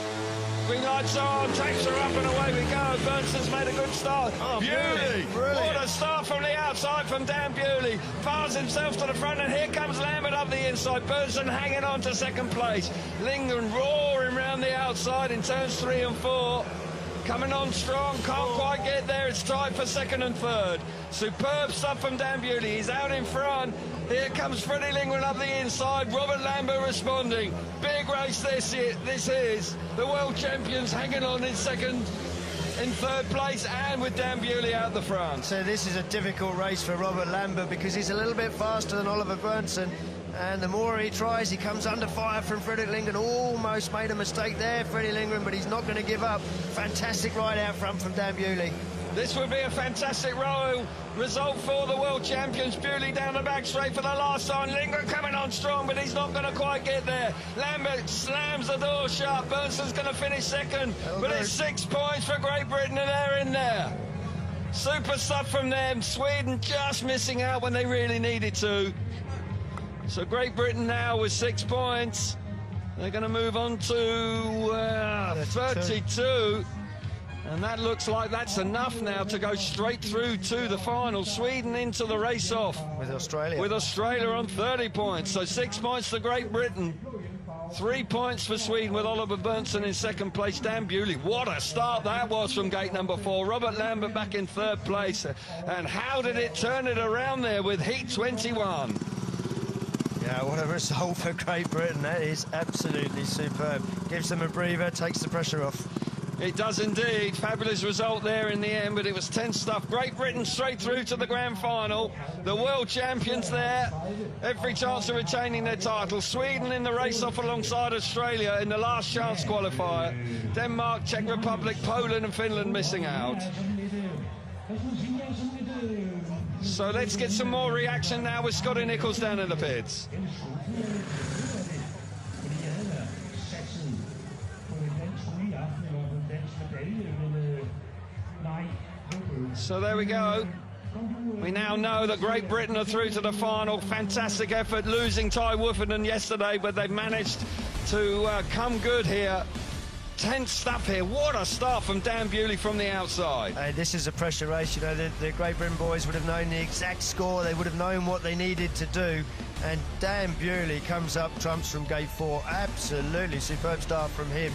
Green lights on, takes her up and away we go. Berntzon's made a good start. Oh, Bewley! What a start from the outside from Dan Bewley. Fires himself to the front, and here comes Lambert up the inside. Berntzon hanging on to second place. Lindgren roaring round the outside in turns 3 and 4. Coming on strong, can't quite get there. It's tied for second and third. Superb stuff from Dan Bewley. He's out in front. Here comes Freddie Lindgren up the inside. Robert Lambert responding. Big race this is. The world champions hanging on in second, in third place, and with Dan Bewley out the front. So this is a difficult race for Robert Lambert because he's a little bit faster than Oliver Berntzon. And the more he tries, he comes under fire from Fredrik Lindgren. Almost made a mistake there, Freddie Lindgren, but he's not going to give up. Fantastic ride out front from Dan Bewley. This would be a fantastic result for the world champions. Bewley down the back straight for the last time. Lindgren coming on strong, but he's not going to quite get there. Lambert slams the door shut. Berntzon's going to finish second, but it's 6 points for Great Britain, and they're in there. Super stuff from them. Sweden just missing out when they really needed to. So Great Britain now with 6 points. They're going to move on to 32. And that looks like that's enough now to go straight through to the final. Sweden into the race-off. With Australia. With Australia on 30 points. So 6 points to Great Britain. 3 points for Sweden with Oliver Berntzon in second place. Dan Bewley, what a start that was from gate number 4. Robert Lambert back in third place. And how did it turn it around there with Heat 21? Yeah, what a result for Great Britain. That is absolutely superb. Gives them a breather, takes the pressure off. It does indeed. Fabulous result there in the end, but it was tense stuff. Great Britain straight through to the grand final. The world champions there. Every chance of retaining their title. Sweden in the race-off alongside Australia in the last chance qualifier. Denmark, Czech Republic, Poland and Finland missing out. So let's get some more reaction now with Scotty Nichols down in the pits. So there we go. We now know that Great Britain are through to the final. Fantastic effort, losing Ty Woffinden yesterday, but they've managed to come good here. Tense stuff here. What a start from Dan Bewley from the outside. Hey, this is a pressure race. You know, the Great Britain boys would have known the exact score. They would have known what they needed to do. And Dan Bewley comes up trumps from gate 4. Absolutely superb start from him.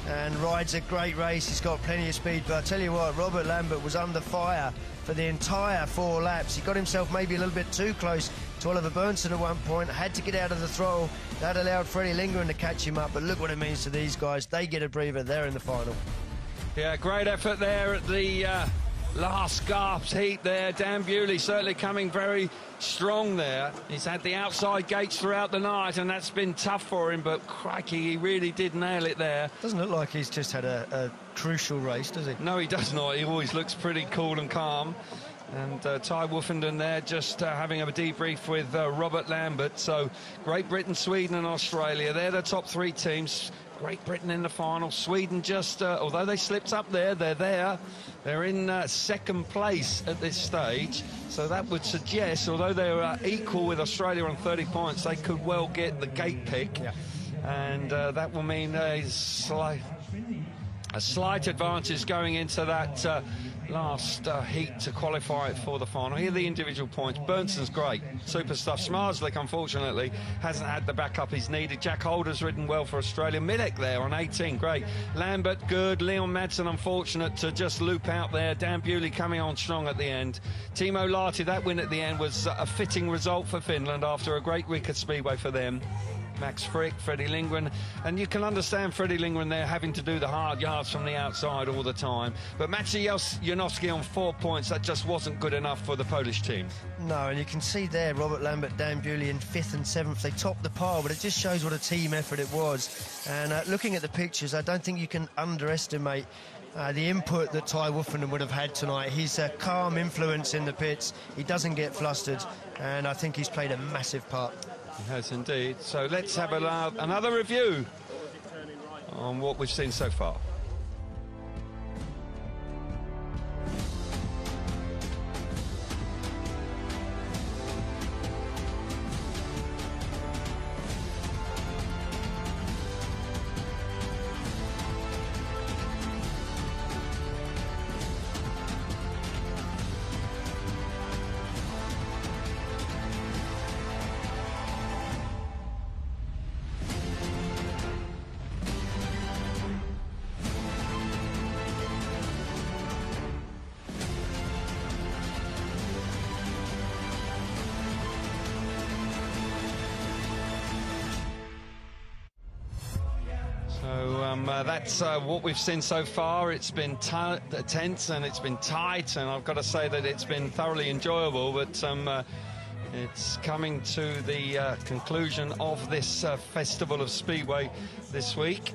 And rides a great race. He's got plenty of speed. But I tell you what, Robert Lambert was under fire for the entire 4 laps. He got himself maybe a little bit too close to Oliver Berntzon at one point, had to get out of the throttle. That allowed Freddie Lindgren to catch him up, but look what it means to these guys. They get a breather, they're in the final. Yeah, great effort there at the last gasp heat there. Dan Bewley certainly coming very strong there. He's had the outside gates throughout the night, and that's been tough for him, but crikey, he really did nail it there. Doesn't look like he's just had a crucial race, does he? No, he does not. He always looks pretty cool and calm. And Ty Woffinden there just having a debrief with Robert Lambert. So Great Britain, Sweden and Australia, they're the top 3 teams. Great Britain in the final. Sweden just, although they slipped up there, they're there. They're in second place at this stage. So that would suggest, although they're equal with Australia on 30 points, they could well get the gate pick. Yeah. And that will mean a slight advantage going into that last heat to qualify for the final. Here are the individual points. Berntzon's great, super stuff. Zmarzlik, unfortunately, hasn't had the backup he's needed. Jack Holder's ridden well for Australia. Milik there on 18, great. Lambert, good. Leon Madsen, unfortunate to just loop out there. Dan Bewley coming on strong at the end. Timo Lahti, that win at the end was a fitting result for Finland after a great week at Speedway for them. Max Fricke, Freddie Lindgren, and you can understand Freddie Lindgren there having to do the hard yards from the outside all the time. But Maciej Janowski on 4 points, that just wasn't good enough for the Polish team. No, and you can see there Robert Lambert, Dan Bewley in 5th and 7th. They topped the pile, but it just shows what a team effort it was. And looking at the pictures, I don't think you can underestimate the input that Ty Woffinden would have had tonight. He's a calm influence in the pits. He doesn't get flustered, and I think he's played a massive part. He has indeed. So let's have another review on what we've seen so far. That's what we've seen so far. It's been tense and it's been tight, and I've got to say that it's been thoroughly enjoyable, but it's coming to the conclusion of this Festival of Speedway this week.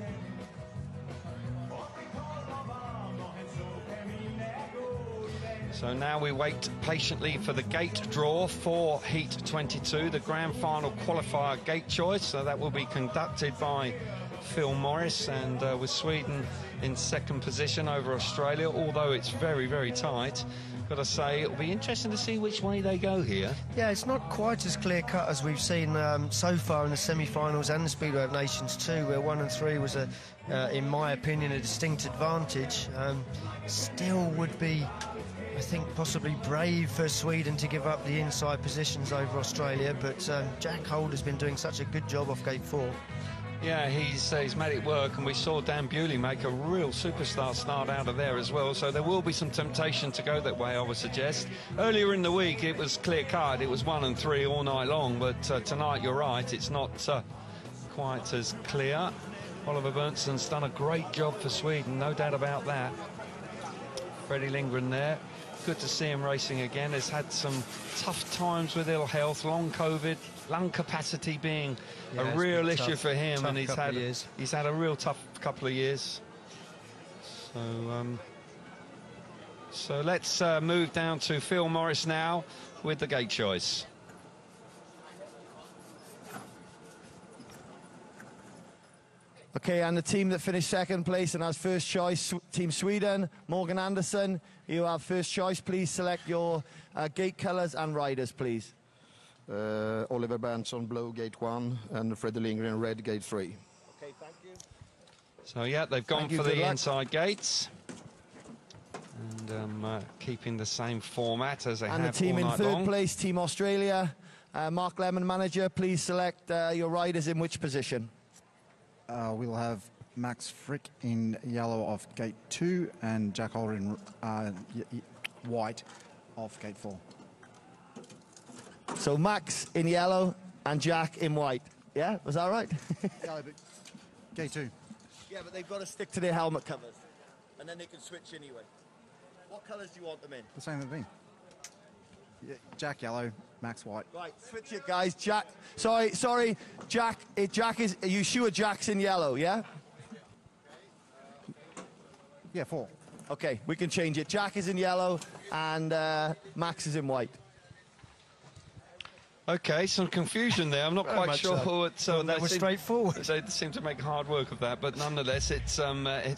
So now we wait patiently for the gate draw for Heat 22, the grand final qualifier gate choice. So that will be conducted by Phil Morris, and with Sweden in 2nd position over Australia, although it's very, very tight. Got to say, it'll be interesting to see which way they go here. Yeah, it's not quite as clear-cut as we've seen so far in the semi-finals and the Speedway of Nations too, where 1 and 3 was, in my opinion, a distinct advantage. Still would be, I think, possibly brave for Sweden to give up the inside positions over Australia, but Jack Holder's been doing such a good job off gate 4. Yeah, he's made it work, and we saw Dan Bewley make a real superstar start out of there as well, so there will be some temptation to go that way, I would suggest. Earlier in the week, it was clear-cut. It was 1 and 3 all night long, but tonight, you're right, it's not quite as clear. Oliver Berntzon's done a great job for Sweden, no doubt about that. Freddie Lindgren there. Good to see him racing again. Has had some tough times with ill health, long COVID, lung capacity being a real issue for him, and he's had a real tough couple of years. So let's move down to Phil Morris now with the gate choice. Okay, and the team that finished second place and has first choice, Team Sweden, Morgan Anderson, you have first choice. Please select your gate colours and riders, please. Oliver Berntzon, blue, gate 1, and Fredrik Lindgren, red, gate 3. Okay, thank you. So, yeah, they've gone for the inside gates. And keeping the same format as they have all night long. And the team in third place, Team Australia, Mark Lemon, manager, please select your riders in which position? We'll have Max Fricke in yellow of gate 2 and Jack Holder in white of gate 4. So Max in yellow and Jack in white. Yeah, was that right? Yeah, but gate 2. Yeah, but they've got to stick to their helmet covers. And then they can switch anyway. What colours do you want them in? The same as me. Yeah, Jack yellow, Max white. Right, switch it, guys. Jack, sorry, Jack. Jack is. Are you sure Jack's in yellow? Yeah. Yeah, 4. Okay, we can change it. Jack is in yellow and Max is in white. Okay, some confusion there. I'm not quite sure what. That was straightforward. They seem to make hard work of that, but nonetheless, it's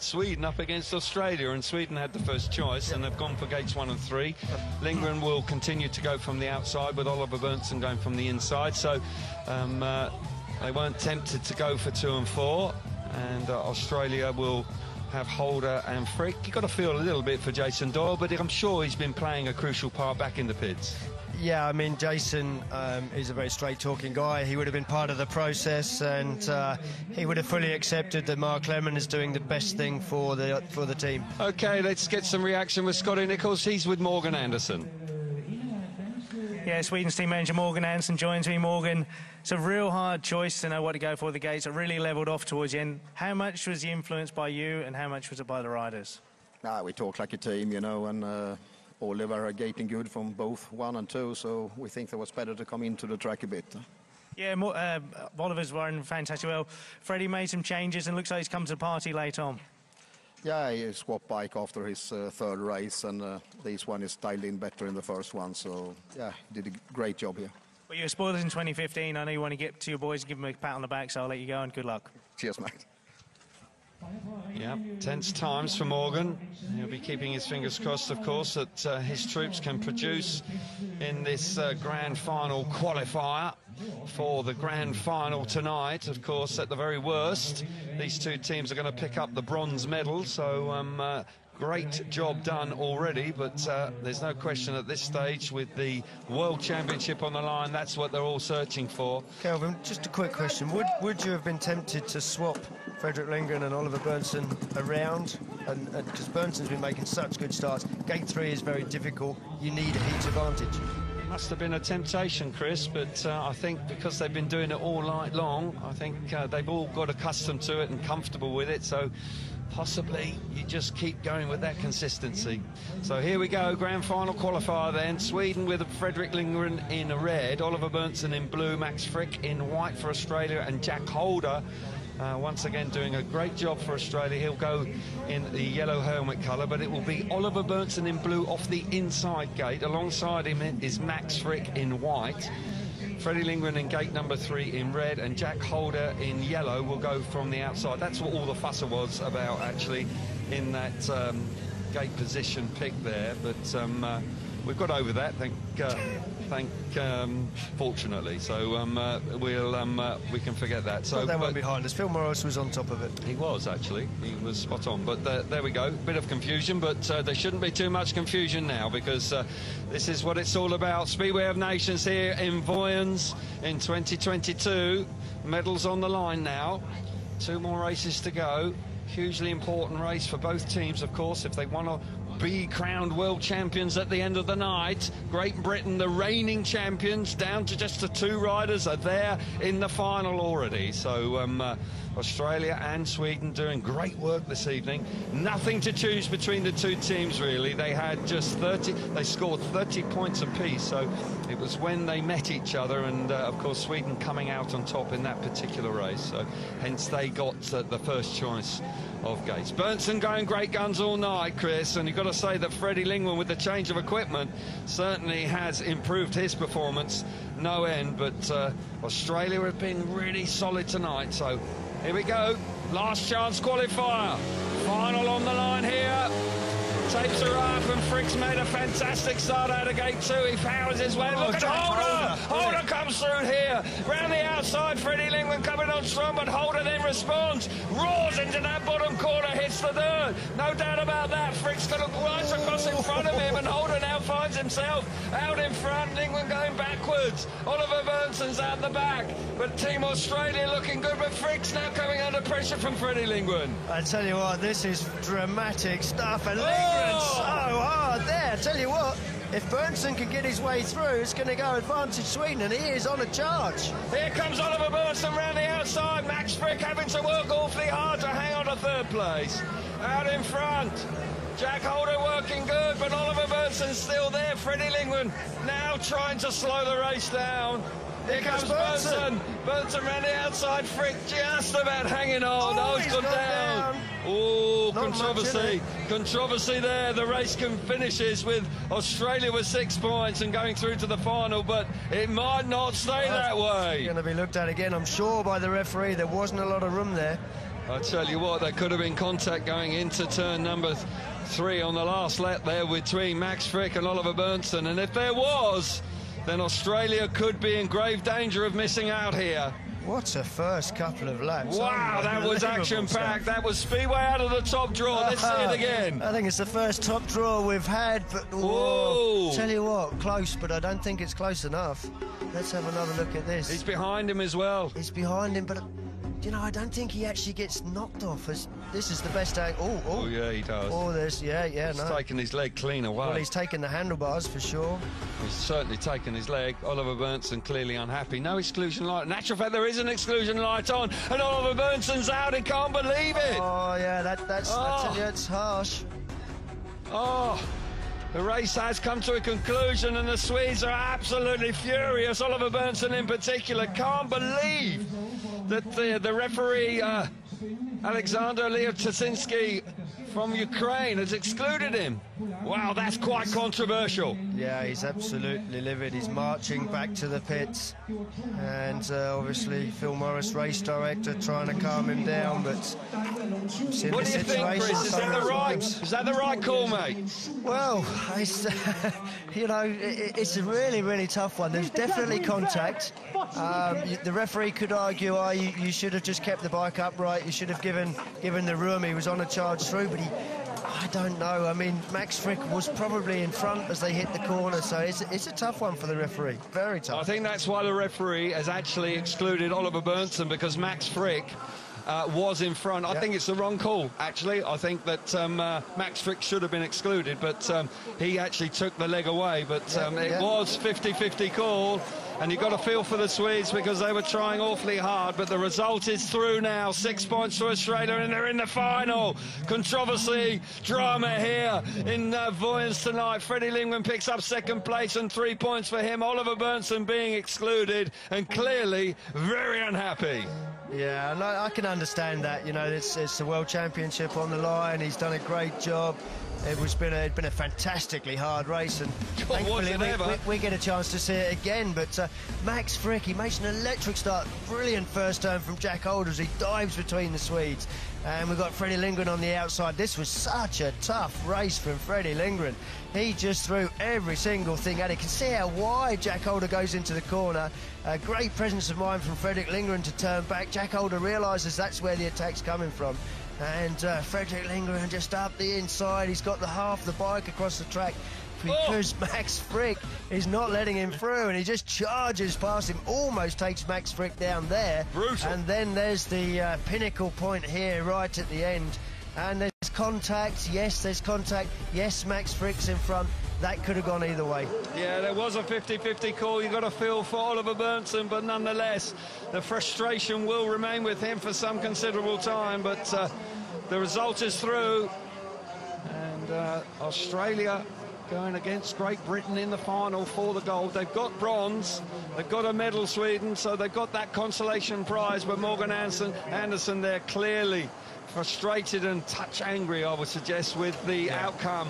Sweden up against Australia, and Sweden had the first choice, and they've gone for gates 1 and 3. Lindgren will continue to go from the outside, with Oliver Berntzon going from the inside. So they weren't tempted to go for 2 and 4, and Australia will have Holder and Fricke. You've got to feel a little bit for Jason Doyle, but I'm sure he's been playing a crucial part back in the pits. Yeah, I mean, Jason is a very straight-talking guy. He would have been part of the process, and he would have fully accepted that Mark Lemon is doing the best thing for the team. OK, let's get some reaction with Scotty Nichols. He's with Morgan Anderson. Yeah, Sweden's team manager Morgan Anderson joins me. Morgan, it's a real hard choice to know what to go for the gates. It really levelled off towards the end. How much was the influence by you, and how much was it by the riders? We talk like a team, you know, and Oliver are gating good from both 1 and 2, so we think it was better to come into the track a bit. Yeah, Oliver's running fantastic well. Freddie made some changes and looks like he's come to the party late on. Yeah, he swapped bike after his third race, and this one is dialed in better in the first one, so yeah, he did a great job here. Well, you were spoilers in 2015. I know you want to get to your boys and give them a pat on the back, so I'll let you go and good luck. Cheers, mate. Yeah, tense times for Morgan. He'll be keeping his fingers crossed, of course, that his troops can produce in this grand final qualifier for the grand final tonight. Of course, at the very worst, these two teams are going to pick up the bronze medal, so great job done already, but there's no question at this stage, with the World Championship on the line, that's what they're all searching for. Kelvin, just a quick question. Would you have been tempted to swap Fredrik Lindgren and Oliver Berntzon around? And because Berntson's been making such good starts. Gate 3 is very difficult. You need a heat advantage. Must have been a temptation, Chris, but I think because they've been doing it all night long, I think they've all got accustomed to it and comfortable with it, so possibly you just keep going with that consistency. So here we go, grand final qualifier then. Sweden with Fredrik Lindgren in red, Oliver Berntzon in blue, Max Fricke in white for Australia, and Jack Holder once again doing a great job for Australia. He'll go in the yellow helmet colour, but it will be Oliver Berntzon in blue off the inside gate. Alongside him is Max Fricke in white. Freddie Lindgren in gate number 3 in red, and Jack Holder in yellow will go from the outside. That's what all the fuss was about, actually, in that gate position pick there. But we've got over that, fortunately. So we can forget that. So well, that won't be behind us. Phil Morris was on top of it. He was, actually. He was spot on. But there we go. Bit of confusion, but there shouldn't be too much confusion now, because this is what it's all about. Speedway of Nations here in Vojens in 2022. Medals on the line now. 2 more races to go. Hugely important race for both teams, of course, if they want to be crowned world champions at the end of the night. Great Britain, the reigning champions, down to just the 2 riders, are there in the final already. So Australia and Sweden doing great work this evening. Nothing to choose between the 2 teams, really. They had just 30, they scored 30 points apiece, so it was when they met each other, and of course Sweden coming out on top in that particular race, so hence they got the first choice of gates. Berntzon going great guns all night, Chris, and you've got to say that Freddie Lindgren, with the change of equipment, certainly has improved his performance no end, but Australia have been really solid tonight. So here we go, Last chance qualifier. Final on the line here. Tapes are up, and Frick's made a fantastic start out of gate 2. He powers his way. Look at Holder! Holder comes through here. Round the outside, Freddie Lindgren coming on strong, but Holder then responds. Roars into that bottom corner, hits the dirt. No doubt about that. Frick's going to look right across in front of him, and Holder now finds himself out in front. Lindgren going backwards. Oliver Berntzon's out the back. But Team Australia looking good, but Frick's now coming under pressure from Freddie Lindgren. I tell you what, this is dramatic stuff, and Lindgren so hard there. I tell you what, if Berntzon can get his way through, it's going to go advantage Sweden, and he is on a charge. Here comes Oliver Berntzon round the outside. Max Frick having to work awfully hard to hang on to third place. Out in front, Jack Holder working good, but Oliver Berntzon's still there. Freddie Lindgren now trying to slow the race down. Here comes Berntzon. Berntzon round the outside. Frick just about hanging on. Oh, he's gone down. Oh, controversy. Controversy there. The race finishes with Australia with 6 points and going through to the final, but it might not stay that way. It's going to be looked at again, I'm sure, by the referee. There wasn't a lot of room there. I tell you what, there could have been contact going into turn number 3 on the last lap there between Max Frick and Oliver Berntzon, and if there was, then Australia could be in grave danger of missing out here. What a first couple of laps. Wow, that was action-packed. That was Speedway out of the top draw. Let's see it again. I think it's the first top draw we've had, but whoa. Tell you what, close, but I don't think it's close enough. Let's have another look at this. He's behind him as well. He's behind him, but you know, I don't think he actually gets knocked off. This is the best angle. Oh, yeah, he does. Oh, there's, he's taken his leg clean away. Well, he's taken the handlebars for sure. He's certainly taken his leg. Oliver Berntzon clearly unhappy. No exclusion light. In actual fact, there is an exclusion light on, and Oliver Berntzon's out. He can't believe it. Oh, yeah, that's I tell you, it's harsh. Oh. The race has come to a conclusion, and the Swedes are absolutely furious. Oliver Berntzon in particular can't believe that the referee, Alexander Leotasinski from Ukraine, has excluded him. Wow, that's quite controversial. Yeah, he's absolutely livid. He's marching back to the pits, and obviously Phil Morris, race director, trying to calm him down. But what do you think, Chris? Is that the right call, mate? Well, it's, you know, it's a really, really tough one. There's definitely contact. The referee could argue, you should have just kept the bike upright. You should have given the room. He was on a charge through, but I don't know. I mean, Max Frick was probably in front as they hit the corner, so it's a tough one for the referee. Very tough. I think that's why the referee has actually excluded Oliver Berntzon, because Max Frick was in front. I think it's the wrong call, actually. I think that Max Frick should have been excluded, but he actually took the leg away. But it was 50-50 call. And you've got to feel for the Swedes, because they were trying awfully hard, but the result is through now. 6 points for Australia, and they're in the final. Controversy, drama here in Vojens tonight. Freddie Lindgren picks up second place and 3 points for him. Oliver Berntzon being excluded and clearly very unhappy. Yeah, and I can understand that. You know, it's the World Championship on the line. He's done a great job. It's been a fantastically hard race, and thankfully we get a chance to see it again. But Max Frick, he makes an electric start. Brilliant first turn from Jack Holder as he dives between the Swedes. And we've got Freddie Lindgren on the outside. This was such a tough race from Freddie Lindgren. He just threw every single thing at it. You can see how wide Jack Holder goes into the corner. Great presence of mind from Fredrik Lindgren to turn back. Jack Holder realises that's where the attack's coming from. And Fredrik Lindgren just up the inside. He's got half the bike across the track because Max Frick is not letting him through, and he just charges past him, almost takes Max Frick down there. Brutal. And then there's the pinnacle point here right at the end. And there's contact. Yes, there's contact. Yes, Max Frick's in front. That could have gone either way. Yeah, there was a 50-50 call. You've got to feel for Oliver Berntzon, but nonetheless, the frustration will remain with him for some considerable time. But the result is through. And Australia going against Great Britain in the final for the gold. They've got bronze. They've got a medal, Sweden, so they've got that consolation prize. But Morgan Anderson, they're clearly frustrated and touch angry, I would suggest, with the outcome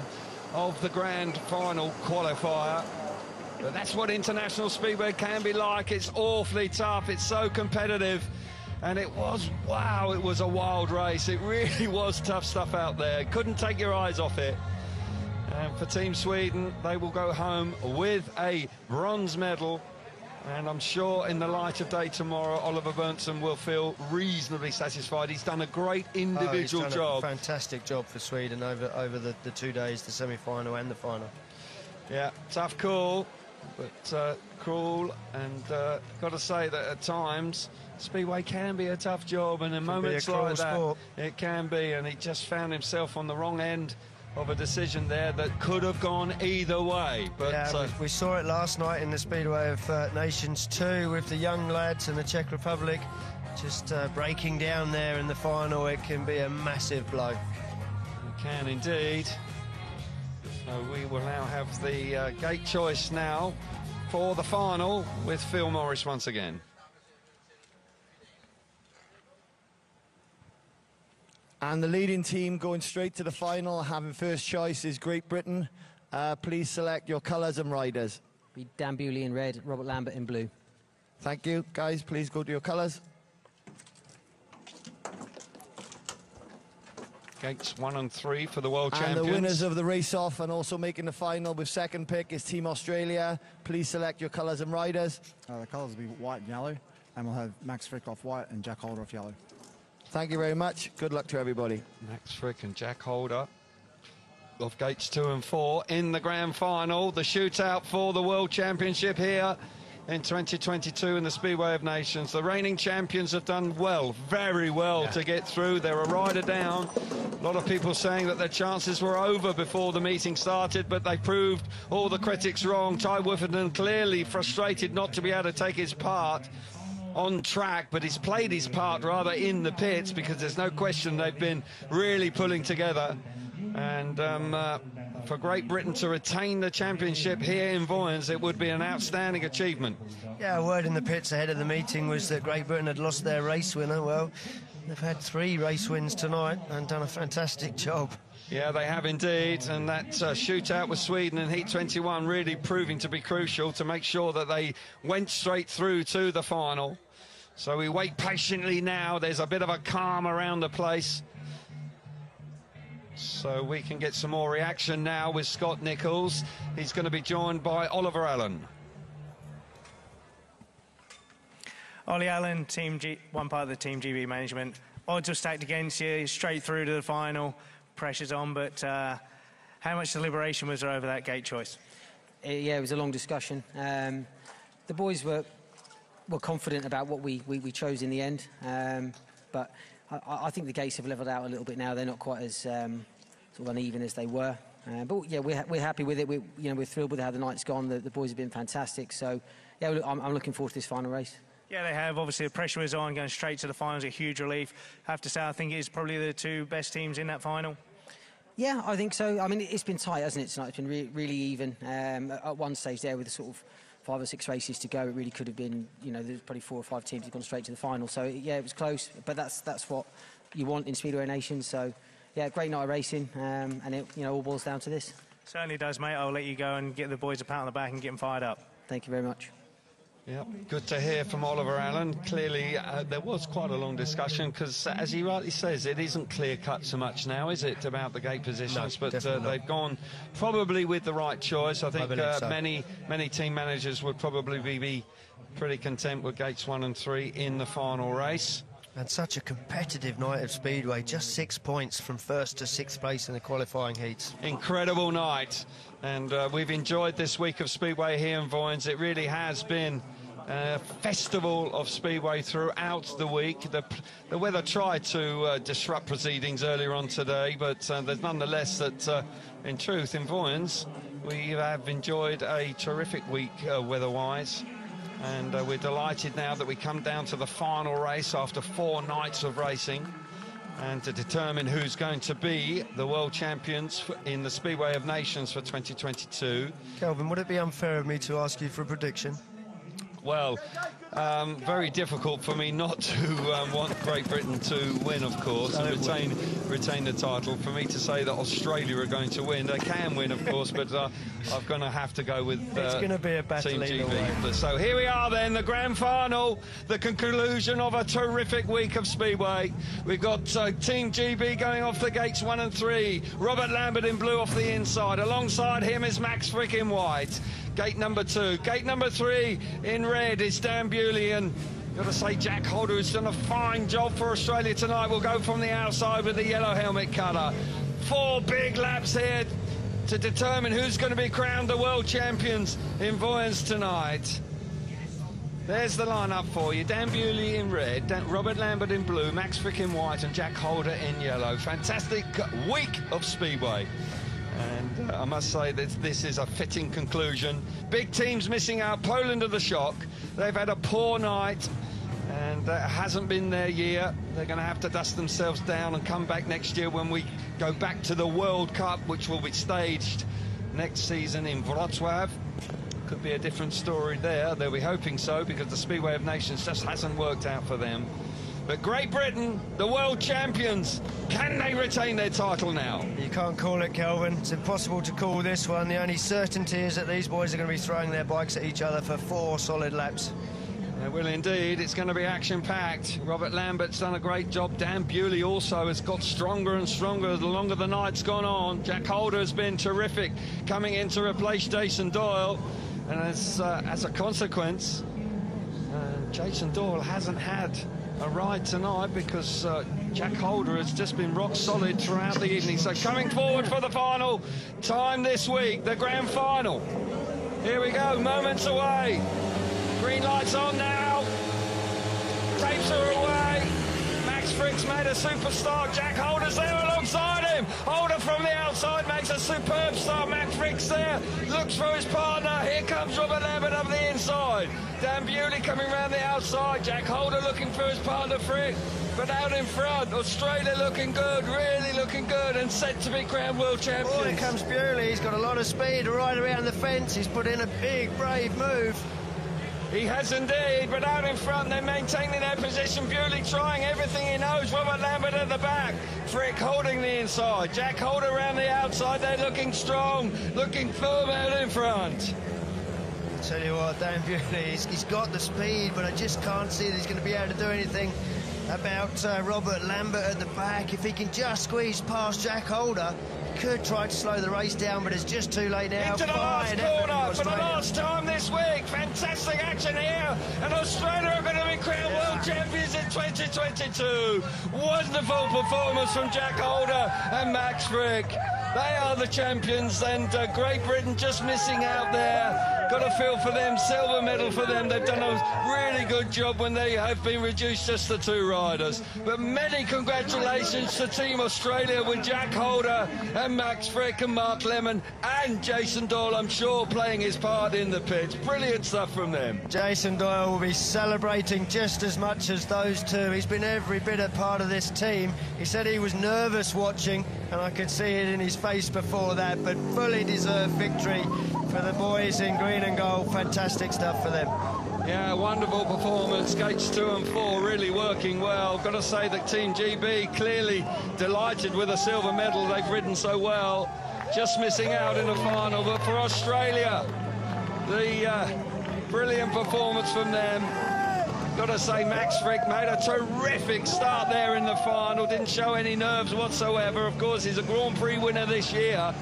of the grand final qualifier. But that's what international speedway can be like. It's awfully tough. It's so competitive. And it was, wow, it was a wild race. It really was tough stuff out there. Couldn't take your eyes off it. And for Team Sweden, they will go home with a bronze medal. And I'm sure in the light of day tomorrow, Oliver Berntzon will feel reasonably satisfied. He's done a great individual he's done job. A fantastic job for Sweden over the 2 days, the semi-final and the final. Yeah, tough call, but cruel. And got to say that at times, Speedway can be a tough job. And in moments like that, it can be. And he just found himself on the wrong end of a decision there that could have gone either way. But yeah, we saw it last night in the Speedway of Nations 2 with the young lads in the Czech Republic just breaking down there in the final. It can be a massive blow. It can indeed. So we will now have the gate choice now for the final with Phil Morris once again. And the leading team going straight to the final, having first choice, is Great Britain. Please select your colours and riders. Be Dan Bewley in red, Robert Lambert in blue. Thank you. Guys, please go to your colours. Gates 1 and 3 for the world champions. And the winners of the race-off and also making the final with second pick is Team Australia. Please select your colours and riders. The colours will be white and yellow, and we'll have Max Fricke off white and Jack Holder off yellow. Thank you very much. Good luck to everybody. Max Fricke and Jack Holder of gates 2 and 4 in the grand final. The shootout for the World Championship here in 2022 in the Speedway of Nations. The reigning champions have done well, very well, to get through. They're a rider down. A lot of people saying that their chances were over before the meeting started, but they proved all the critics wrong. Ty Wifferton clearly frustrated not to be able to take his part on track, but he's played his part rather in the pits, because there's no question they've been really pulling together. And for Great Britain to retain the championship here in Vojens, it would be an outstanding achievement. Yeah, a word in the pits ahead of the meeting was that Great Britain had lost their race winner. Well, they've had 3 race wins tonight and done a fantastic job. Yeah, they have indeed, and that shootout with Sweden in Heat 21 really proving to be crucial to make sure that they went straight through to the final. So we wait patiently now. There's a bit of a calm around the place, so we can get some more reaction now with Scott Nichols. He's going to be joined by Oliver Allen. Ollie Allen, one part of the Team GB management. Odds were stacked against you, straight through to the final. Pressure's on, but how much deliberation was there over that gate choice? Yeah, it was a long discussion. The boys were confident about what we chose in the end, but I think the gates have levelled out a little bit now. They're not quite as sort of uneven as they were. But yeah, we're happy with it. We're thrilled with how the night's gone. The boys have been fantastic. So yeah, I'm looking forward to this final race. Yeah, they have. Obviously, the pressure was on, going straight to the finals, a huge relief. I have to say, I think it's probably the 2 best teams in that final. Yeah, I think so. I mean, it's been tight, hasn't it, tonight? It's been really even. At one stage there, with the sort of 5 or 6 races to go, it really could have been, there's probably 4 or 5 teams who've gone straight to the final. So, yeah, it was close, but that's what you want in Speedway Nations. So, yeah, great night of racing, and it, all boils down to this. Certainly does, mate. I'll let you go and get the boys a pat on the back and get them fired up. Thank you very much. Yeah, good to hear from Oliver Allen. Clearly, there was quite a long discussion because, as he rightly says, it isn't clear-cut so much now, is it, about the gate positions? No, but they've gone probably with the right choice. I think so. many team managers would probably be pretty content with gates 1 and 3 in the final race. And such a competitive night of Speedway, just 6 points from 1st to 6th place in the qualifying heats. Incredible night, and we've enjoyed this week of Speedway here in Vojens. It really has been a festival of Speedway throughout the week. The weather tried to disrupt proceedings earlier on today, but there's nonetheless that, in truth, in Vojens, we have enjoyed a terrific week weather-wise. And we're delighted now that we come down to the final race after 4 nights of racing, and to determine who's going to be the world champions in the Speedway of Nations for 2022. Kelvin, would it be unfair of me to ask you for a prediction? Well, Very difficult for me not to want Great Britain to win, of course, and retain the title. For me to say that Australia are going to win, they can win, of course, but I'm going to have to go with it's going to be a battle Team either GB. way. So here we are then, the grand final, the conclusion of a terrific week of Speedway. We've got Team GB going off the gates 1 and 3. Robert Lambert in blue off the inside. Alongside him is Max Fricke in white. Gate number 2. Gate number 3 in red is Dan Bewley, and got to say Jack Holder has done a fine job for Australia tonight. We'll go from the outside with the yellow helmet colour. 4 big laps here to determine who's going to be crowned the world champions in Vojens tonight. There's the lineup for you. Dan Bewley in red, Robert Lambert in blue, Max Fricke in white, and Jack Holder in yellow. Fantastic week of Speedway. And I must say that this is a fitting conclusion. Big teams missing out. Poland are the shock. They've had a poor night, and it hasn't been their year. They're going to have to dust themselves down and come back next year when we go back to the World Cup, which will be staged next season in Wrocław. Could be a different story there. They'll be hoping so, because the Speedway of Nations just hasn't worked out for them. But Great Britain, the world champions, can they retain their title now? You can't call it, Kelvin. It's impossible to call this one. The only certainty is that these boys are going to be throwing their bikes at each other for 4 solid laps. They will indeed. It's going to be action-packed. Robert Lambert's done a great job. Dan Bewley also has got stronger and stronger the longer the night's gone on. Jack Holder has been terrific, coming in to replace Jason Doyle. And as a consequence, Jason Doyle hasn't had a ride tonight, because Jack Holder has just been rock solid throughout the evening. So coming forward for the final time this week, the grand final. Here we go, moments away. Green lights on now. Tapes are away. Max Fricke's made a superstar. Jack Holder's there alongside him. Holder from the outside makes a superb start. Max Fricke's there, looks for his partner. Here comes Robert Lambert up the inside. Dan Bewley coming round the outside. Jack Holder looking for his partner Fricke. But out in front, Australia looking good, really looking good, and set to be crowned world champions. Oh, here comes Bewley. He's got a lot of speed right around the fence. He's put in a big, brave move. He has indeed, but out in front, they're maintaining their position. Bewley trying everything he knows. Robert Lambert at the back. Fricke holding the inside. Jack Holder around the outside. They're looking strong, looking firm out in front. I'll tell you what, Dan Bewley, he's got the speed, but I just can't see that he's going to be able to do anything about Robert Lambert at the back. If he can just squeeze past Jack Holder, could try to slow the race down, but it's just too late now. Into the last corner for the last time this week. Fantastic action here, and Australia are going to be crowned world champions in 2022. Wonderful performance from Jack Holder and Max Fricke. They are the champions, and Great Britain just missing out there. Got to feel for them, silver medal for them. They've done a really good job when they have been reduced just to 2 riders. But many congratulations to Team Australia with Jack Holder and Max Fricke and Mark Lemon and Jason Doyle, I'm sure, playing his part in the pitch. Brilliant stuff from them. Jason Doyle will be celebrating just as much as those two. He's been every bit a part of this team. He said he was nervous watching, and I could see it in his face before that, but fully deserved victory for the boys in green and gold. Fantastic stuff for them. Yeah, wonderful performance. Gates 2 and 4 really working well. Got to say that Team GB clearly delighted with a silver medal. They've ridden so well. Just missing out in the final. But for Australia, the brilliant performance from them. Got to say, Max Fricke made a terrific start there in the final. Didn't show any nerves whatsoever. Of course, he's a Grand Prix winner this year.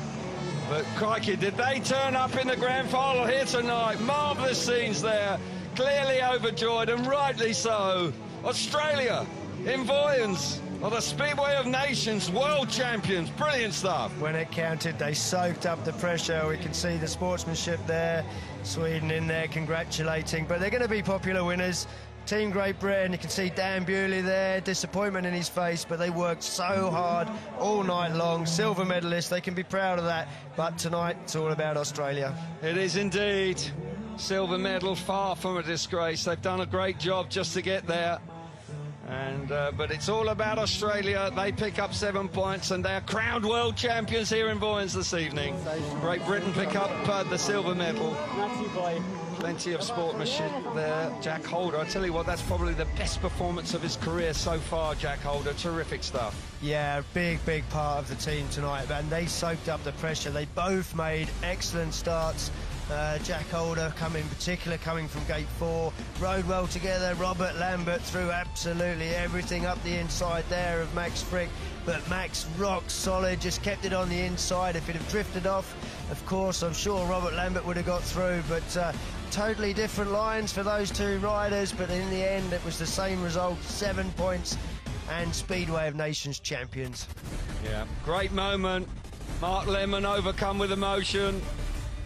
But crikey, did they turn up in the grand final here tonight? Marvellous scenes there. Clearly overjoyed, and rightly so. Australia in Vojens are the Speedway of Nations world champions. Brilliant stuff. When it counted, they soaked up the pressure. We can see the sportsmanship there. Sweden in there congratulating. But they're going to be popular winners. Team Great Britain, you can see Dan Bewley there, disappointment in his face, but they worked so hard all night long. Silver medalists, they can be proud of that. But tonight, it's all about Australia. It is indeed. Silver medal, far from a disgrace. They've done a great job just to get there. And but it's all about Australia. They pick up 7 points and they're crowned world champions here in Vojens this evening. Great Britain pick up the silver medal. Plenty of sportsmanship there. Jack Holder, I tell you what, that's probably the best performance of his career so far, Jack Holder. Terrific stuff. Yeah, big part of the team tonight, and they soaked up the pressure. They both made excellent starts. Jack Holder, in particular, coming from gate 4, rode well together. Robert Lambert threw absolutely everything up the inside there of Max Fricke, but Max rock solid, just kept it on the inside. If it had drifted off, of course, I'm sure Robert Lambert would have got through, but totally different lines for those two riders, but in the end it was the same result, 7 points, and Speedway of Nations champions. Yeah, great moment. Mark Lemon overcome with emotion.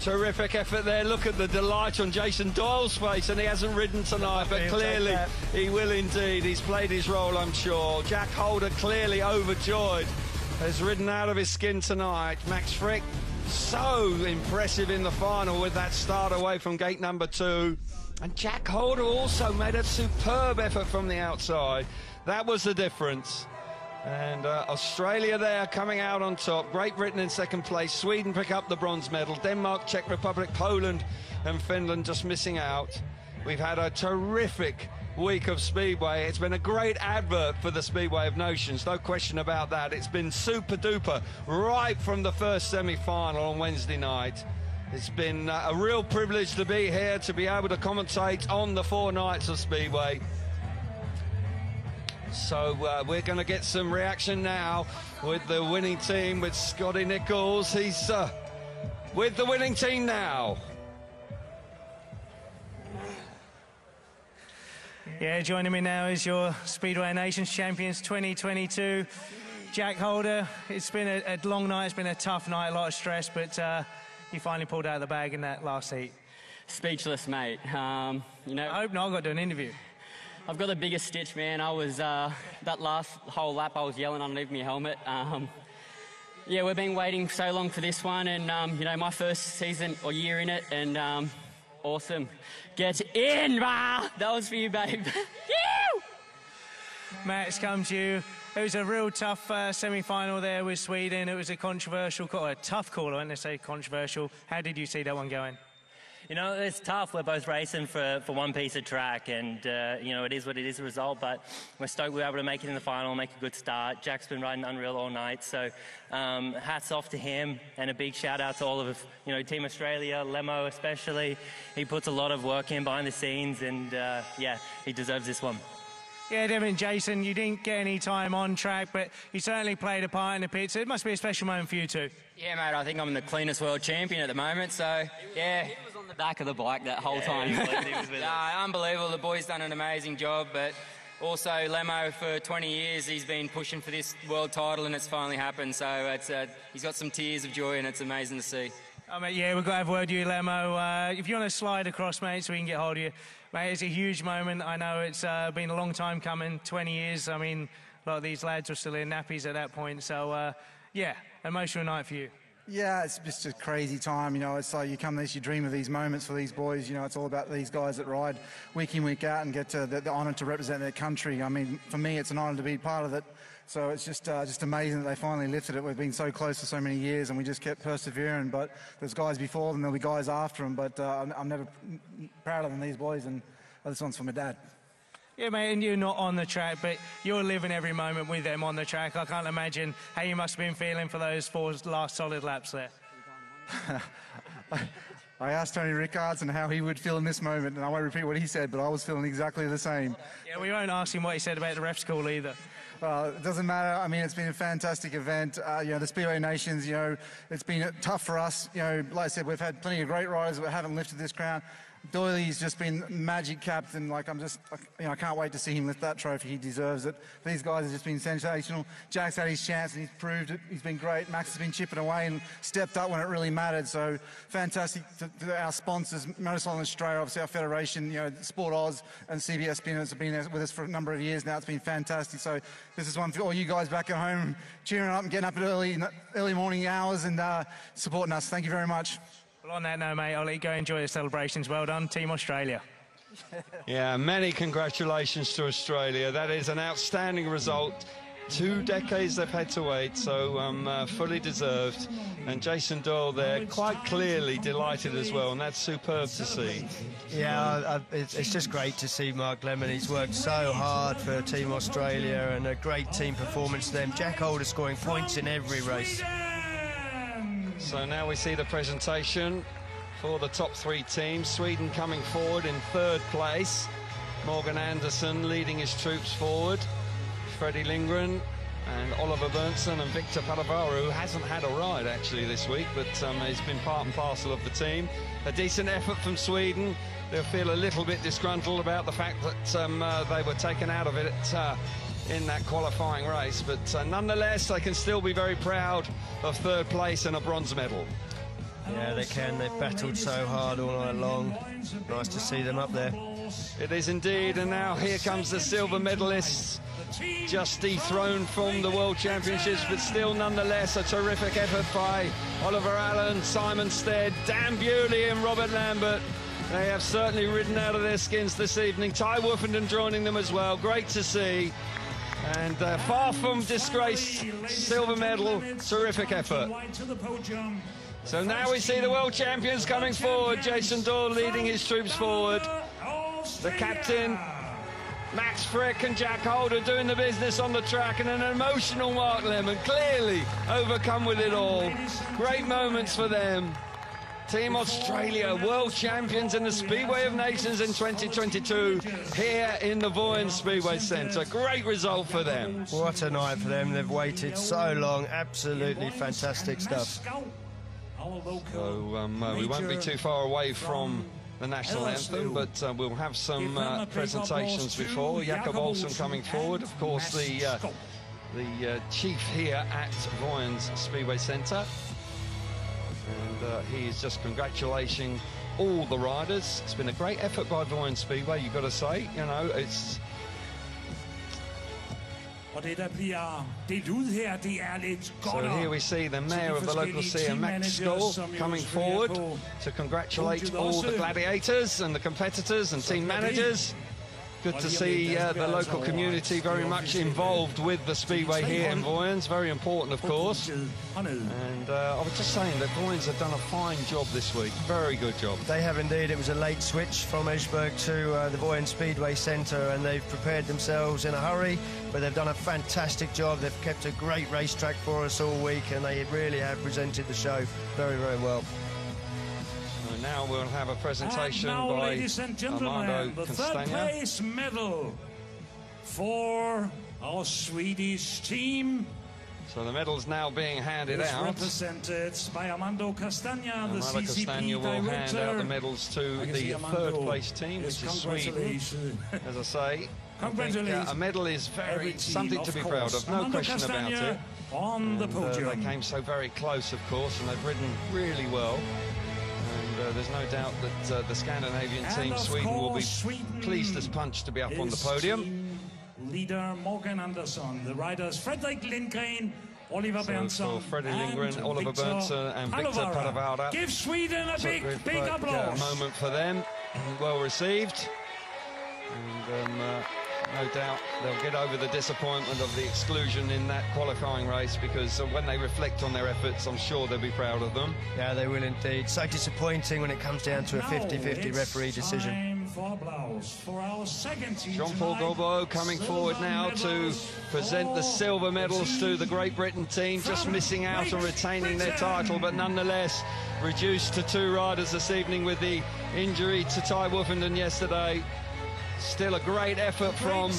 Terrific effort there. Look at the delight on Jason Doyle's face, and he hasn't ridden tonight, but clearly he will indeed. He's played his role, I'm sure. Jack Holder clearly overjoyed, has ridden out of his skin tonight. Max Fricke, so impressive in the final with that start away from gate number 2. And Jack Holder also made a superb effort from the outside. That was the difference. And Australia there coming out on top. Great Britain in second place. Sweden pick up the bronze medal. Denmark, Czech Republic, Poland and Finland just missing out. We've had a terrific week of Speedway. It's been a great advert for the Speedway of Nations, no question about that. It's been super duper right from the first semi-final on Wednesday night. It's been a real privilege to be here, to be able to commentate on the 4 nights of Speedway. So we're going to get some reaction now with the winning team, with Scotty Nichols. He's with the winning team now. Yeah, joining me now is your Speedway Nations champions 2022, Jack Holder. It's been a long night, it's been a tough night, a lot of stress, but you finally pulled out of the bag in that last heat. Speechless, mate. You know, I hope not, I've got to do an interview. I've got the biggest stitch, man. I was, that last whole lap, I was yelling underneath my helmet. Yeah, we've been waiting so long for this one, and, you know, my first season or year in it, and awesome. Get in, rah! That was for you, babe. Matt, it's come to you. It was a real tough semi-final there with Sweden. It was a controversial call, a tough call, I wouldn't say controversial. How did you see that one going? You know, it's tough. We're both racing for one piece of track, and, you know, it is what it is, the result, but we're stoked we were able to make it in the final, make a good start. Jack's been riding unreal all night, so hats off to him, and a big shout-out to all of, you know, Team Australia, Lemo especially. He puts a lot of work in behind the scenes, and, yeah, he deserves this one. Yeah, Devin and Jason, you didn't get any time on track, but you certainly played a part in the pits. It must be a special moment for you too. Yeah, mate, I think I'm the cleanest world champion at the moment, so, yeah. He was on the back of the bike that whole time. He was with us. Unbelievable. The boy's done an amazing job, but also Lemo, for 20 years, he's been pushing for this world title, and it's finally happened, so it's, he's got some tears of joy, and it's amazing to see. Oh, mate, yeah, we've got to have a word with you, Lemo. If you want to slide across, mate, so we can get hold of you. Mate, it's a huge moment. I know it's been a long time coming, 20 years. I mean, a lot of these lads were still in nappies at that point. So, yeah, emotional night for you. Yeah, it's just a crazy time. You know, it's like you come this, you dream of these moments for these boys. You know, it's all about these guys that ride week in, week out and get the honour to represent their country. I mean, for me, it's an honour to be part of it. So it's just amazing that they finally lifted it. We've been so close for so many years, and we just kept persevering. But there's guys before them, there'll be guys after them. But I'm never prouder than these boys, and this one's for my dad. Yeah, mate, and you're not on the track, but you're living every moment with them on the track. I can't imagine how you must have been feeling for those 4 last solid laps there. I asked Tony Rickardson how he would feel in this moment, and I won't repeat what he said, but I was feeling exactly the same. Yeah, we won't ask him what he said about the ref's call either. It doesn't matter. I mean, it's been a fantastic event. You know, the Speedway Nations, you know, it's been tough for us. You know, like I said, we've had plenty of great riders that haven't lifted this crown. Doyley's just been magic captain. Like, you know, I can't wait to see him lift that trophy. He deserves it. These guys have just been sensational. Jack's had his chance and he's proved it. He's been great. Max has been chipping away and stepped up when it really mattered. So fantastic to our sponsors, Motorsports Australia, obviously our federation, you know, Sport Oz and CBS Spinners have been with us for a number of years now. It's been fantastic. So this is one for all you guys back at home, cheering up and getting up at early morning hours and supporting us. Thank you very much. Well, on that note, mate, I'll let you go enjoy the celebrations. Well done, Team Australia. Yeah, many congratulations to Australia. That is an outstanding result. 2 decades they've had to wait, so fully deserved. And Jason Doyle there, quite clearly delighted as well, and that's superb to see. Yeah, it's just great to see Mark Lemon. He's worked so hard for Team Australia, and a great team performance for them. Jack Holder scoring points in every race. So now we see the presentation for the top 3 teams. Sweden coming forward in 3rd place. Morgan Anderson leading his troops forward. Freddie Lindgren and Oliver Berntzon and Victor Padavaru, who hasn't had a ride actually this week, but he's been part and parcel of the team. A decent effort from Sweden. They'll feel a little bit disgruntled about the fact that they were taken out of it in that qualifying race, but nonetheless they can still be very proud of 3rd place and a bronze medal. Yeah, they can. They've battled so hard all night long. Nice to see them up there. It is indeed, and now here comes the silver medalists, just dethroned from the World Championships, but still nonetheless a terrific effort by Oliver Allen, Simon Stead, Dan Bewley and Robert Lambert. They have certainly ridden out of their skins this evening. Ty Woofenden joining them as well. Great to see. And far from disgraced silver medal, terrific effort. So now we see the world champions coming forward. Jason Doyle leading his troops forward. The captain, Max Fricke and Jack Holder doing the business on the track, and an emotional Mark Lemon, clearly overcome with it all. Great moments for them. Team Australia, world champions in the Speedway of Nations in 2022, here in the Vojens Speedway Centre. Great result for them. What a night for them. They've waited so long. Absolutely fantastic stuff. So we won't be too far away from the national anthem, but we'll have some presentations before. Jakob Olsen coming forward, of course, the chief here at Vojens Speedway Centre. And he is just congratulating all the riders. It's been a great effort by Vojens Speedway, you've got to say. You know, it's... So here we see the mayor of the local city, Max Skull, coming forward to congratulate all the gladiators and the competitors and team managers. Good to see the local community very much involved with the Speedway here in Vojens. Very important, of course. And I was just saying that Vojens have done a fine job this week. Very good job. They have indeed. It was a late switch from Esbjerg to the Vojens Speedway Centre, and they've prepared themselves in a hurry, but they've done a fantastic job. They've kept a great racetrack for us all week, and they really have presented the show very, very well. Now we'll have a presentation now, by ladies and gentlemen, the 3rd place medal for our Swedish team. So the medal's now being handed out. Represented by Armando Castagna, the Armando CCP Castagna will hand out the medals to the 3rd place team, which is Sweden. As I say, congratulations. A medal is something to be proud of, no question about it. On the podium. They came so very close, of course, and they've ridden really well. And there's no doubt that the Scandinavian team, Sweden, will be pleased as punch to be up on the podium. Leader Morgan Andersson, the riders Fredrik Lindgren, Oliver Berntzon, Freddie Lindgren, Oliver Berntzon and Victor Padavaru. Give Sweden a big applause. Moment for them, well received. And no doubt they'll get over the disappointment of the exclusion in that qualifying race, because when they reflect on their efforts, I'm sure they'll be proud of them. Yeah, they will indeed. So disappointing when it comes down to a 50-50 referee decision. Jean-Paul Gorbeau coming forward now to present the silver medals to the Great Britain team, just missing out on retaining their title, but nonetheless reduced to 2 riders this evening with the injury to Ty Woofenden yesterday. Still a great effort from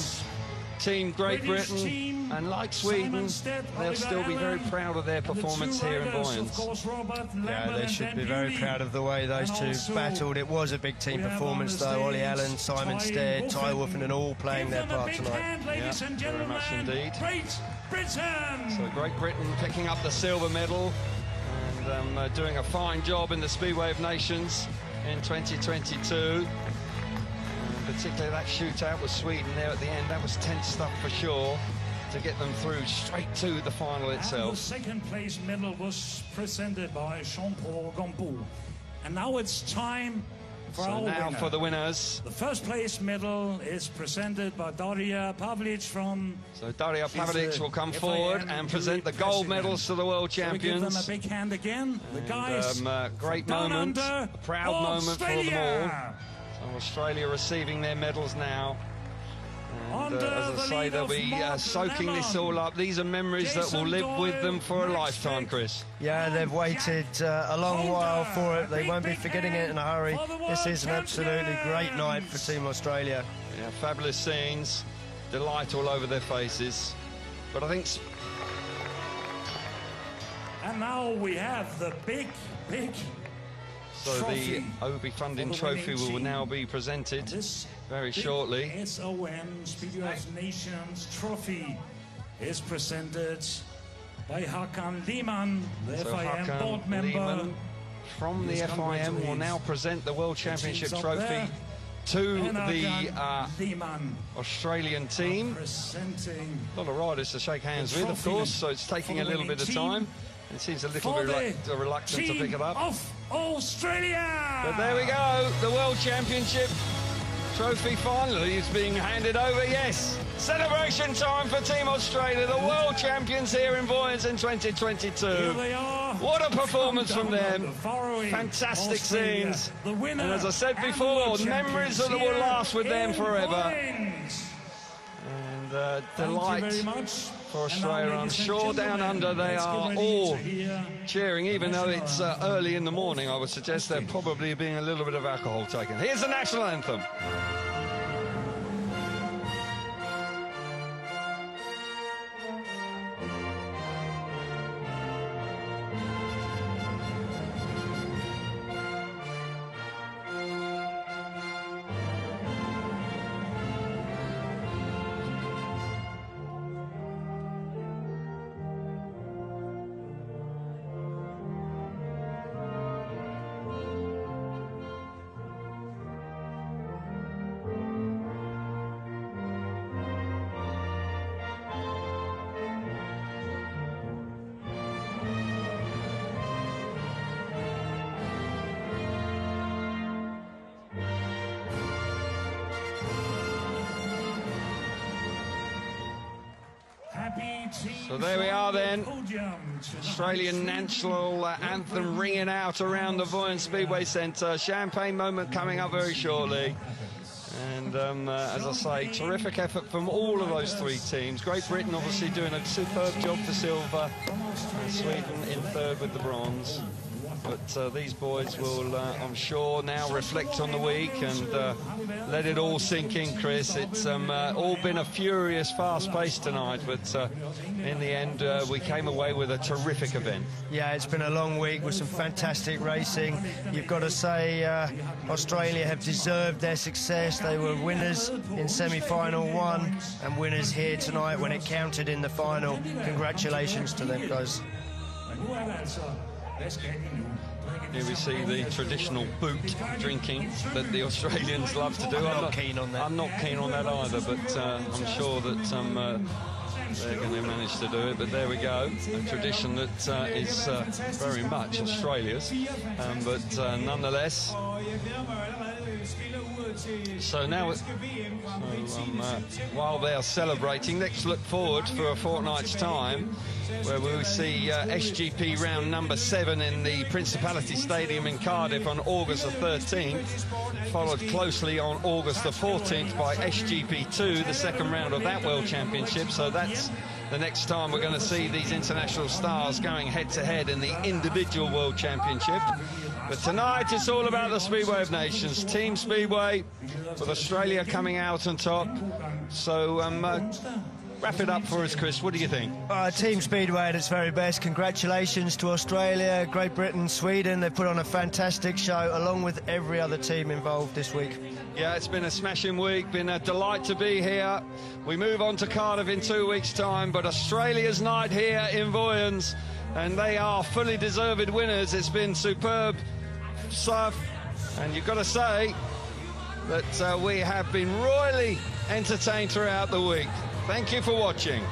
Team Great Britain, and like Sweden, they'll still be very proud of their performance here in Vojens. Yeah, they should be very proud of the way those two battled. It was a big team performance though. Ollie Allen, Simon Stead, Ty Woofenden all playing their part tonight. Yeah, very much indeed. So Great Britain picking up the silver medal and doing a fine job in the Speedway of Nations in 2022. Particularly that shootout with Sweden there at the end, that was tense stuff for sure, to get them through straight to the final itself. The 2nd place medal was presented by Jean-Paul Gorbeau. And now it's time for So our now winner. for the winners. The first place medal is presented by Daria Pavlic from... So Daria Pavlic will come forward and present the gold medals to the world So we give them a champions. big hand again. The guys Great down moment, under, a proud moment for them all. Australia. So Australia receiving their medals now. And Under as I the say, lead they'll of be soaking this Lemon. all up. These are memories that will live with them for a lifetime, Chris. Yeah, they've waited a long while for it. They won't be forgetting it in a hurry. This is an absolutely great night for Team Australia. Yeah, fabulous scenes, delight all over their faces. But I think And now we have the big so. trophy The Obi funding for the trophy winning will team. now be presented This very big shortly. SON Speedway of Nations trophy is presented by Hakan Liman, the So FIM Hakan board member. Lehmann from the Yes, FIM will now present the World Championship teams up trophy there. to And the Hakan Liman Australian team. presenting A lot of riders to shake hands the with, of trophy course, so it's taking for a the little bit winning of team. time. It seems a little for bit the reluctant to pick it up. of Australia. But there we go, the World Championship trophy finally is being handed over, yes. Celebration time for Team Australia, the world champions here in Vojens in 2022. Here they are. What a performance from them. The faraway Fantastic Australia, scenes. The winner And as I said and the before, world memories that champions will here last with them in forever. Vojens. And Thank you delight very much. for And now, Australia. I'm ladies and sure down gentlemen, under they let's get are ready all to hear cheering, even though it's early in the morning. I would suggest there probably being a little bit of alcohol taken. Here's the national anthem. So there we are then, Australian national anthem ringing out around the Vojens Speedway Centre. Champagne moment coming up very shortly. And as I say, terrific effort from all of those three teams. Great Britain obviously doing a superb job for silver, and Sweden in third with the bronze. But these boys will, I'm sure, now reflect on the week and let it all sink in, Chris. It's all been a furious, fast pace tonight, but in the end, we came away with a terrific event. Yeah, it's been a long week with some fantastic racing. You've got to say Australia have deserved their success. They were winners in semi-final one and winners here tonight when it counted in the final. Congratulations to them, guys. Here we see the traditional boot drinking that the Australians love to do. I'm not keen on that. I'm not keen on that either, but I'm sure that they're going to manage to do it. But there we go, a tradition that is very much Australia's, but nonetheless. So now, while they are celebrating, let's look forward for a fortnight's time, where we will see SGP round number 7 in the Principality Stadium in Cardiff on August the 13th, followed closely on August the 14th by SGP2, the second round of that World Championship. So that's the next time we're going to see these international stars going head-to-head in the individual World Championship. But tonight it's all about the Speedway of Nations, Team Speedway, with Australia coming out on top. So wrap it up for us, Chris. What do you think? Team Speedway at its very best. Congratulations to Australia, Great Britain, Sweden. They put on a fantastic show, along with every other team involved this week. Yeah, it's been a smashing week. Been a delight to be here. We move on to Cardiff in 2 weeks' time, but Australia's night here in Vojens, and they are fully deserved winners. It's been superb stuff, and you've got to say that we have been royally entertained throughout the week. Thank you for watching.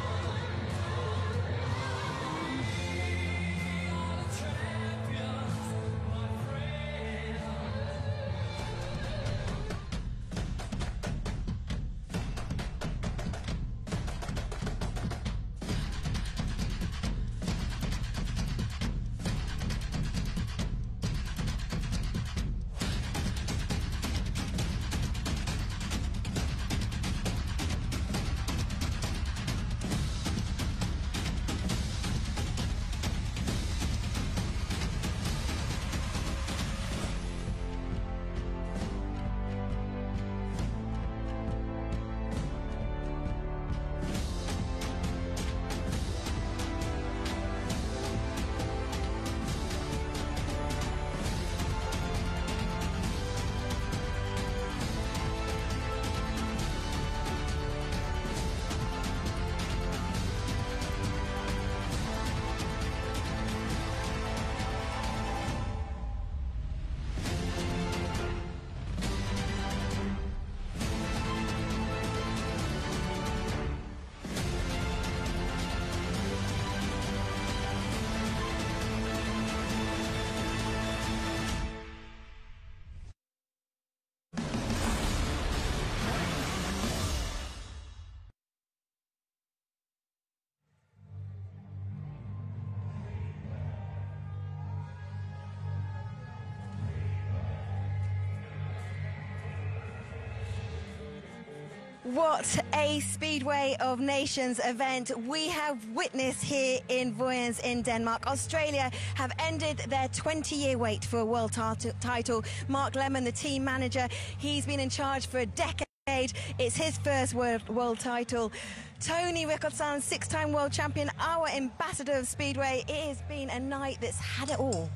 What a Speedway of Nations event we have witnessed here in Vojens in Denmark. Australia have ended their 20-year wait for a world title. Mark Lemon, the team manager, he's been in charge for a decade. It's his first world title. Tony Rickardson, six-time world champion, our ambassador of Speedway. It has been a night that's had it all.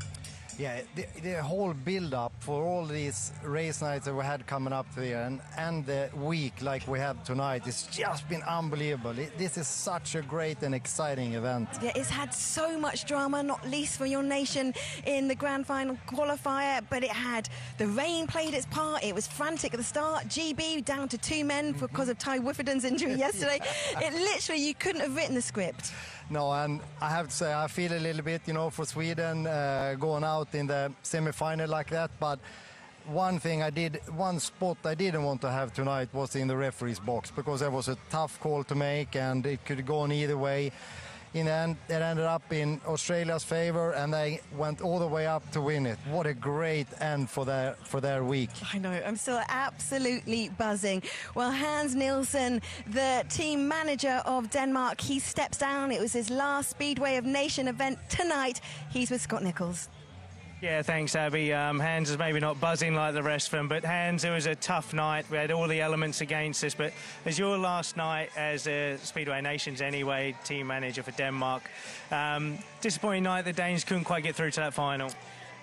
Yeah, the whole build-up for all these race nights that we had coming up here and the week like we have tonight, it's just been unbelievable. This is such a great and exciting event. Yeah, it's had so much drama, not least for your nation in the grand final qualifier, but it had the rain played its part. It was frantic at the start. GB down to 2 men because of Ty Wifferden's injury yesterday. It literally, you couldn't have written the script. No, and I have to say, I feel a little bit, you know, for Sweden going out in the semi-final like that. But one spot I didn't want to have tonight was in the referee's box, because there was a tough call to make and it could go on either way. In the end, it ended up in Australia's favor, and they went all the way up to win it. What a great end for their week. I know, I'm still absolutely buzzing. Well, Hans Nielsen, the team manager of Denmark, he steps down. It was his last Speedway of Nation event tonight. He's with Scott Nichols. Yeah, thanks, Abby. Hans is maybe not buzzing like the rest of them, but Hans, it was a tough night. We had all the elements against us, but as your last night as a Speedway Nations anyway, team manager for Denmark, disappointing night. The Danes couldn't quite get through to that final.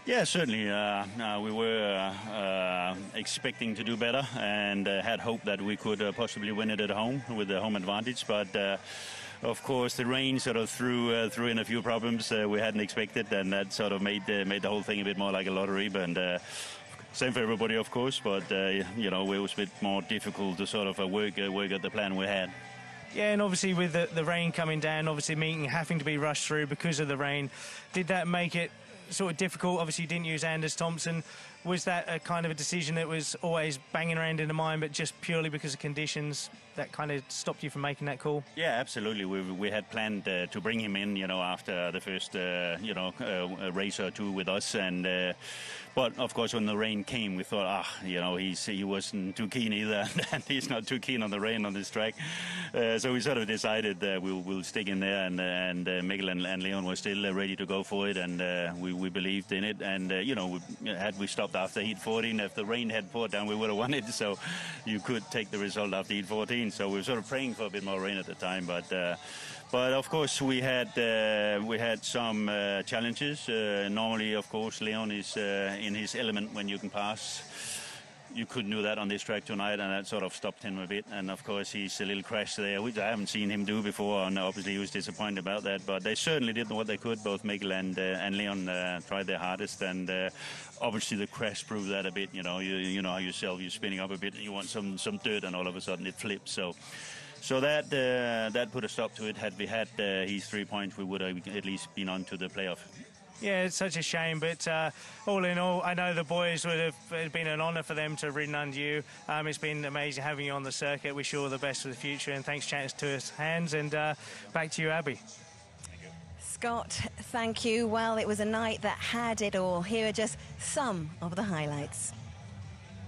Yeah, certainly. We were expecting to do better and had hope that we could possibly win it at home with the home advantage, but of course, the rain sort of threw in a few problems we hadn't expected, and that sort of made the whole thing a bit more like a lottery. But same for everybody, of course. But you know, it was a bit more difficult to sort of work at the plan we had. Yeah, and obviously with the rain coming down, obviously meeting having to be rushed through because of the rain, did that make it sort of difficult? Obviously, you didn't use Anders Thompson. Was that a kind of a decision that was always banging around in the mind, but just purely because of conditions that kind of stopped you from making that call? Yeah, absolutely. We had planned to bring him in, you know, after the first, race or two with us, and but of course when the rain came, we thought, you know, he wasn't too keen either, and he's not too keen on the rain on this track. So we sort of decided we'll stick in there, and Mikkel and Leon were still ready to go for it, and we believed in it, and you know, had we stopped after heat 14, if the rain had poured down, we would have won it. So you could take the result after heat 14. So we were sort of praying for a bit more rain at the time, but of course we had some challenges. Normally, of course, Leon is in his element when you can pass. You couldn't do that on this track tonight, and that sort of stopped him a bit. And of course, he's a little crash there, which I haven't seen him do before, and obviously he was disappointed about that. But they certainly did what they could. Both Mikkel and Leon tried their hardest, and obviously the crash proved that a bit. You know, you know how yourself, you're spinning up a bit, and you want some dirt, and all of a sudden it flips. So that put a stop to it. Had we had his 3 points, we would have at least been on to the playoff. Yeah, it's such a shame, but all in all, I know the boys it'd been an honour for them to have ridden under you. It's been amazing having you on the circuit. Wish you all the best for the future, and thanks chatting to us, Hans, and back to you, Abby. Scott, thank you. Well, it was a night that had it all. Here are just some of the highlights.